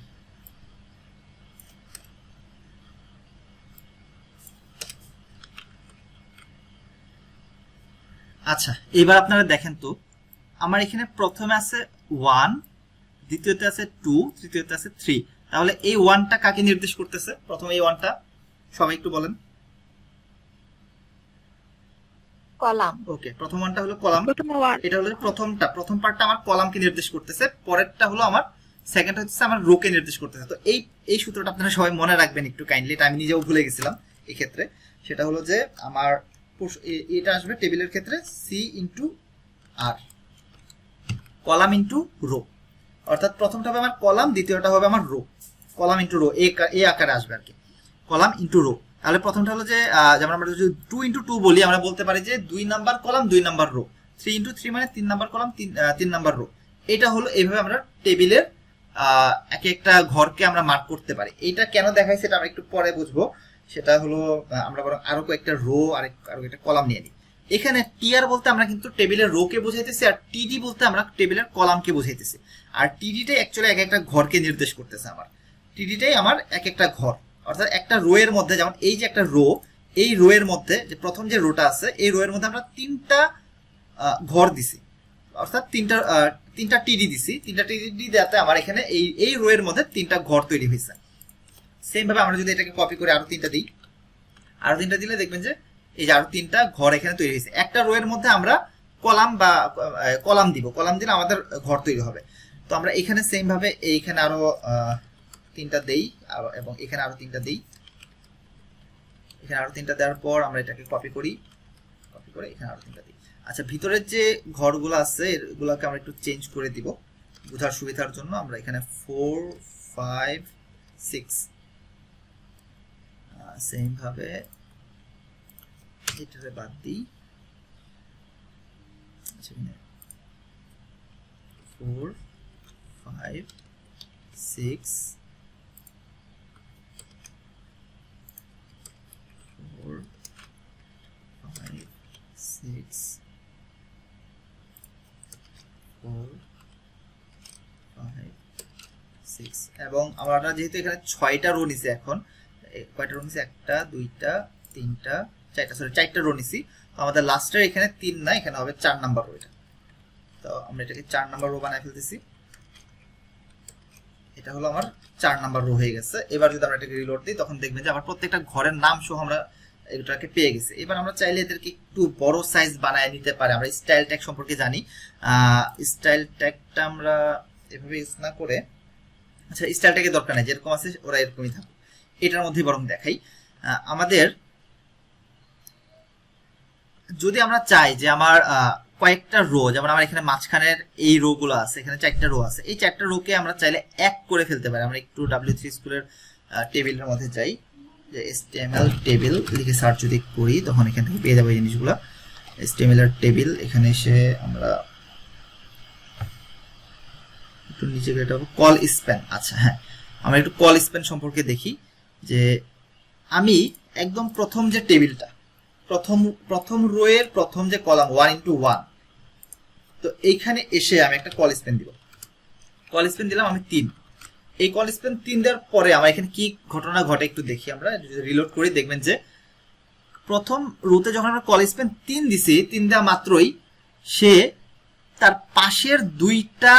আচ্ছা এবার আপনারা দেখেন তো, আমার এখানে প্রথমে আছে 1, দ্বিতীয়তে আছে 2, তৃতীয়তে আছে 3। তাহলে এই 1টা কাকে নির্দেশ করতেছে? প্রথমে এই 1টা সবাই একটু বলেন। কলাম। ওকে, প্রথম 1টা হলো কলাম, প্রথমে 1, এটা হলো প্রথম পার্টটা আমার কলামকে নির্দেশ করতেছে, পরেরটা হলো আমার সেকেন্ড হচ্ছে আমার রোকে নির্দেশ করতেছে। তো এই সূত্রটা আপনারা সবাই মনে রাখবেন একটু কাইন্ডলি, এটা আমি নিজেও ভুলে গেছিলাম এই ক্ষেত্রে। সেটা হলো যে আমার এটা আসবে টেবিলের ক্ষেত্রে C ইন্টু আর, কলাম ইন্টু রো। অর্থাৎ প্রথমটা হবে আমার কলাম, দ্বিতীয়টা হবে আমার রো। কলাম ইন্টু রো এই আকারে আসবে আর কি, কলাম ইন্টু রো। তাহলে প্রথমটা হলো যে যেমন আমরা যদি 2 ইন্টু 2 বলি, আমরা বলতে পারি যে 2 number column 2 number rho. 3 into 3 মানে 3 নাম্বার কলাম 3 নাম্বার রো। এটা হলো এইভাবে আমরা টেবিলের এক একটা ঘরকে আমরা মার্ক করতে পারি। এইটা কেন দেখাই সেটা আমরা একটু পরে বুঝবো। সেটা হলো আমরা বরং আরো কয়েকটা রো আর একটা কলাম নিয়ে নিই। এখানে টিআর বলতে আমরা কিন্তু টেবিলের রো কে বোঝাইতেছি, আর টিডি বলতে আমরা টেবিলের কলামকে বোঝাইতেছি। আর টিডিটাই অ্যাকচুয়ালি এক একটা ঘরকে নির্দেশ করতেছে। আমার টিডিটাই আমার এক একটা ঘর, অর্থাৎ একটা রো এর মধ্যে, যেমন এই যে একটা রো, এই রো এর মধ্যে যে প্রথম যে রোটা আছে, এই রো এর মধ্যে আমরা 3টা ঘর দিছি, অর্থাৎ তিনটা টিডি দিছি। 3টা টিডি দেওয়াতে আমার এখানে এই রো এর মধ্যে 3টা ঘর তৈরি হয়েছে। সেম ভাবে আমরা যদি এটাকে কপি করে আরো 3টা দিই, আরো 3টা দিলে দেখবেন যে এই যে আরো 3টা ঘর এখানে তৈরি হয়েছে। একটা রো এর মধ্যে আমরা কলাম বা কলাম দিব, কলাম দিলে আমাদের ঘর তৈরি হবে। তো আমরা এখানে সেম ভাবে এইখানে আরো 3টা দেই, এবং এখানে আরো 3টা দেই। এখানে আরো 3টা দেওয়ার পর আমরা এটাকে কপি করে এখানে আরো 3টা দিই। আচ্ছা ভিতরের যে ঘরগুলো আছে এগুলোকে আমরা একটু চেঞ্জ করে দিব বোঝার সুবিধার জন্য। আমরা এখানে 4 5 6 সেম ভাবে এটারে বাদ দিই। আচ্ছা 4 5 6 4 5 6 4 5 6 এবং আমরা যেহেতু এখানে 6টা রো নিছি, এখন কয়টা রো নিছি? 1টা 2টা 3টা 4টা, সরি 4টা রো নিছি। তো আমাদের লাস্টের এখানে 3 না, এখানে হবে 4 নাম্বার রো। এটা তো আমরা এটাকে 4 নাম্বার রো বানায় ফেলতেছি। এটা হলো আমার 4 নাম্বার রো হয়ে গেছে। এবার যদি আমরা এটাকে রিলোড দিই, তখন দেখবেন যে আমার প্রত্যেকটা ঘরের নাম সহ আমরা এটাকে পেয়ে গেছি। এবার আমরা চাইলে এদেরকে একটু বড় সাইজ বানায় নিতে পারি। আমরা স্টাইল ট্যাগ সম্পর্কে জানি, স্টাইল ট্যাগটা আমরা এভাবে ইউজ না করে, আচ্ছা স্টাইল ট্যাগের দরকার নেই, যেরকম আছে ওরা এরকমই থাকবে। এটার মধ্যে বরং দেখাই, আমাদের যদি আমরা চাই যে আমার কয়েকটা রো, যেমন আমার এখানে মাঝখানের এই রো গুলো আছে, এখানে 4টা রো আছে, এই 4টা রোকে আমরা চাইলে এক করে ফেলতে পারি। আমরা একটু W3 স্কুলের টেবিলের মধ্যে যাই, যে HTML টেবিল লিখে সার্চ যদি করি, তখন এখান থেকে পেয়ে যাবো এই জিনিসগুলো। HTML এর টেবিল, এখানে এসে আমরা একটু নিচে গেলে এটা কল স্প্যান। আচ্ছা হ্যাঁ, আমরা একটু কল স্প্যান সম্পর্কে দেখি। যে আমি একদম প্রথম যে টেবিলটা, প্রথম রো এর প্রথম যে কলাম 1 into 1, তো এইখানে এসে আমি একটা কল স্প্যান দিব। কল স্পেন দিলাম আমি 3। এই কল স্পেন 3 দেওয়ার পরে আমার এখানে কি ঘটনা ঘটে একটু দেখি। আমরা যদি রিলোড করি দেখবেন যে প্রথম রোতে যখন আমরা কল স্পেন 3 দিছি, 3 দেওয়া মাত্রই সে তার পাশের 2টা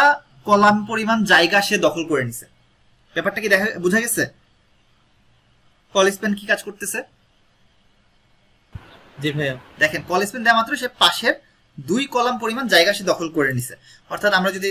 কলাম পরিমাণ জায়গা সে দখল করে নিছে। ব্যাপারটা কি দেখা বোঝা গেছে? কল স্পেন কি কাজ করতেছে জি ভাইয়া। দেখেন, কল স্পেন দেওয়া মাত্র সে পাশের 2 কলাম পরিমাণ জায়গা সে দখল করে নিছে। অর্থাৎ আমরা যদি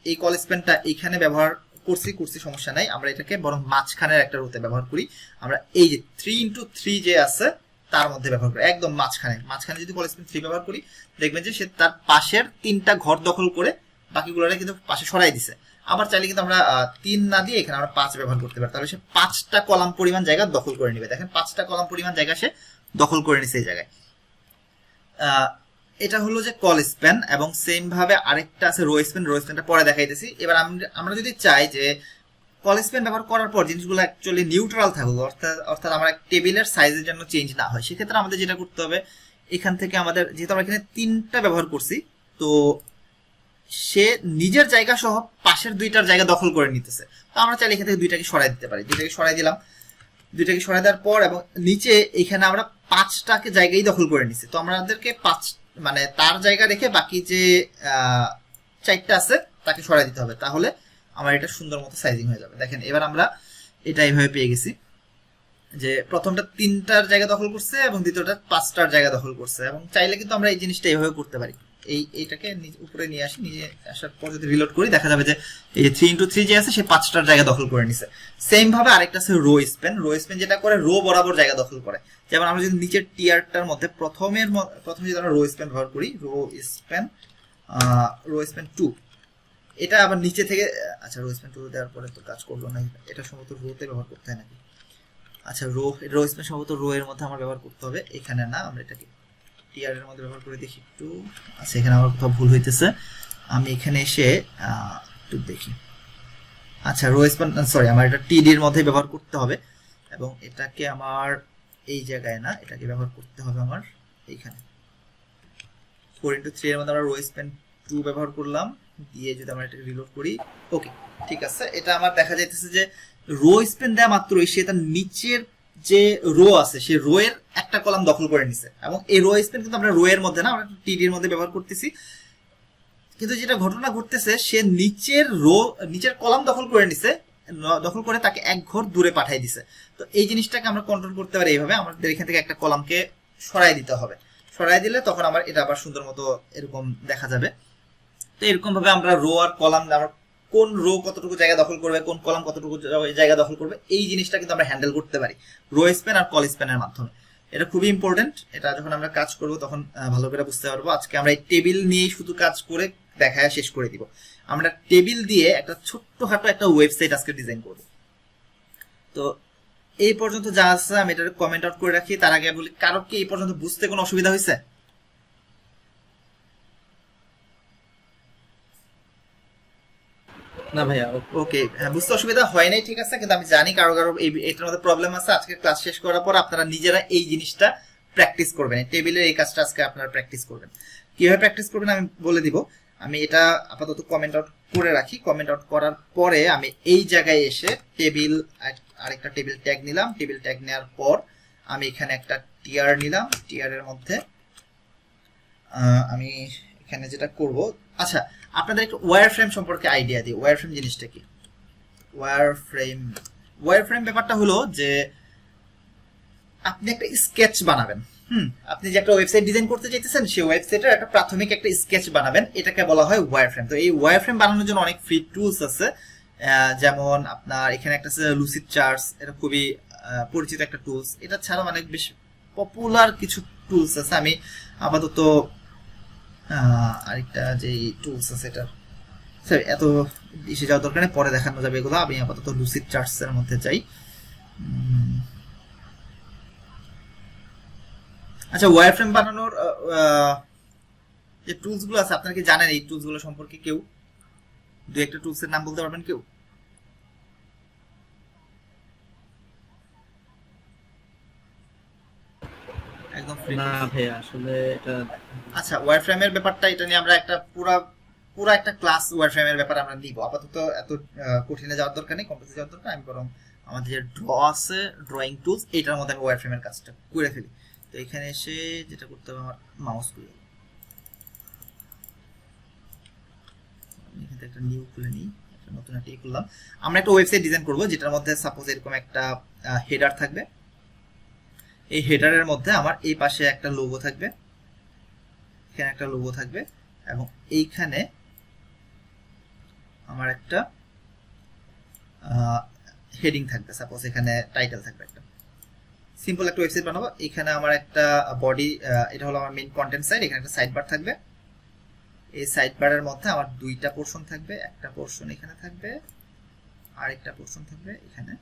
এই কল স্পেনটা এইখানে ব্যবহার করছি সমস্যা নাই, আমরা এটাকে বরং মাঝখানের একটা রোতে ব্যবহার করি। আমরা এই যে 3x3 যে আছে তার মধ্যে ব্যবহার করি, একদম মাঝখানে যদি কল স্পেন 3 ব্যবহার করি দেখবেন যে সে তার পাশের 3টা ঘর দখল করে বাকিগুলোরা কিন্তু পাশে সরাই দিছে। আবার চাইলে কিন্তু আমরা 3 না দিয়ে এখানে আমরা 5 ব্যবহার করতে পারি, তাহলে সে 5টা কলাম পরিমাণ জায়গা দখল করে নিবে। দেখেন 5টা কলাম পরিমাণ জায়গা সে দখল করে নিছে এই জায়গায়। এটা হলো যে কল স্প্যান। এবং সেম ভাবে আরেকটা আছে রো স্প্যান। রো স্প্যানটা পরে দেখাইতেছি। এবার আমরা যদি চাই যে কল স্প্যান ব্যবহার করার পর জিনিসগুলো অ্যাকচুয়ালি নিউট্রাল থাকুক, অর্থাৎ আমার টেবিলের সাইজের জন্য চেঞ্জ না হয়, সেক্ষেত্রে আমাদের যেটা করতে হবে, এখান থেকে আমাদের যেহেতু আমরা এখানে 3টা ব্যবহার করছি, তো সে নিজের জায়গা সহ পাশের 2টার জায়গা দখল করে নিতেছে। তো আমরা চাইলে এখান থেকে 2টাকে সরাই দিতে পারি। 2টাকে সরাই দিলাম। 2টাকে সরাই দেওয়ার পর এবং নিচে এখানে আমরা 5টাকে জায়গায় দখল করে নিছি। তো আমাদেরকে 5 মানে তার জায়গা রেখে বাকি যে 4টা আছে তাকে সরাই দিতে হবে, তাহলে আমার এটা সুন্দর মতো সাইজিং হয়ে যাবে। দেখেন এবার আমরা এটা এইভাবে পেয়ে গেছি যে প্রথমটা 3টার জায়গা দখল করছে এবং দ্বিতীয়টা 5টার জায়গা দখল করছে। এবং চাইলে কিন্তু আমরা এই জিনিসটা এইভাবে করতে পারি। এইটাকে উপরে নিয়ে আসি, নিয়ে আসার পর যদি রিলোড করি দেখা যাবে যে এই যে 3x3 যে আছে সে 5টার জায়গা দখল করে নিছে। সেম ভাবে আরেকটা আছে রো স্প্যান। রো স্প্যান যেটা করে রো বরাবর জায়গা দখল করে। যেমন আমরা যদি নিচের টিয়ারটার মধ্যে প্রথমে যদি আমরা রো স্প্যান ব্যবহার করি, রো স্প্যান 2, এটা আবার নিচে থেকে, আচ্ছা রো স্প্যান 2 দেওয়ার পরে তো কাজ করলো না, এটা সম্ভবত রোতে ব্যবহার করতে হয় নাকি? আচ্ছা রো স্প্যান সম্ভবত রো এর মধ্যে আমার ব্যবহার করতে হবে, এখানে না। আমরা এটাকে টিআর এর মধ্যে ব্যবহার করে দেখি একটু। আচ্ছা এখানে আমার কোথাও ভুল হইতেছে, আমি এখানে এসে একটু দেখি। আচ্ছা রো স্প্যান, সরি, আমার এটা টিডি এর মধ্যে ব্যবহার করতে হবে এবং এটাকে আমার এই জায়গায় না, এটাকে ব্যবহার করতে হবে আমার এইখানে। 4x3 এর মধ্যে আমরা রো স্প্যান 2 ব্যবহার করলাম, দিয়ে যদি আমরা এটাকে রিলোড করি, ওকে ঠিক আছে। এটা আমার দেখা যাইতেছে যে রো স্প্যান দেওয়া মাত্রই সে তার নিচের যে রো আছে সে রো এর একটা কলাম দখল করে নিছে। এবং এই রো স্প্যান কিন্তু আমরা রো এর মধ্যে না, আমরা টিডি এর মধ্যে ব্যবহার করতেছি। কিন্তু যেটা ঘটনা ঘটতেছে, সে নিচের কলাম দখল করে নিছে, দখল করে তাকে এক ঘর দূরে পাঠিয়ে দিছে। তো এই জিনিসটাকে আমরা কন্ট্রোল করতে পারি এইভাবে, আমাদের এখান থেকে একটা কলামকে সরাই দিতে হবে। সরাই দিলে তখন আমার এটা আবার সুন্দর মতো এরকম দেখা যাবে। তো এরকম ভাবে আমরা রো আর কলাম, আমরা কোন রো কতটুকু জায়গা দখল করবে, কোন কলাম কতটুকু জায়গা দখল করবে, এই জিনিসটা কিন্তু আমরা হ্যান্ডেল করতে পারি রো স্প্যান আর কল স্প্যানের মাধ্যমে। এটা খুবই ইম্পর্টেন্ট। এটা যখন আমরা কাজ করব তখন ভালো করে বুঝতে পারবো। আজকে আমরা এই টেবিল নিয়েই শুধু কাজ করে দেখায় শেষ করে দিব। আমরা টেবিল দিয়ে একটা ছোট্টখাটো একটা ওয়েবসাইট আজকে ডিজাইন করব। তো এই পর্যন্ত যা আছে আমি এটা কমেন্ট আউট করে রাখি। তার আগে বলি, কারো কি এই পর্যন্ত বুঝতে কোনো অসুবিধা হয়েছে? না ভাইয়া, ওকে, হ্যাঁ বুঝতে অসুবিধা হয় নাই, ঠিক আছে। কিন্তু আমি জানি কারো এটার মধ্যে প্রবলেম আছে। আজকে ক্লাস শেষ করার পর আপনারা নিজেরা এই জিনিসটা প্র্যাকটিস করবেন, টেবিলের এই কাজটা আজকে আপনারা প্র্যাকটিস করবেন। কিভাবে প্র্যাকটিস করবেন আমি বলে দিব। আমি এটা আপাতত কমেন্ট আউট করে রাখি। কমেন্ট আউট করার পরে আমি এই জায়গায় এসে টেবিল, আরেকটা টেবিল ট্যাগ নিলাম। টেবিল ট্যাগ নেওয়ার পর আমি এখানে একটা টিআর নিলাম। টিআর এর মধ্যে আমি এখানে যেটা করব, আচ্ছা আপনাদের একটু ওয়্যার ফ্রেম সম্পর্কে আইডিয়া দিই। ওয়্যার ফ্রেম জিনিসটা কি? ওয়্যার ফ্রেম ব্যাপারটা হলো যে আপনি একটা স্কেচ বানাবেন। আপনি যে একটা ওয়েবসাইট ডিজাইন করতে চাইতেছেন, সেই ওয়েবসাইটের একটা প্রাথমিক একটা স্কেচ বানাবেন, এটাকে বলা হয় ওয়্যার ফ্রেম। তো এই ওয়্যার ফ্রেম বানানোর জন্য অনেক ফ্রি টুলস আছে। যেমন আপনার এখানে একটা আছে লুসিড চার্টস, এটা খুবই পরিচিত একটা টুলস। এটা ছাড়াও অনেক বেশ পপুলার কিছু টুলস আছে। আমি আপাতত আরেকটা যে টুলস আছে, এটা এত এসে যাওয়ার দরকার নেই, পরে দেখানো যাবে এগুলো। আমি আপাতত লুসিড চার্টস এর মধ্যে যাই। আচ্ছা ওয়্যার ফ্রেম বানানোর যে টুলস গুলো আছে, আপনারা কি জানেন এই টুলস গুলো সম্পর্কে? কেউ দু একটা টুলস এর নাম বলতে পারবেন কেউ? একদম ফ্রি না ভাইয়া, আসলে এটা আচ্ছা ওয়্যার ফ্রেমের ব্যাপারটা, এটা নিয়ে আমরা একটা পুরো পুরো একটা ক্লাস ওয়্যারফ্রেমের ব্যাপারে আমরা নিব। আপাতত এত কঠিনে যাওয়ার দরকার নেই, কমপ্লেক্সে যাওয়ার দরকার। আমি বরং আমাদের যে ড্র আছে, ড্রয়িং টুলস, এটার মধ্যে আমি ওয়্যারফ্রেমের কাজটা করে ফেলি। তো এখানে এসে যেটা করতে হবে, আমার মাউস করে এখান থেকে একটা নিউ খুলে নিই, একটা নতুন একটা করলাম। আমরা একটা ওয়েবসাইট ডিজাইন করব যেটার মধ্যে সাপোজ এরকম একটা হেডার থাকবে। এই হেডারের মধ্যে আমার এই পাশে একটা লোগো থাকবে, এখানে একটা লোগো থাকবে, এবং এইখানে আমার একটা হেডিং থাকবে। সাপোজ এখানে টাইটেল থাকবে। একটা সিম্পল একটা ওয়েবসাইট বানাবো। এখানে আমার একটা বডি, এটা হলো আমার মেইন কন্টেন্ট সাইট। এখানে একটা সাইড বার থাকবে। এই সাইড বারের মধ্যে আমার দুইটা পোর্শন থাকবে, একটা পোর্শন এখানে থাকবে, আরেকটা পোর্শন থাকবে এখানে।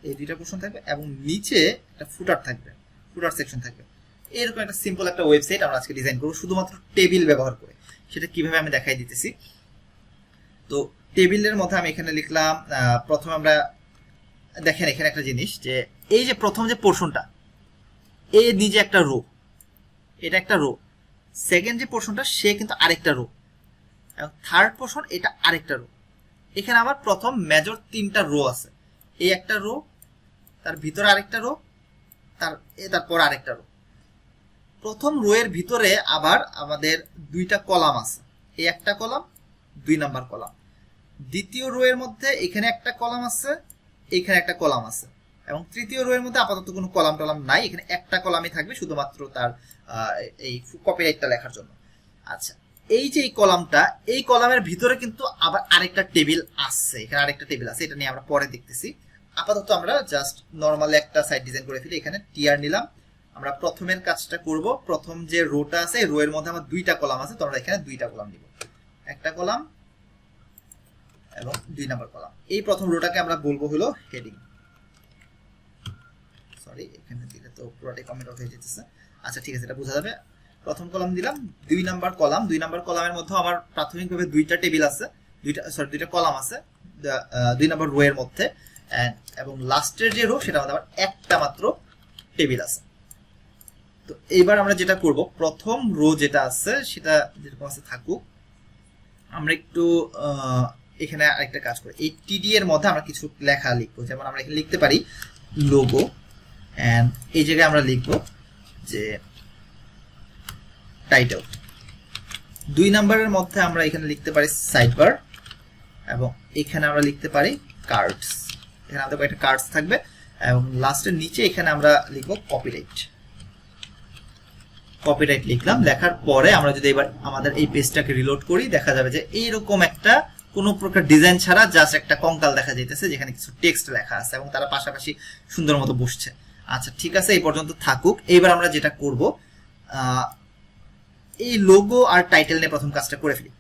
এই দুইটা পোর্শন থাকবে এবং নিচে একটা ফুটার থাকবে, ফুটার সেকশন থাকবে। এরকম একটা সিম্পল একটা ওয়েবসাইট আমরা আজকে ডিজাইন করবো শুধুমাত্র টেবিল ব্যবহার করে। সেটা কিভাবে আমি দেখাই দিতেছি। তো টেবিলের মধ্যে আমি এখানে লিখলাম, প্রথমে আমরা দেখেন এখানে একটা জিনিস, যে এই যে প্রথম যে পোর্শনটা, এই নিজে একটা রো, এটা একটা রো। সেকেন্ড যে পোর্শনটা সে কিন্তু আরেকটা রো, এবং থার্ড পোর্শন এটা আরেকটা রো। এখানে আবার প্রথম মেজর 3টা রো আছে। এই একটা রো, তার ভিতরে আরেকটা রো, তারপর আরেকটা রো। প্রথম রো এর ভিতরে আবার আমাদের 2টা কলাম আছে। এই একটা কলাম, 2 নাম্বার কলাম। দ্বিতীয় রো এর মধ্যে এখানে একটা কলাম আছে, এখানে একটা কলাম আছে, এবং তৃতীয় রো এর মধ্যে আপাতত কোনো কলাম টলাম নাই। এখানে একটা কলামই থাকবে শুধুমাত্র তার এই কপিরাইটটা লেখার জন্য। আচ্ছা, এই যে এই কলামটা, এই কলামের ভিতরে কিন্তু আবার আরেকটা টেবিল আছে। এখানে আরেকটা টেবিল আছে, এটা নিয়ে আমরা পরে দেখতেছি। আপাতত আমরা জাস্ট নরমালি একটা সাইট ডিজাইন করে ফেলি। এখানে টিআর নিলাম। আমরা প্রথমের কাজটা করব। প্রথম যে রোটা আছে, রো এর মধ্যে আমার 2টা কলাম আছে, তো আমরা এখানে 2টা কলাম দিব, একটা কলাম এবং 2 নাম্বার কলাম। এই প্রথম রোটাকে আমরা বলবো হলো হেডিং। সরি, এখানে দিলে তো পুরোটাই কমেন্ট হয়ে যেতেছে। আচ্ছা ঠিক আছে, এটা বোঝা যাবে। প্রথম কলাম দিলাম, 2 নাম্বার কলাম। 2 নাম্বার কলামের মধ্যে আমার প্রাথমিকভাবে 2টা টেবিল আছে, 2টা কলাম আছে 2 নাম্বার রো এর মধ্যে, এবং লাস্টের যে রো সেটা আবার একটা মাত্র টেবিল আছে। তো এইবার আমরা যেটা করব, প্রথম রো যেটা আছে সেটা যেরকম আছে থাকুক। আমরা একটু এখানে আরেকটা কাজ করি, এই টিডি এর মধ্যে আমরা কিছু লেখা লিখবো। যেমন আমরা এখানে লিখতে পারি লোগো, এন্ড এই জায়গায় আমরা লিখবো যে টাইটেল। 2 নাম্বারের মধ্যে আমরা এখানে লিখতে পারি সাইড বার, এবং এখানে আমরা লিখতে পারি কার্ডস। এখানে আমাদের কয়েকটা কার্ডস থাকবে, এবং লাস্টের নিচে এখানে আমরা লিখবো কপিরাইট। কপিরাইট লিখলাম। লেখার পরে আমরা যদি এবার আমাদের এই পেজটাকে রিলোড করি, দেখা যাবে যে এইরকম একটা কোনো প্রকার ডিজাইন ছাড়া জাস্ট একটা কঙ্কাল দেখা যাইতেছে, যেখানে কিছু টেক্সট লেখা আছে এবং তারা পাশাপাশি সুন্দর মতো বসছে। আচ্ছা ঠিক আছে, এই পর্যন্ত থাকুক। এইবার আমরা যেটা করব, এই লোগো আর টাইটেল নিয়ে প্রথম কাজটা করে ফেলি।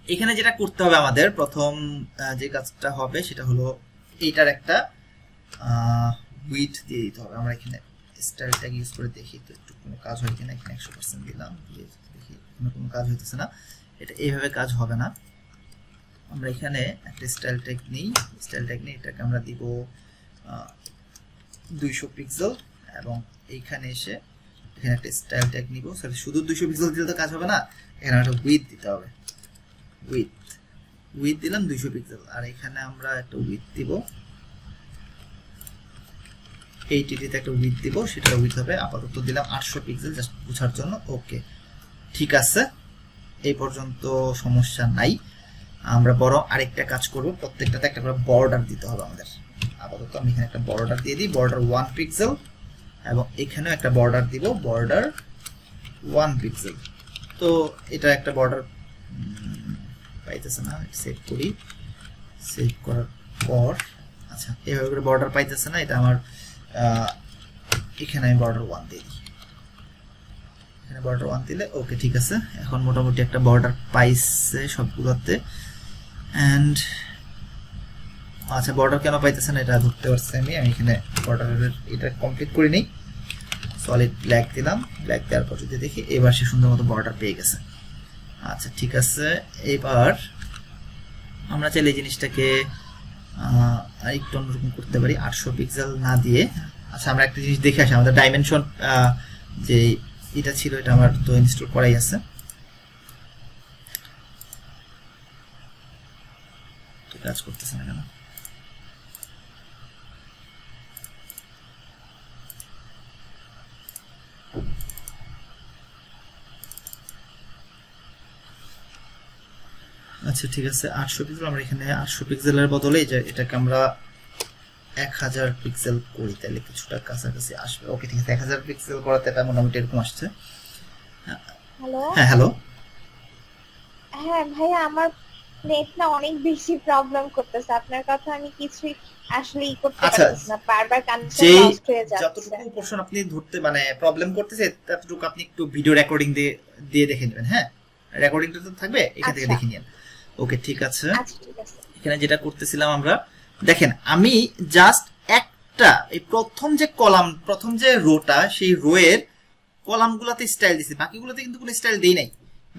এখানে যেটা করতে হবে আমাদের প্রথম যে কাজটা হবে সেটা হলো এইটার একটা উইথ দিয়ে দিতে হবে। আমরা এখানে স্টাইল ট্যাগ ইউজ করে দেখি তো একটু কোনো কাজ হয় কিনা। এখানে 100% দিলাম, দেখি কোনো কাজ হইতেছে না। এটা এইভাবে কাজ হবে না। আমরা এখানে একটা স্টাইল ট্যাগ নিই, এটাকে আমরা দিব 200 পিক্সেল, এবং এইখানে এসে এখানে একটা স্টাইল ট্যাগ নিব। সরি, শুধু 200 পিক্সেল দিলে তো কাজ হবে না, এখানে একটা উইথ দিতে হবে। উইথ দিলাম 200 পিক্সেল, আর এখানে আমরা একটা উইথ দিব, এই টিটিতে একটা উইথ দিব, সেটা উইথ হবে আপাতত দিলাম 800 পিক্সেল জাস্ট বোঝার জন্য। ওকে ঠিক আছে, এই পর্যন্ত সমস্যা নাই। আমরা বড় আরেকটা কাজ করব, প্রত্যেকটাতে একটা করে বর্ডার দিতে হবে আমাদের। আপাতত আমি এখানে একটা বর্ডার দিয়ে দিই, বর্ডার 1 পিক্সেল, এবং এখানেও একটা বর্ডার দিব, বর্ডার 1 পিক্সেল। তো এটা একটা বর্ডার পাইতেছে না, সেভ করি। সেভ করার পর আচ্ছা এইভাবে করে বর্ডার পাইতেছে না, এটা আমার এখানে আমি বর্ডার 1 দিয়ে দিই। এখানে বর্ডার 1 দিলে ওকে ঠিক আছে। এখন মোটামুটি একটা বর্ডার পাইছে সবগুলোতে। এন্ড আচ্ছা, বর্ডার কেন পাইতেছে না এটা ধরতে পারছি আমি এখানে বর্ডারের এটা কমপ্লিট করে নিই। সলিড ব্ল্যাক দিলাম, ব্ল্যাক দেওয়ার পর যদি দেখি এবার সে সুন্দর মতো বর্ডার পেয়ে গেছে। আচ্ছা ঠিক আছে, এবার আমরা চাইলে এই জিনিসটাকে আরেকটু অন্যরকম করতে পারি, 800 পিক্সেল না দিয়ে। আচ্ছা আমরা একটা জিনিস দেখে আসি, আমাদের ডাইমেনশন যে এটা ছিল এটা আমার তো ইনস্টল করাই আছে। কাজ করতেছে না কেন? আচ্ছা ঠিক আছে, 800 পিক্সেল। আমরা এখানে 800 পিক্সেলের বদলে এটাকে আমরা 1000 পিক্সেল করি, তাহলে কিছুটা কাছাকাছি আসবে। ওকে ঠিক আছে, 1000 পিক্সেল করাতে এটা মোটামুটি এরকম আসছে। হ্যালো, হ্যাঁ হ্যালো। হ্যাঁ ভাইয়া, আমার নেট না অনেক বেশি প্রবলেম করতেছে। আপনার কথা আমি কিছুই আসলে করতে আচ্ছা, পারতেছি না, বারবার কানেকশন যেই লস্ট হয়ে যাচ্ছে। যতটুকু পোরশন আপনি ধরতে মানে প্রবলেম করতেছে ততটুকু আপনি একটু ভিডিও রেকর্ডিং দিয়ে দেখে নেবেন। হ্যাঁ, রেকর্ডিংটা তো থাকবে, এখান থেকে আচ্ছা। দেখে নিন। ওকে ঠিক আছে, আচ্ছা ঠিক আছে। এখানে যেটা করতেছিলাম আমরা, দেখেন আমি জাস্ট একটা এই প্রথম যে কলাম, প্রথম যে রোটা, সেই রোয়ের কলামগুলোতে স্টাইল দিছি, বাকিগুলোতে কিন্তু কোনো স্টাইল দেই নাই।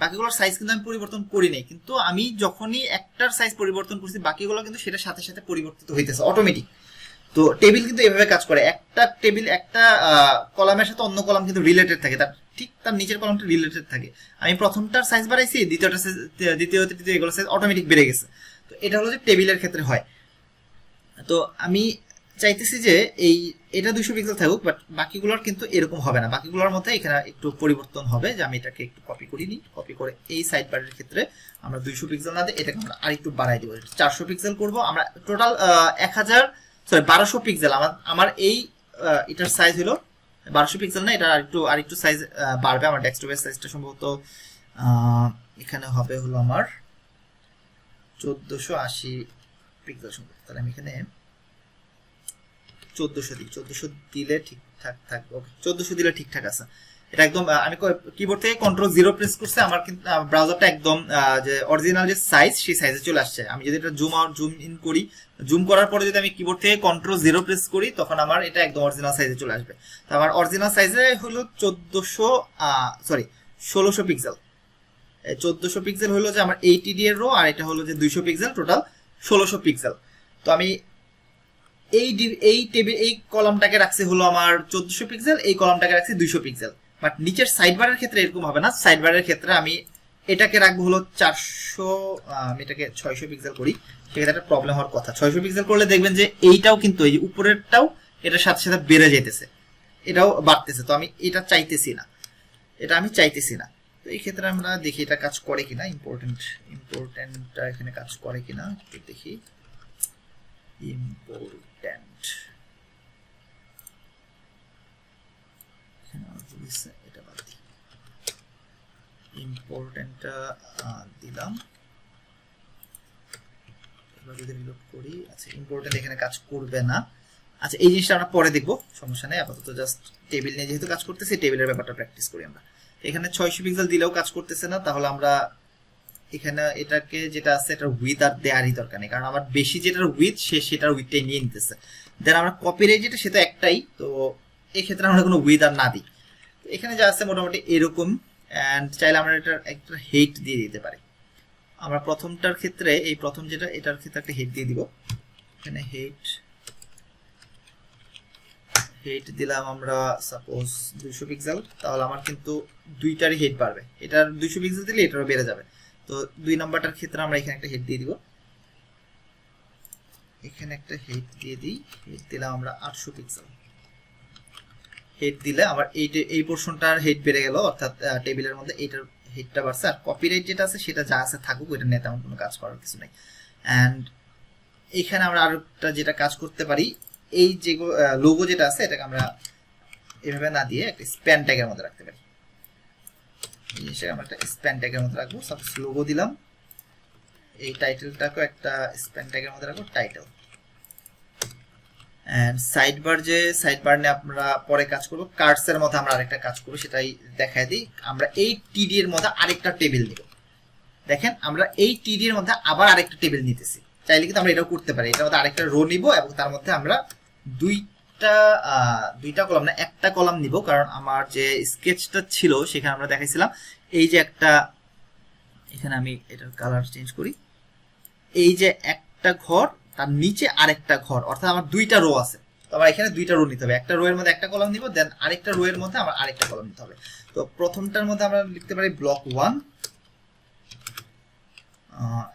বাকিগুলোর সাইজ কিন্তু আমি পরিবর্তন করি নাই, কিন্তু আমি যখনই একটার সাইজ পরিবর্তন করছি বাকিগুলো কিন্তু সেটার সাথে সাথে পরিবর্তিত হইতেছে অটোমেটিক। তো টেবিল কিন্তু এভাবে কাজ করে, একটা টেবিল একটা কলামের সাথে অন্য কলাম কিন্তু রিলেটেড থাকে, তার ঠিক তার নিচের কলামটা রিলেটেড থাকে। আমি প্রথমটার সাইজ বাড়াইছি, দ্বিতীয় তৃতীয় এগুলো সাইজ অটোমেটিক বেড়ে গেছে। তো এটা হলো যে টেবিলের ক্ষেত্রে হয়। তো আমি চাইতেছি যে এটা 200 পিক্সেল থাকুক, বাট বাকিগুলোর কিন্তু এরকম হবে না। বাকিগুলোর মধ্যে এখানে একটু পরিবর্তন হবে, যে আমি এটাকে একটু কপি করি নি, কপি করে এই সাইড বারের ক্ষেত্রে আমরা 200 পিক্সেল না দিয়ে এটাকে আমরা আরেকটু বাড়াই দিব, 400 পিক্সেল করব। আমরা টোটাল 1200 পিক্সেল। আমার এটার সাইজ হলো 1200 পিক্সেল না, এটা আরেকটু সাইজ বাড়বে। আমার ডেস্কটপের সাইজটা সম্ভবত এখানে হবে হলো আমার 1480 পিক্সেল সম্ভবত। তাহলে আমি এখানে 1400 দিই, 1400 দিলে ঠিকঠাক থাকবে। ওকে, 1400 দিলে ঠিকঠাক আছে। এটা একদম আমি কিবোর্ড থেকে Ctrl+0 প্রেস করছি, আমার কিন্তু ব্রাউজারটা একদম যে অরিজিনাল যে সাইজ সেই সাইজে চলে আসছে। আমি যদি এটা জুম আউট জুম ইন করি, জুম করার পরে যদি আমি কিবোর্ড থেকে Ctrl+0 প্রেস করি, তখন আমার এটা একদম অরিজিনাল সাইজে চলে আসবে। তো আমার অরিজিনাল সাইজে হলো 1600 পিক্সেল। 1400 পিক্সেল হলো যে আমার ATD এর রো, আর এটা হলো যে 200 পিক্সেল, টোটাল 1600 পিক্সেল। তো আমি এই কলামটাকে রাখছি হলো আমার 1400 পিক্সেল, এই কলামটাকে রাখছি 200 পিক্সেল। বাট নিচের সাইড বারের ক্ষেত্রে এরকম হবে না। সাইড বারের ক্ষেত্রে আমি এটাকে রাখবো হলো 400, আমি এটাকে 600 পিক্সেল করি। সেক্ষেত্রে একটা প্রবলেম হওয়ার কথা। 600 পিক্সেল করলে দেখবেন যে এইটাও কিন্তু এই যে উপরেরটাও এটার সাথে সাথে বেড়ে যেতেছে, এটাও বাড়তেছে। তো আমি এটা চাইতেছি না, এটা আমি চাইতেছি না। তো এই ক্ষেত্রে আমরা দেখি এটা কাজ করে কিনা, ইম্পর্টেন্টটা এখানে কাজ করে কিনা একটু দেখি। ইম্পর্টেন্ট এটা বাদ দিই, ইম্পর্টেন্টটা দিলাম। এবার যদি রিলোড করি, আচ্ছা ইম্পর্টেন্ট এখানে কাজ করবে না। আচ্ছা এই জিনিসটা আমরা পরে দেখবো, সমস্যা নেই। আপাতত জাস্ট টেবিল নিয়ে যেহেতু কাজ করতেছি, টেবিলের ব্যাপারটা প্র্যাকটিস করি আমরা। এখানে 600 পিক্সেল দিলেও কাজ করতেছে না, তাহলে আমরা এখানে এটাকে যেটা আছে এটার উইথ আর দেয়ারই দরকার নেই, কারণ আমার বেশি যেটার উইথ সেটার উইথটাই নিয়ে নিতেছে। দেন আমরা কপিরাইট যেটা সেটা একটাই, তো এই ক্ষেত্রে আমরা কোনো উইথ আর না দিই। এখানে যা আছে মোটামুটি এরকম। অ্যান্ড চাইলে আমরা এটার একটা হেট দিয়ে দিতে পারি। আমরা প্রথমটার ক্ষেত্রে এই প্রথম যেটা এটার ক্ষেত্রে একটা হেট দিয়ে দিব। এখানে হেট দিলাম আমরা সাপোজ 200 পিক্সেল, তাহলে আমার কিন্তু দুইটারই হেট বাড়বে। এটার 200 পিক্সেল দিলে এটারও বেড়ে যাবে। তো 2 নাম্বারটার ক্ষেত্রে আমরা এখানে একটা হেট দিয়ে দিব, এখানে একটা হেট দিয়ে দিই। হেট দিলাম আমরা 800 পিক্সেল। হেট দিলে আমার এই পোরশনটার হেট বেড়ে গেল, অর্থাৎ টেবিলের মধ্যে এইটার হেটটা বাড়ছে। আর কপিরাইট যেটা আছে সেটা যা আছে থাকুক, ওইটা নিয়ে তেমন কোনো কাজ করার কিছু নেই। অ্যান্ড এখানে আমরা আরেকটা যেটা কাজ করতে পারি, এই যে লোগো যেটা আছে এটাকে আমরা এভাবে না দিয়ে একটা স্প্যান ট্যাগের মধ্যে রাখতে পারি। এই জিনিসটাকে আমরা একটা স্প্যান ট্যাগের মধ্যে রাখবো। সাপোজ লোগো দিলাম, এই টাইটেলটাকেও একটা স্প্যান ট্যাগের মধ্যে রাখবো, টাইটেল। এন্ড সাইড বার নিয়ে আমরা পরে কাজ করব। কার্ডসের মধ্যে আমরা আরেকটা কাজ করব, সেটাই দেখায় দিই। আমরা এই টিডি এর মধ্যে আরেকটা টেবিল নিব। দেখেন আমরা এই টিডি এর মধ্যে আবার আরেকটা টেবিল নিতেছি। চাইলে কিন্তু আমরা এটাও করতে পারি। এটার মধ্যে আরেকটা রো নিব এবং তার মধ্যে আমরা দুইটা কলাম না, একটা কলাম নিব। কারণ আমার যে স্কেচটা ছিল সেখানে আমরা দেখাইছিলাম এই যে একটা, এখানে আমি এটার কালার চেঞ্জ করি, এই যে একটা ঘর তার নিচে আরেকটা ঘর, অর্থাৎ আমার দুইটা রো আছে। তো আমার এখানে দুইটা রো নিতে হবে। একটা রো এর মধ্যে একটা কলাম নিব, দেন আরেকটা রো এর মধ্যে আমার আরেকটা কলাম নিতে হবে। তো প্রথমটার মধ্যে আমরা লিখতে পারি ব্লক 1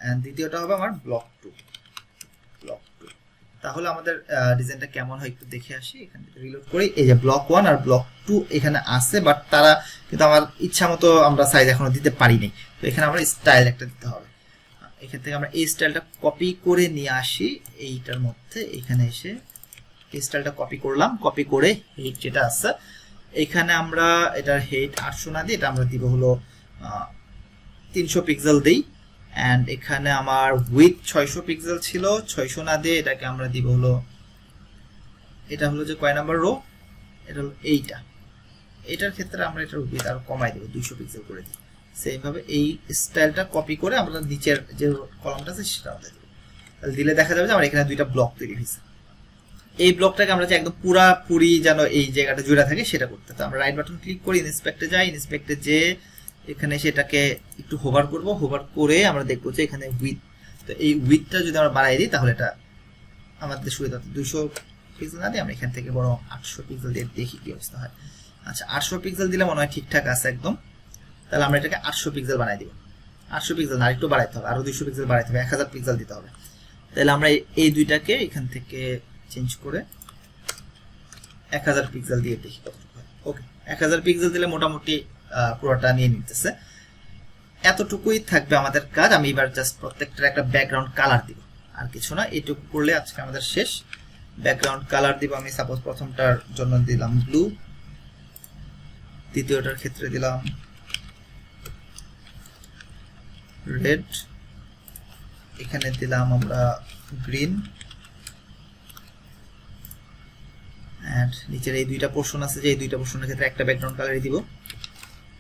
এন্ড দ্বিতীয়টা হবে আমার ব্লক 2। তাহলে আমাদের ডিজাইনটা কেমন হয় একটু দেখে আসি। এখানে রিলোড করি, এই যে ব্লক 1 আর ব্লক 2 এখানে আছে, বাট তারা কিন্তু আমার ইচ্ছা মতো আমরা সাইজ এখনো দিতে পারিনি। তো এখানে আমরা স্টাইল একটা দিতে হবে। এখান থেকে আমরা এই স্টাইলটা কপি করে নিয়ে আসি এইটার মধ্যে, এখানে এসে এই স্টাইলটা কপি করলাম, কপি করে হেড যেটা আছে এখানে আমরা এটার হেড 800 না দিয়ে এটা আমরা দিব হলো 300 পিক্সেল দেই। অ্যান্ড এখানে আমার উইথ 600 পিক্সেল ছিল, 600 না দিয়ে এটাকে আমরা দিব হলো, এটা হলো যে কয় নাম্বার রো, এটা হলো এইটা, এটার ক্ষেত্রে আমরা এটার উইথ আর কমাই দেবো, 200 পিক্সেল করে দিই। সেম ভাবে এই স্টাইলটা কপি করে আমরা নিচের যে কলামটা আছে সেটা আমরা দিব, তাহলে দিলে দেখা যাবে যে আমার এখানে দুইটা ব্লক তৈরি হয়েছে। এই ব্লকটাকে আমরা যে একদম পুরাপুরি যেন এই জায়গাটা জুড়ে থাকে সেটা করতে, তো আমরা রাইট বাটন ক্লিক করি, ইন্সপেক্টে যাই, ইন্সপেক্টে যে এখানে সেটাকে একটু হোভার করব, হোভার করে আমরা দেখবো যে এখানে উইথ, তো এই উইথটা যদি আমরা বাড়াই দিই তাহলে এটা আমাদের সুবিধা। 200 পিক্সেল না দিয়ে আমরা এখান থেকে বড় 800 পিক্সেল দিয়ে দেখি কি অবস্থা হয়। আচ্ছা 800 পিক্সেল দিলে মনে হয় ঠিকঠাক আছে একদম, তাহলে আমরা এটাকে 800 পিক্সেল বানাই দিব। 800 পিক্সেল না, আরেকটু বাড়াইতে হবে, আরো 200 পিক্সেল বাড়াইতে হবে, 1000 পিক্সেল দিতে হবে। তাহলে আমরা এই দুইটাকে এখান থেকে চেঞ্জ করে 1000 পিক্সেল দিয়ে দেখি কতটুকু হয়। ওকে, 1000 পিক্সেল দিলে মোটামুটি পুরোটা নিয়ে নিতেছে। এতটুকুই থাকবে আমাদের কাজ। আমি এবার জাস্ট প্রত্যেকটার একটা ব্যাকগ্রাউন্ড কালার দিব, আর কিছু না। এইটুকু করলে আজকে আমাদের শেষ। ব্যাকগ্রাউন্ড কালার দিব আমি সাপোজ প্রথমটার জন্য দিলাম ব্লু, দ্বিতীয়টার ক্ষেত্রে দিলাম রেড, এখানে দিলাম আমরা গ্রিন, এন্ড নিচের এই দুইটা পোরশন আছে যে এই দুইটা পোরশনের ক্ষেত্রে একটা ব্যাকগ্রাউন্ড কালারই দিব।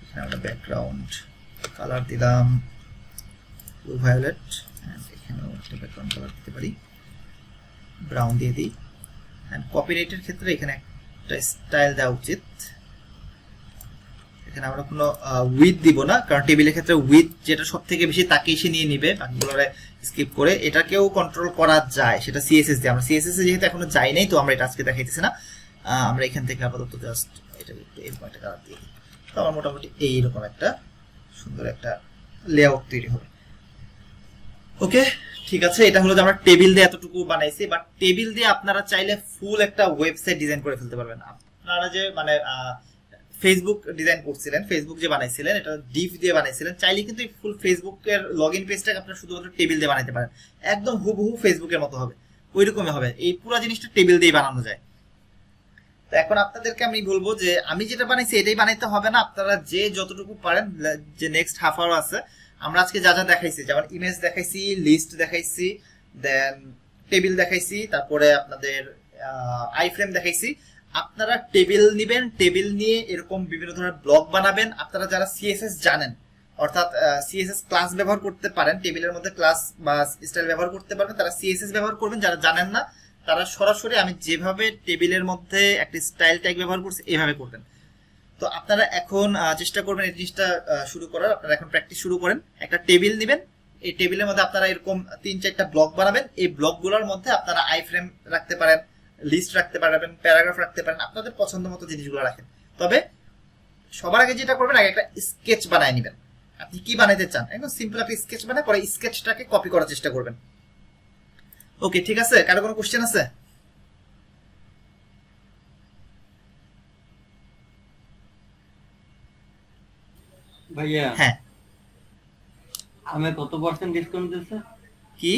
এখানে আমরা ব্যাকগ্রাউন্ড কালার দিলাম ব্লু ভায়োলেট, এন্ড এখানেও একটা ব্যাকগ্রাউন্ড কালার দিতে পারি, ব্রাউন দিয়ে দিই। এন্ড কপিরাইটের ক্ষেত্রে এখানে একটা স্টাইল দেওয়া উচিত। এখানে আমরা কোনো উইথ দিব না, কারণ টেবিলের ক্ষেত্রে উইথ যেটা সব থেকে বেশি তাকেই সে নিয়ে নিবে, বাকিগুলোরে স্কিপ করে। এটাকেও কন্ট্রোল করা যায়, সেটা সিএসএস দিয়ে। আমরা সিএসএস এ যেহেতু এখনো যাই নাই, তো আমরা এটা আজকে দেখাইতেছি না। আমরা এখান থেকে আপাতত জাস্ট এটা একটু এরকম একটা কালার দিয়ে দিই, তো আমার মোটামুটি এইরকম একটা সুন্দর একটা লেআউট তৈরি হবে। ওকে, ঠিক আছে। এটা হলো যে আমরা টেবিল দিয়ে এতটুকু বানাইছি, বাট টেবিল দিয়ে আপনারা চাইলে ফুল একটা ওয়েবসাইট ডিজাইন করে ফেলতে পারবেন। আপনারা যে মানে ফেসবুক ডিজাইন করছিলেন, ফেসবুক যে বানাইছিলেন এটা ডিভ দিয়ে বানাইছিলেন, চাইলে কিন্তু এই ফুল ফেসবুকের লগইন পেজটাকে আপনারা শুধুমাত্র টেবিল দিয়ে বানাইতে পারেন। একদম হুবহু ফেসবুকের মতো হবে, ওইরকমই হবে। এই পুরো জিনিসটা টেবিল দিয়ে বানানো যায়। তো এখন আপনাদেরকে আমি বলবো যে আমি যেটা বানাইছি এটাই বানাইতে হবে না, আপনারা যে যতটুকু পারেন, যে নেক্সট হাফ আওয়ার আছে আমরা আজকে যা যা দেখাইছি, যেমন ইমেজ দেখাইছি, লিস্ট দেখাইছি, দেন টেবিল দেখাইছি, তারপরে আপনাদের আইফ্রেম দেখাইছি। আপনারা টেবিল নিবেন, টেবিল নিয়ে এরকম বিভিন্ন ধরনের ব্লক বানাবেন। আপনারা যারা সিএসএস জানেন, অর্থাৎ সিএসএস ক্লাস ব্যবহার করতে পারেন, টেবিলের মধ্যে ক্লাস বা স্টাইল ব্যবহার করতে পারবেন, তারা সিএসএস ব্যবহার করবেন। যারা জানেন না তারা সরাসরি আমি যেভাবে টেবিলের মধ্যে একটা স্টাইল ট্যাগ ব্যবহার করছি এইভাবে করবেন। তো আপনারা এখন চেষ্টা করবেন এই জিনিসটা শুরু করার। আপনারা এখন প্র্যাকটিস শুরু করেন। একটা টেবিল নেবেন, এই টেবিলের মধ্যে আপনারা এরকম 3-4টা ব্লক বানাবেন। এই ব্লকগুলোর মধ্যে আপনারা আইফ্রেম রাখতে পারেন, লিস্ট রাখতে পারবেন, প্যারাগ্রাফ রাখতে পারেন, আপনাদের পছন্দ মতো জিনিসগুলো রাখেন। তবে সবার আগে যেটা করবেন, আগে একটা স্কেচ বানায় নেবেন। আপনি কি বানাইতে চান একদম সিম্পল একটা স্কেচ বানায় পরে স্কেচটাকে কপি করার চেষ্টা করবেন। ওকে, ঠিক আছে। কারো কোনো কোশ্চেন আছে? ভাইয়া হ্যাঁ, আমি কত পার্সেন্ট ডিসকাউন্ট দিচ্ছে? কি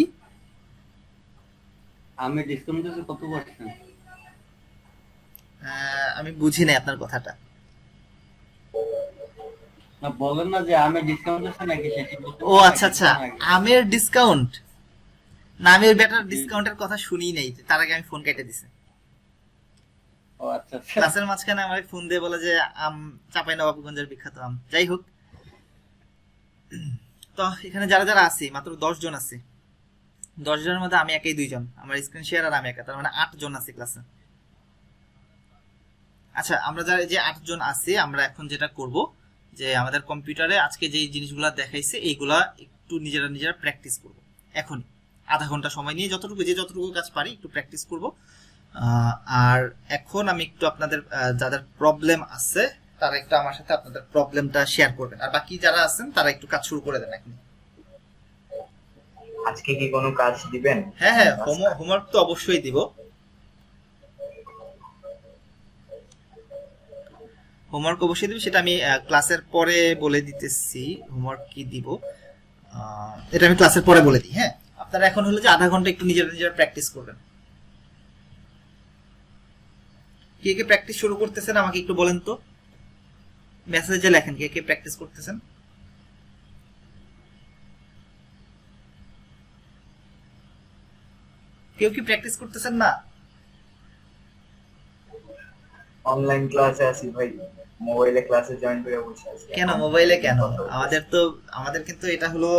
আমি ডিসকাউন্ট দিচ্ছে কত পার্সেন্ট? আমি বুঝি নাই আপনার কথাটা। না বলেন না যে আমি ডিসকাউন্ট দিচ্ছে নাকি সেটি। ও আচ্ছা আচ্ছা, আমের ডিসকাউন্ট না, আমি ওই ব্যাটার ডিসকাউন্টের কথা শুনি নাই, তার আগে আমি ফোন কেটে দিছি। ও আচ্ছা আচ্ছা। ক্লাসের মাঝখানে আমার ফোন দিয়ে বলে যে আম চাঁপাইনবাবগঞ্জের বিখ্যাত আম। যাই হোক, তো এখানে যারা যারা আছি মাত্র 10 জন আছি। 10 জনের মধ্যে আমি একাই 2 জন, আমার স্ক্রিন শেয়ার আর আমি একা, তার মানে 8 জন আছি ক্লাসে। আচ্ছা, আমরা যারা যে 8 জন আছি, আমরা এখন যেটা করব যে আমাদের কম্পিউটারে আজকে যে জিনিসগুলো দেখাইছে এইগুলা একটু নিজেরা নিজেরা প্র্যাকটিস করব। এখনই আধা ঘন্টা সময় নিয়ে যতটুকু কাজ পারি একটু প্র্যাকটিস করব। আর এখন আমি একটু আপনাদের যাদের প্রবলেম আছে তারা একটু আমার সাথে আপনাদের প্রবলেমটা শেয়ার করবেন, আর বাকি যারা আছেন তারা একটু কাজ শুরু করে দেন এখন। আজকে কি কোনো কাজ দিবেন? হ্যাঁ হ্যাঁ, হোমওয়ার্ক তো অবশ্যই দিব। হোমওয়ার্ক অবশ্যই দিব, সেটা আমি ক্লাসের পরে বলে দিতেছি হোমওয়ার্ক কি দিব। এটা আমি ক্লাসের পরে বলে দিই। হ্যাঁ, আপনারা এখন হলো যে আধা ঘন্টা একটু নিজেরা নিজেরা প্র্যাকটিস করবেন। কে কে প্র্যাকটিস শুরু করতেছেন আমাকে একটু বলেন তো, মেসেজে লেখেন কে কে প্র্যাকটিস করতেছেন। কেউ কি প্র্যাকটিস করতেছেন না? অনলাইন ক্লাসে আছি ভাই, মোবাইলে ক্লাসে জয়েন করে বসে আছি। কেন মোবাইলে কেন? আমাদের কিন্তু এটা হলো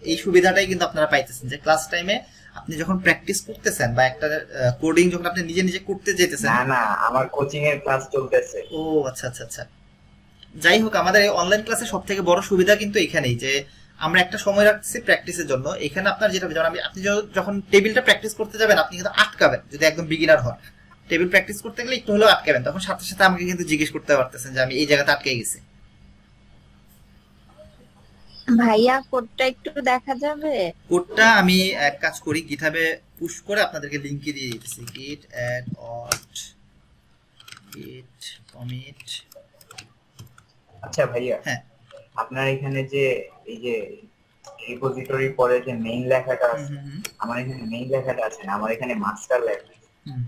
এই সুবিধাটাই কিন্তু আপনারা পাইতেছেন যে ক্লাস টাইমে আপনি যখন প্র্যাকটিস করতেছেন বা একটা কোডিং যখন আপনি নিজে নিজে করতে যেতেছেন। না না, আমার কোচিং এর ক্লাস চলতেছে। ও আচ্ছা আচ্ছা আচ্ছা, যাই হোক, আমাদের এই অনলাইন ক্লাসে সব থেকে বড় সুবিধা কিন্তু এখানেই যে আমরা একটা সময় রাখছি প্র্যাকটিসের জন্য। এখানে আপনার যেটা, যেমন আপনি যখন টেবিলটা প্র্যাকটিস করতে যাবেন আপনি কিন্তু আটকাবেন, যদি একদম বিগিনার হন টেবিল প্র্যাকটিস করতে গেলে একটু হলেও আটকাবেন, তখন সাথে সাথে আমাকে কিন্তু জিজ্ঞেস করতে পারতেছেন যে আমি এই জায়গাতে আটকে গেছি। ভাইয়া কোডটা একটু দেখা যাবে? কোডটা আমি এক কাজ করি, গিটহাবে পুশ করে আপনাদেরকে লিংকে দিয়ে দিতেছি। git add alt git commit। আচ্ছা ভাইয়া, হ্যাঁ, আপনার এখানে যে এই যে রিপোজিটরি পরে যে মেইন লেখাটা হুম, আছে, হুম, হুম, আমার এখানে মেইন লেখাটা আছে না, আমার এখানে মাস্টার লেখা আছে। হুম।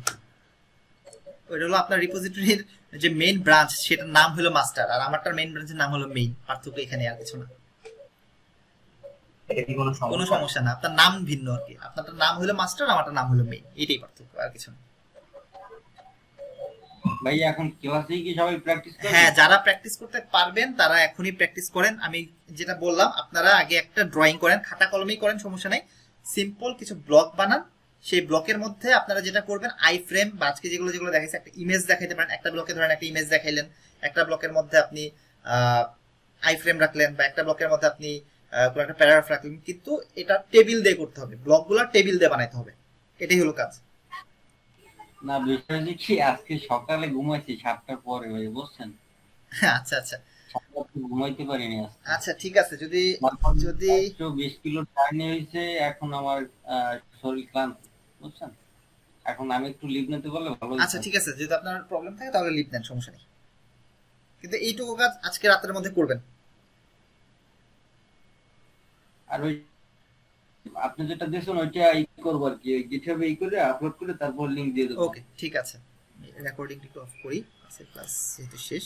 ওইটা হলো আপনার রিপোজিটরির যে মেইন ব্রাঞ্চ, সেটার নাম হলো মাস্টার, আর আমারটার মেইন ব্রাঞ্চের নাম হলো মেইন। পার্থক্য এখানে, আর কিছু না। এটা কি কোনো কোনো সমস্যা? সমস্যা না, আপনার নাম ভিন্ন আর কি। আপনারটার নাম হলো মাস্টার, আমারটার নাম হলো মেইন, এটাই পার্থক্য, আর কিছু না। ভাই এখন ক্লাসেই কি সবাই প্র্যাকটিস করে? হ্যাঁ, যারা প্র্যাকটিস করতে পারবেন তারা এখনই প্র্যাকটিস করেন। আমি যেটা বললাম, আপনারা আগে একটা ড্রয়িং করেন, খাতা কলমেই করেন, সমস্যা নাই। সিম্পল কিছু ব্লক বানান, সেই ব্লকের মধ্যে আপনারা যেটা করবেন আই ফ্রেম বা আজকে যেগুলো যেগুলো দেখাইছে একটা ইমেজ দেখাইতে পারেন। একটা ব্লকে ধরেন একটা ইমেজ দেখাইলেন, একটা ব্লকের মধ্যে আপনি আই ফ্রেম রাখলেন, বা একটা ব্লকের মধ্যে আপনি কোনো একটা প্যারাগ্রাফ রাখলেন, কিন্তু এটা টেবিল দিয়ে করতে হবে, ব্লকগুলো টেবিল দিয়ে বানাইতে হবে, এটাই হলো কাজ। না, বিষয় হচ্ছে কি আজকে সকালে ঘুমাইছি 7টার পরে ভাই, বুঝছেন? আচ্ছা আচ্ছা ঘুমাইতে পারিনি আজকে। আচ্ছা, ঠিক আছে। যদি 20 কিলো টার্নি হয়েছে, এখন আমার শরীর ক্লান্ত, বুঝছেন? এখন আমি একটু লিভ নিতে পারলে ভালো হতো। আচ্ছা ঠিক আছে, যদি আপনার প্রবলেম থাকে তাহলে লিভ নেন, সমস্যা নেই, কিন্তু এইটুকু কাজ আজকে রাতের মধ্যে করবেন। আর ওই আপনি যেটা দিয়েছেন ওইটা ই করবো আর কি, গিটহাবে ই করে আপলোড করে তারপর লিংক দিয়ে দেবো। ওকে, ঠিক আছে। রেকর্ডিং একটু অফ করি, ক্লাস যেহেতু শেষ।